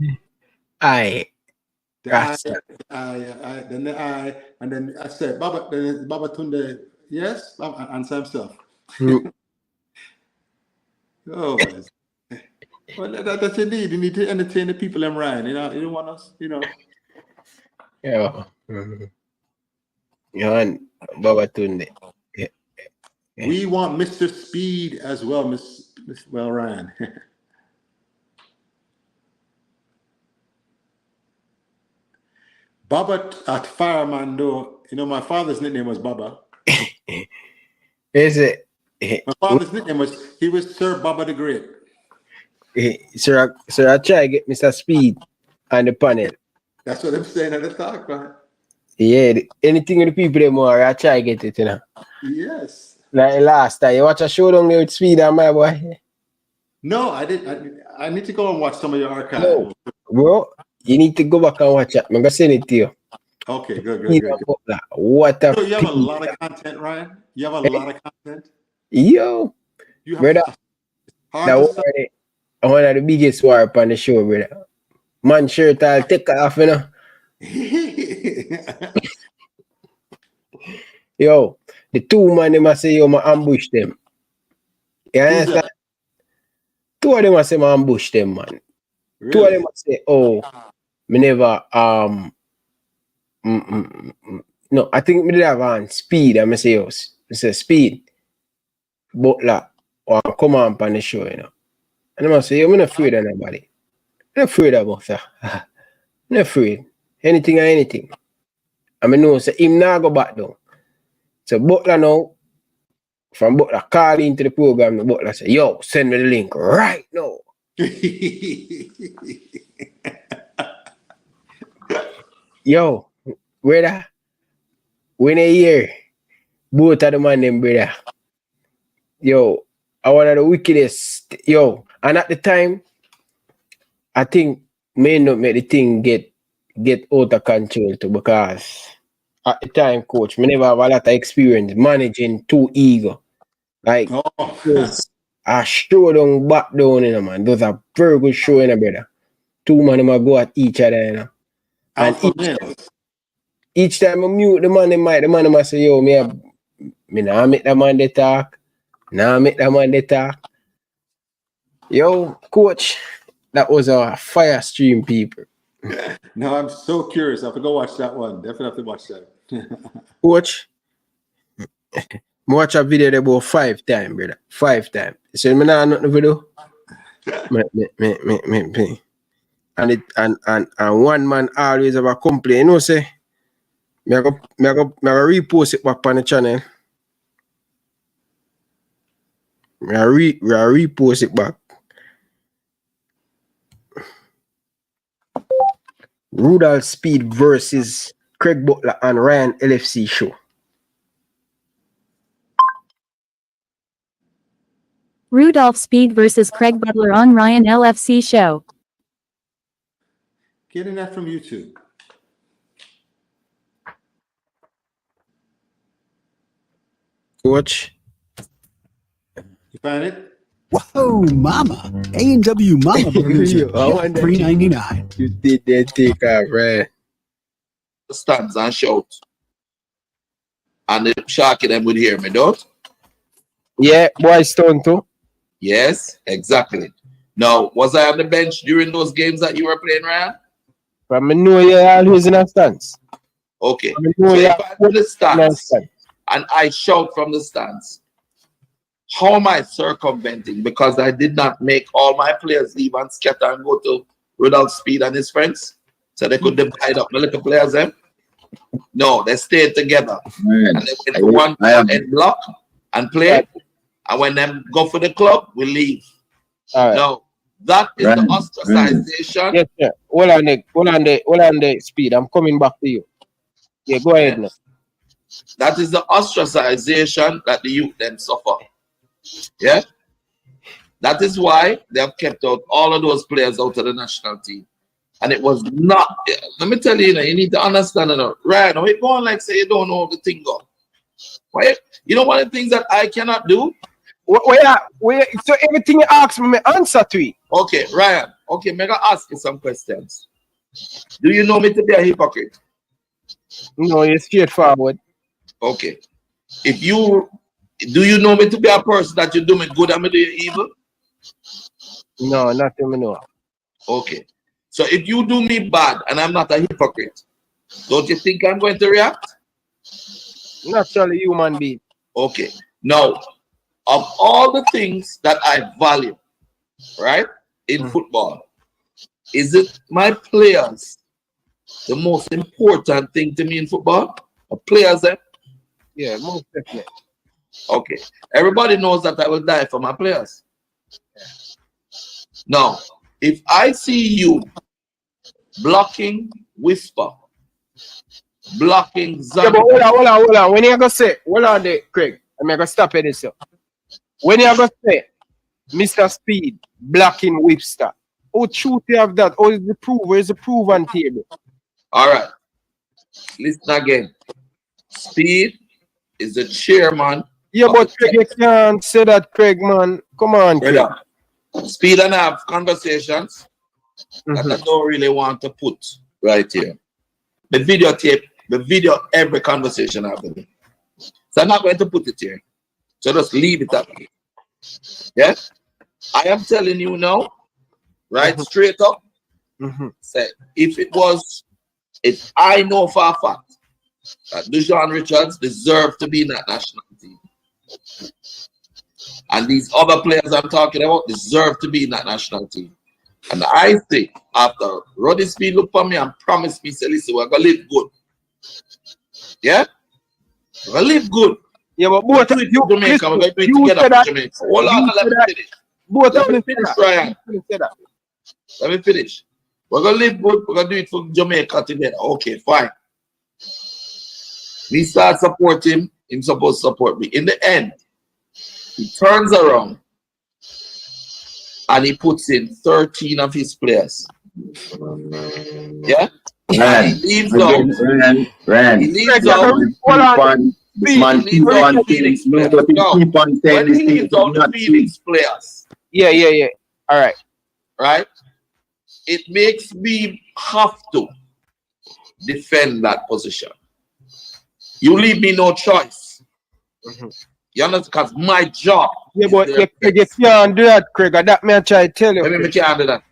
I, then the I, and then I said, Babatunde, yes, answer himself. Oh, well, that's you need. You need to entertain the people, I'm Ryan. You don't want us, Yeah. And Babatunde. Yeah. We want Mr. Speed as well, Miss Ryan. Baba at Fireman, though, my father's nickname was Baba. Is it? My father's nickname was Sir Baba the Great. Sir, I try to get Mr. Speed on the panel. That's what I'm saying at the talk, man. Yeah, anything with the people them more, I try to get it, Yes. Like last time, you watch a show down there with Speed and my boy? No, I didn't. I need to go and watch some of your archive. No, bro, you need to go back and watch it. I'm going to send it to you. Okay, good. What a so you have a lot of content, Ryan? You have a lot of content? Yo, brother, that one of the biggest war up on the show, brother. Man shirt, I'll take it off, Yo, the 2 man, they must say, yo, I ambush them. You understand? 2 of them must say, I ambush them, man. Really? 2 of them must say, oh, me never, no, I think me did have on Speed, I say, yo, I say, Speed, Butler, or come on the show, And I must say, yo, I'm not afraid of nobody. I'm not afraid of both, I'm not afraid. Anything or anything. I mean, no, say, him now go back down. So Butler now, from Butler call into the program, the Butler say, yo, send me the link right now. Yo, brother, when a year, both of the man them, brother. Yo, I one of the wickedest. Yo, and at the time, I think may not make the thing get out of control too, because at the time, coach, me never have a lot of experience managing 2 ego. Like, I show them back down, man. Those are very good show, brother. 2 man them go at each other, And each time I mute the man, the man must say, yo, me nah make the man they talk. Now make that man they talk. Yo, coach, that was a fire stream, people. No, I'm so curious. I have to go watch that one. Definitely have to watch that. Coach, watch a video there about 5 times, brother. 5 times. You say me nah nothing to do. Me. And one man always have a complaint. You know, say me I go repost it back on the channel. Me I repost it back. Rudolph Speed versus Craig Butler and Ryan LFC show. Rudolph Speed versus Craig Butler on Ryan LFC show. Getting that from YouTube. Coach. You find it? Whoa, mama. A&W Mama Burgers are just $3.99. You did that take off, right? Stands and shout. And the Sharky them would hear me, don't? Yeah, boy stone too. Yes, exactly. Now, was I on the bench during those games that you were playing, Ryan? But I know you're always in a stance. Okay. So if I'm in the stands and I shout from the stands, how am I circumventing? Because I did not make all my players leave and scatter and go to Rudolph Speed and his friends, so they could divide up the little players. No, they stayed together. And they went to one end block and play. And when them go for the club, we leave. Now, that is the ostracization. Yes, sir. Hold on the Speed. I'm coming back to you. Yeah, go ahead now. That is the ostracization that the youth then suffer. Yeah? That is why they have kept out all of those players out of the national team. And it was not, let me tell you, you need to understand it. Right now, you go on like say you don't know the thing go. Why? You know one of the things that I cannot do? So everything you ask me, answer to it. Okay, Ryan. Okay, I'm gonna ask you some questions. Do you know me to be a hypocrite? No, you're straightforward. Okay. Do you know me to be a person that you do me good and me do you evil? No, nothing me know. Okay. So if you do me bad and I'm not a hypocrite, don't you think I'm going to react? Naturally human being. Okay. Now, of all the things that I value, right, in football, is it my players the most important thing to me in football? The players, Yeah, most definitely. Okay. Everybody knows that I will die for my players. Now, if I see you blocking Whisper, blocking Zambia. Yeah, but hold on. When you go say, hold on there, Craig. I'm going to stop it this. When you go say, Mr. Speed blocking Whipster, how truth you have that? Or is the proof? Where's the proof on table? All right. Listen again. Speed is the chairman. Yeah, but Craig, you can't say that, Craig, man. Come on, Craig. Speed and I have conversations that I don't really want to put right here. The video every conversation I have with him. So I'm not going to put it here. So just leave it up here. Yeah? I am telling you now, right, straight up, say, if I know for a fact that Dujon Richards deserved to be in that national team, and these other players I'm talking about deserve to be in that national team. And I think after Roddy Speed looked for me and promised me, say, listen, we're going to live good. Yeah? We're going to live good. Yeah, but both of you, Jamaica, we're going to do it together for Jamaica. Hold on, let me finish. Let me finish, Ryan. Let me finish. We're going to live good. We're going to do it for Jamaica together. Okay, fine. Me start support him. He's supposed to support me. In the end, he turns around and he puts in 13 of his players. Yeah? Ryan, he leaves out. Ryan, He leaves out. This man keep on saying, no, but he keep on saying this thing is not Phoenix players. Yeah. All right. Right? It makes me have to defend that position. You leave me no choice. You understand? Because my job. Yeah, but you can't do that, Craig. That me I try to tell you. Maybe we can't do that.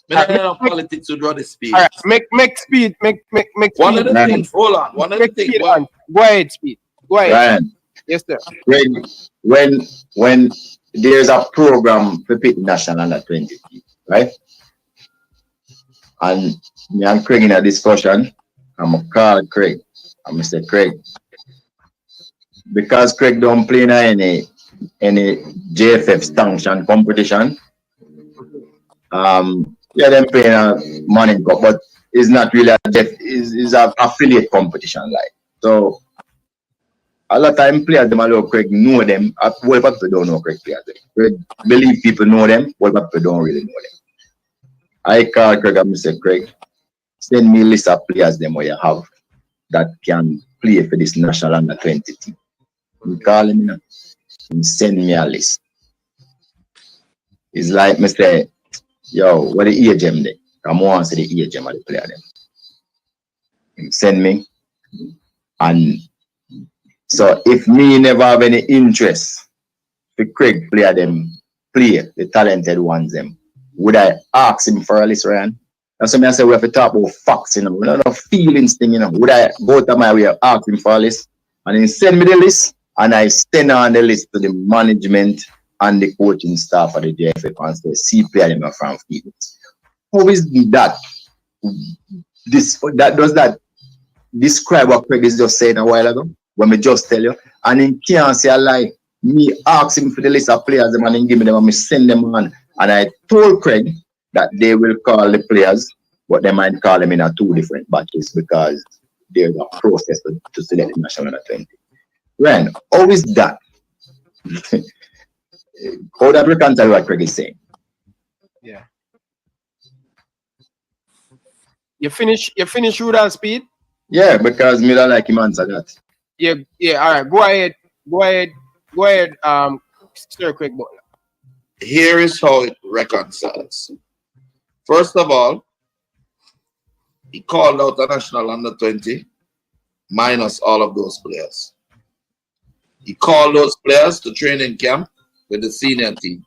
We don't know politics to draw the speed. All right, make speed. Make one speed. of the things. Hold on. One of the things. Go ahead, speed. Go ahead. Ryan, yes, sir. When there's a program for pick national under 20, right? And me and Craig in a discussion, I'm gonna call Craig. I'm gonna say, Craig, because Craig don't play in any JFF sanction competition. Yeah, them playing a morning cup, but it's not really is a affiliate competition, like. So a lot of time players them allow Craig know them. Well, people don't know Craig players. Craig believe people know them, well, people don't really know them. I call Craig and I say, Craig, send me a list of players them where you have that can play for this national under 20 team. You call him, you know, and send me a list. It's like me say, yo, what the age them there? Come on, see the age them of the player them. He send me, and so if me never have any interest for Craig player them play the talented ones them, would I ask him for a list, Ryan? That's what I say we have to talk about facts, you know. We don't know feelings thing, you know. Would I go to my way of ask him for a list? And he send me the list, and I send on the list to the management and the coaching staff of the JFF and say, see player them from feelings. How is that? Does that describe what Craig is just saying a while ago? When we just tell you, and he can't say a lie. Me ask him for the list of players, and he give me them, and me send them on. And I told Craig that they will call the players, but they might call them in a 2 different batches because there's a process to select the national under 20. Ryan, how is that? How that reconcile what Craig is saying? Yeah. You finish with that speed? Yeah, because me don't like him answer that. Yeah, all right. Go ahead, Sir Craig Butler. Here is how it reconciles. First of all, he called out the national under 20 minus all of those players. He called those players to training camp with the senior team.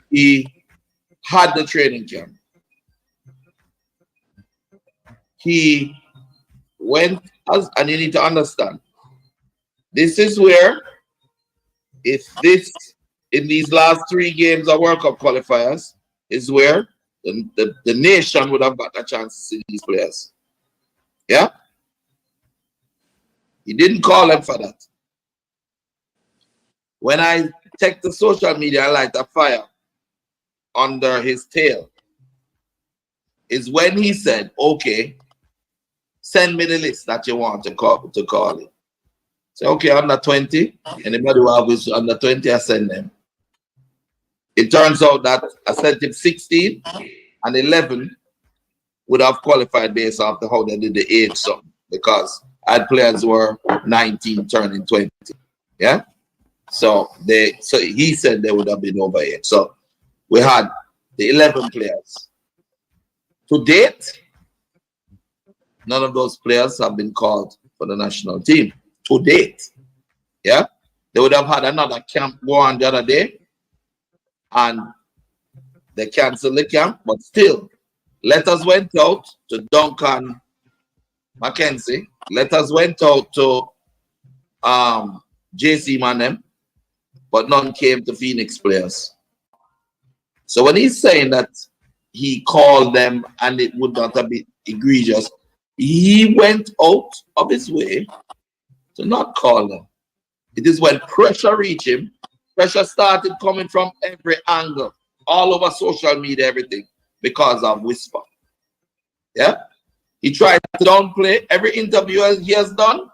He had the training camp. He went, and you need to understand, this is where, in these last 3 games of World Cup qualifiers, is where the nation would have got a chance to see these players. Yeah? He didn't call them for that. When I check the social media and light a fire under his tail, is when he said, okay, send me the list that you want to call it. So, okay, under 20, anybody who has under 20, I send them. It turns out that I sent him 16 and 11 would have qualified based off how they did the age sum, because I had players who were 19 turning 20. Yeah? So he said they would have been over 8. So we had the 11 players. To date, none of those players have been called for the national team. To date. Yeah? They would have had another camp go on the other day, and they canceled the camp, but still, letters went out to Duncan Mackenzie. Letters went out to JC Manem, but none came to Phoenix players. So when he's saying that he called them and it would not have been egregious, he went out of his way to not call them. It is when pressure reached him, pressure started coming from every angle, all over social media, everything, because of Whisper. Yeah? He tried to downplay every interview he has done.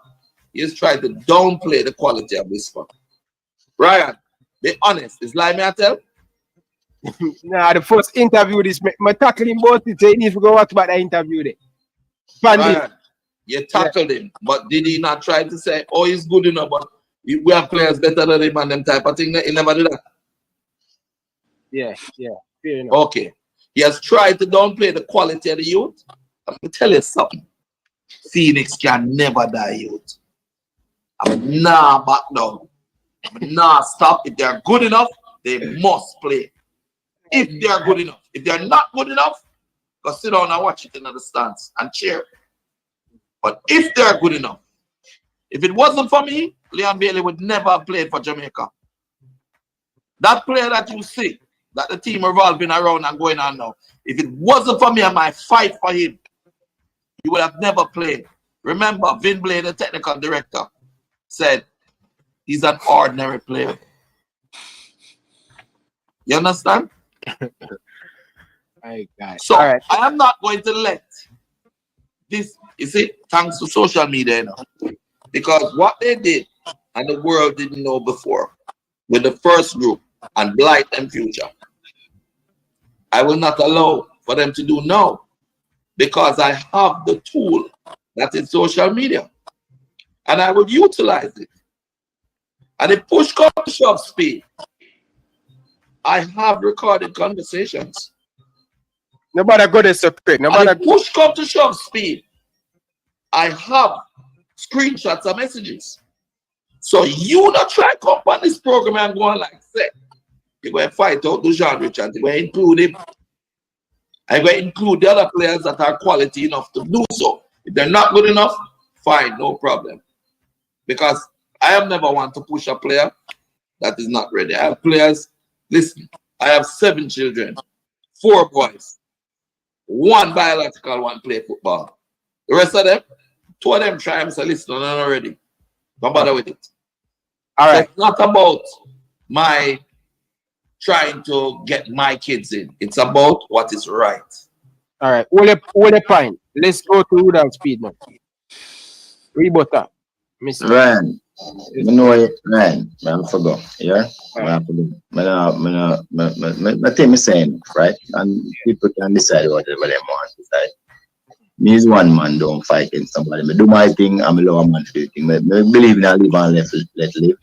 He has tried to downplay the quality of Whisper. Ryan, be honest. It's like me I tell. Nah, the first interview this, my tackling both it, he needs to go watch about the interview there. Ryan, you tackled him, but did he not try to say, oh, he's good enough, but we have players better than him and them type of thing? He never did that. Yeah, fair enough. Okay. He has tried to downplay the quality of the youth. I'm going to tell you something. Phoenix can never die youth. I'm nah back down. I'm nah stop. If they're good enough, they must play. If they're good enough. If they're not good enough, go sit down and watch it in the stands and cheer. But if they're good enough, if it wasn't for me, Leon Bailey would never have played for Jamaica. That player that you see, that the team revolving around and going on now, if it wasn't for me and my fight for him, he would have never played. Remember, Vin Blade, the technical director, said he's an ordinary player. You understand? So I am not going to let this, you see, thanks to social media, you know, because what they did and the world didn't know before with the first group and blight them future, I will not allow for them to do now because I have the tool that is social media and I will utilize it. And if push comes to shove speed, I have recorded conversations. Nobody got this separate. Nobody. And if push comes to shove speed, I have screenshots of messages. So you not try to come on this program and go on like say, you're going to fight out Dujan Richards. You're going to include him. I'm going to include the other players that are quality enough to do so. If they're not good enough, fine, no problem. Because I have never want to push a player that is not ready. I have players, listen, I have 7 children, 4 boys, 1 biological, 1 play football. The rest of them, 2 of them try and say, listen, I'm not ready. Don't bother with it. All right. So it's not about my trying to get my kids in. It's about what is right. All right. Hold the point. Let's go to Rudolph Speed now. Rebuttal. Mr. Ryan, you know it, Ryan. I forgot. Yeah? I forgot. I think I'm saying, right? And people can decide whatever they want to decide. Me is one man, don't fight against somebody. I do my thing, I'm a lower man to do thing. I believe in a live and let live.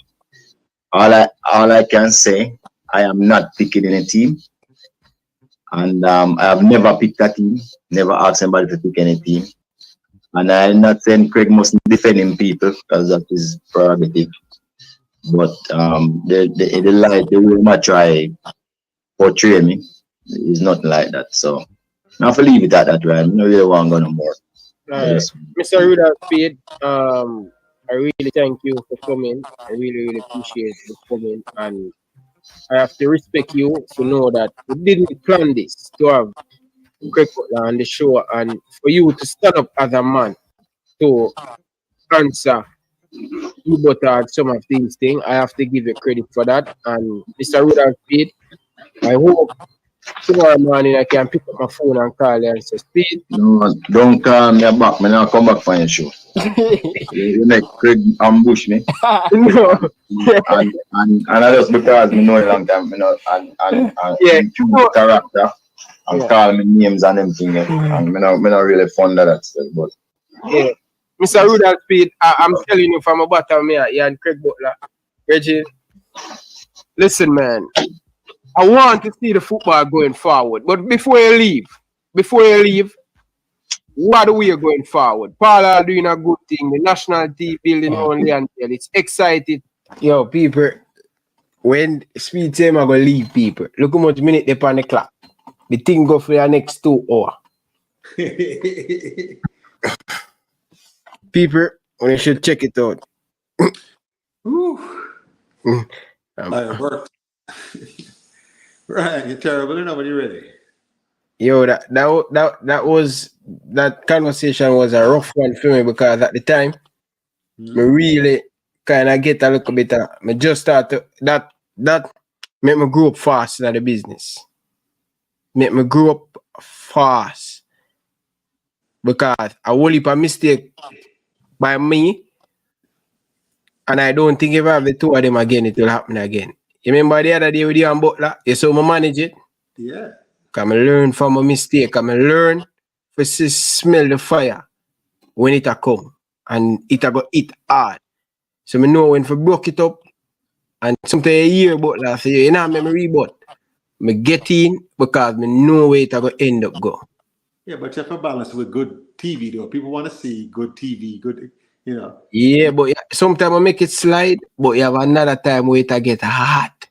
All I can say, I am not picking any team. And I have never picked a team, never asked anybody to pick any team. And I'm not saying Craig must defend him people because that is prerogative. But the lie, they will not try portray me. It's not like that. So I have to leave it at that, right? I don't really want to go no more. Mr. Rudolph Speed, I really thank you for coming. I really appreciate you coming. And I have to respect you to know that we didn't plan this to have Craig Butler on the show and for you to stand up as a man to answer some of these things. I have to give you credit for that. And Mr. Rudolph Speed, I hope tomorrow morning I can pick up my phone and call you and say, Speed. No, don't call me back. Me not come back for your show. You make Craig ambush me. No. and I just because me know a long time, and character and call me names and everything. And me not really fond of that stuff. But yeah. Mr. Rudolph Speed, I'm telling you from a bottom of me and Craig Butler. Reggie, listen, man. I want to see the football going forward. But before you leave, what are we going forward? Paul are doing a good thing. The national team building only until it's excited. Yo, people, when Speed say I'm going to leave people, look how much minute they on the clock. The thing go for the next 2 hours. People, you should check it out. It worked. Right, you're terrible enough when you're ready. Yo, that conversation was a rough one for me because at the time, me really kind of get a little bit of, me just start to, that make me grow up fast in the business. Make me grow up fast because a whole heap of mistake by me, and I don't think if I have the 2 of them again, it will happen again. You remember the other day with you and Butler? You saw me manage it? Yeah. Come and learn from a mistake. Come and learn to smell the fire when it a come. And it a go hit hard. So I know when I broke it up, and sometimes a year Butler say, you know, memory, but I get in because I know where it a go end up go. Yeah, but you have to balance with good TV though. People want to see good TV, good, You know. Yeah, but sometimes I make it slide, but you have another time where it get hot.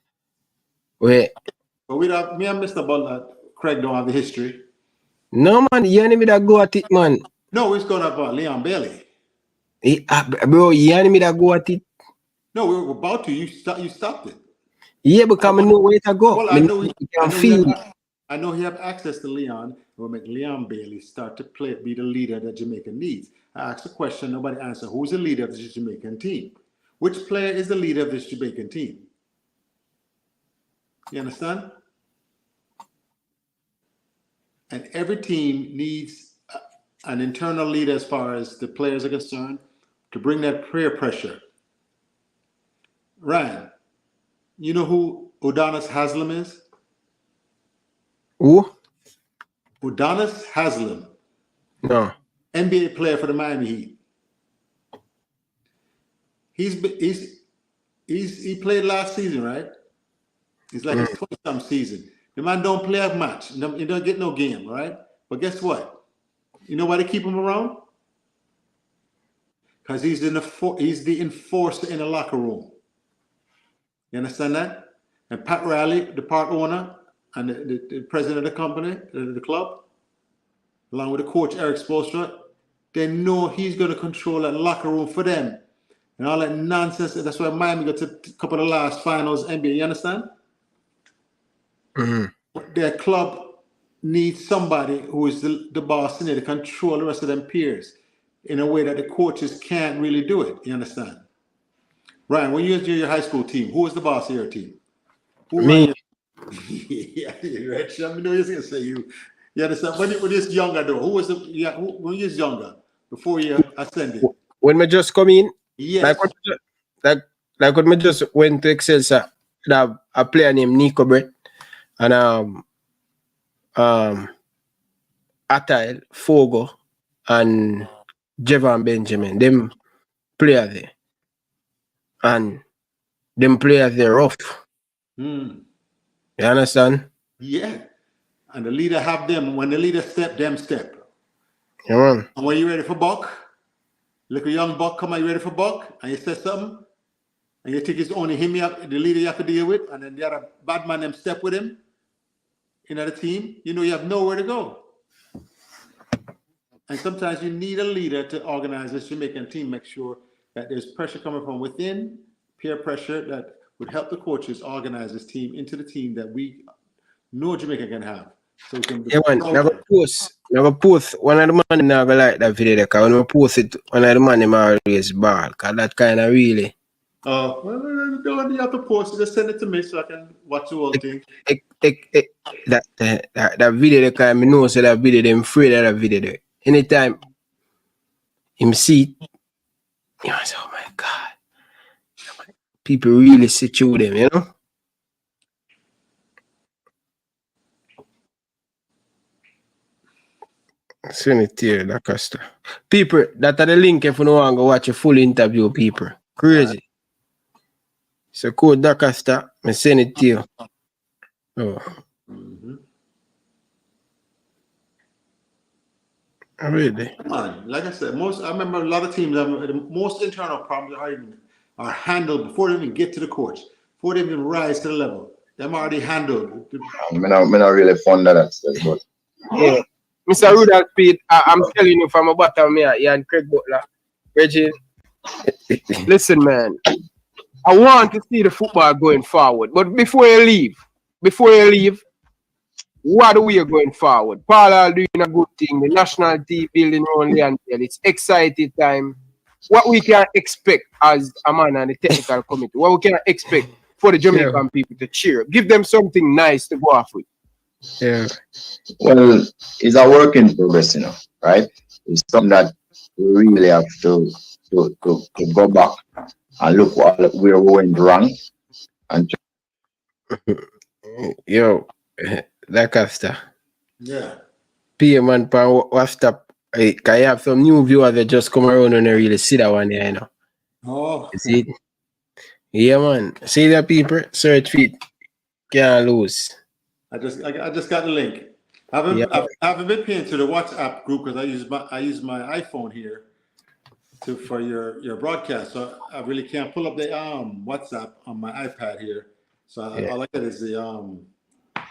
Where But we don't. Me and Mr. Butler, Craig don't have the history. no man, you enemy that go at it, man. No, it's going about Leon Bailey. Bro, you enemy that go at it. No, we were about to. You stopped it. Yeah, because I know where to go. Well, I know he have access to Leon. We'll make Leon Bailey start to be the leader that Jamaica needs. I asked a question, nobody answered. Who's the leader of this Jamaican team? Which player is the leader of this Jamaican team? You understand? And every team needs an internal leader as far as the players are concerned to bring that peer pressure. Ryan, you know who Udonis Haslem is? Who? Udonis Haslem. No. NBA player for the Miami Heat. He played last season, right? It's like his 20-some season. The man don't play a match. He don't get no game, right? But guess what? You know why they keep him around? Because he's the enforcer in the locker room. You understand that? And Pat Riley, the part owner and the president of the company, the club, along with the coach Eric Spoelstra, they know he's going to control that locker room for them. And all that nonsense. That's why Miami got to a couple of the last finals NBA. You understand? Their club needs somebody who is the boss in there to control the rest of them peers in a way that the coaches can't really do it. You understand? Ryan, when you was your high school team, who was the boss of your team? Me. Yeah, Rich. I know you're going to say you. You understand? When you was younger, though, who was when you was younger, before you ascended? When I just come in, yes. Like when I just went to Excelsior, a player named Nico Brett and Atile, Fogo, and Jevan Benjamin. Them players there. And them players they're rough. You understand? Yeah. And the leader have them. When the leader step, them step. Yeah, man. And when you ready for buck, look a young buck come out, you ready for buck, and you say something, and you think it's only him, the leader you have to deal with, and then the other bad man them step with him in the team, you know you have nowhere to go. And sometimes you need a leader to organize this Jamaican team, make sure that there's pressure coming from within, peer pressure that would help the coaches organize this team into the team that we know Jamaica can have. So we can man, never post. One of the man never like that video because when I post it, one of the man them always bad. Cause that kind of really. Well, don't you have to post it, just send it to me so I can watch the whole thing. That video they kind of know so that video them afraid of that video there. Anytime him see it, you know, oh my God. People really see through them, you know? Send it here, that Costa. People, that are the link if you don't want to go watch a full interview, people. Crazy. So code that Costa, I send it to you. Oh. Really? Man, like I said, I remember a lot of teams, the most internal problems are handled before they even get to the coach, before they even rise to the level. Them already handled. I'm not really fond of that stuff, but yeah. Mr. Rudolph Speed, I'm telling you from a bottom here, and Craig Butler. Reggie, listen, man. I want to see the football going forward. But before you leave, what are we going forward? Paul are doing a good thing. The national team building only until it's exciting time. What we can expect as a man and the technical committee, what we can expect for the Jamaican people to cheer. Give them something nice to go off with. Yeah. Well, it's a work in progress, you know, right? It's something that we really have to go back and look where we went wrong. And yo, that Costa. Yeah. PM and WhatsApp. I have some new viewers that just come around and they really see that one there, you know. Oh. See it? Yeah, man. See that, people? Search feed. Can't lose. I just got the link. I haven't been pinned to the WhatsApp group because I use my iPhone here for your broadcast. So I really can't pull up the WhatsApp on my iPad here. So all I get is the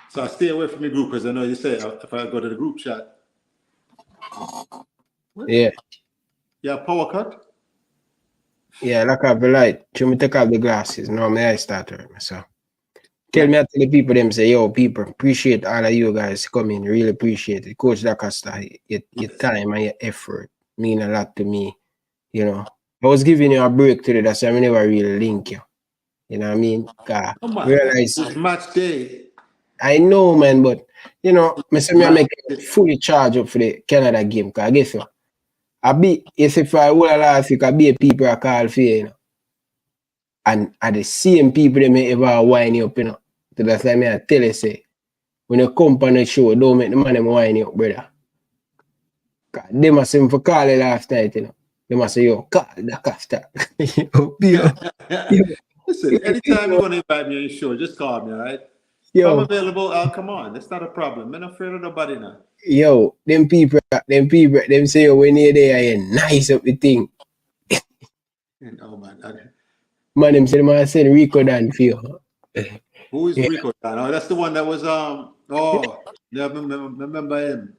So I stay away from the group because I know you say if I go to the group chat. Yeah. Yeah, power cut. Yeah, lock off the light. Should me take off the glasses? No, my eyes start hurt me. So tell me to the people them say, yo, people, appreciate all of you guys coming. Really appreciate it. Coach D'Acosta, your time and your effort mean a lot to me. You know. I was giving you a break today, that's why I never really link you. You know what I mean? Come on, Realize it's match day. I know, man, but you know, I make fully charge up for the Canada game. Cause I guess so. I be if I will last week, I be a people I call for you know. And are the same people that may ever wind you up, you know. So that's why I tell you say, when you come on the show, don't make the man them wind you up, brother. Cause they must say for call it last night, you know. They must say, yo, call D'Acosta. Listen, anytime you're gonna invite me on your show, just call me, all right? If I'm available, I'll come on. That's not a problem. I'm not afraid of nobody now. Yo, them people, them say, yo, when you're there, you're nice up the thing. Oh man. Man, them say, man, send Rico down for you. Who is Rico Dan? Oh, that's the one that was yeah, I remember him.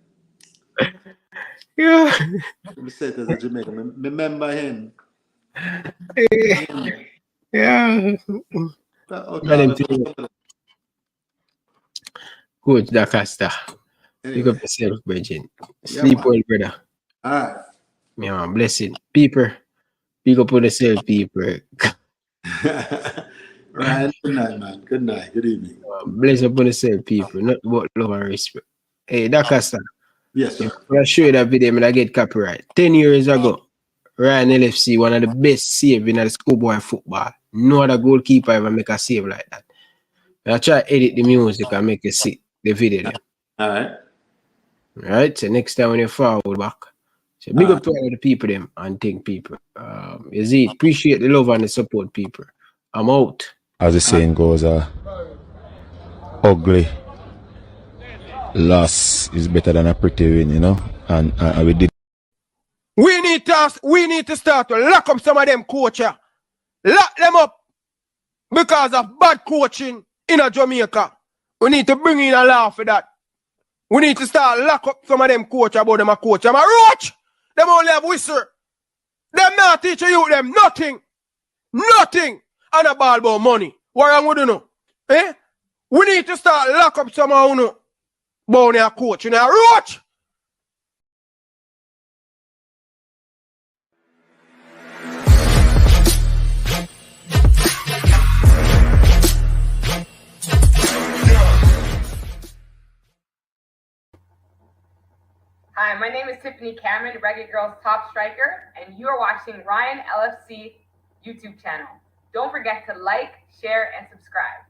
Yeah. Let me say it as a Jamaican. Remember him. Yeah. Coach D'Acosta. Pick up yourself, Bridget. Sleep well, brother. All right. Yeah, blessing. People. Pick up on yourself, people. Ryan, good night, man. Good night. Good evening. Bless up on yourself, people. Not about love and respect. Hey, D'Acosta. Yes, sir. When I show you that video, I get copyright. 10 years ago, Ryan LFC, one of the best save in the schoolboy football. No other goalkeeper ever make a save like that. I try to edit the music and make you see the video there. All right. All right. So next time when you forward back. So big up to all the people them and think people. You see, appreciate the love and the support, people. I'm out. As the saying goes, ugly loss is better than a pretty win, you know. And we did. We need to start to lock up some of them coaches. Lock them up because of bad coaching in Jamaica. We need to bring in a law for that. We need to start lock up some of them coaches about them a coach. I'm a roach. Them only have whistle. Them not teach you them nothing. Nothing. And a ball about money. What wrong with you know? Eh? We need to start lock up some of you about a coach. You know, a roach. Hi, my name is Tiffany Cameron, Reggae Girls top striker, and you are watching Ryan LFC YouTube channel. Don't forget to like, share, and subscribe.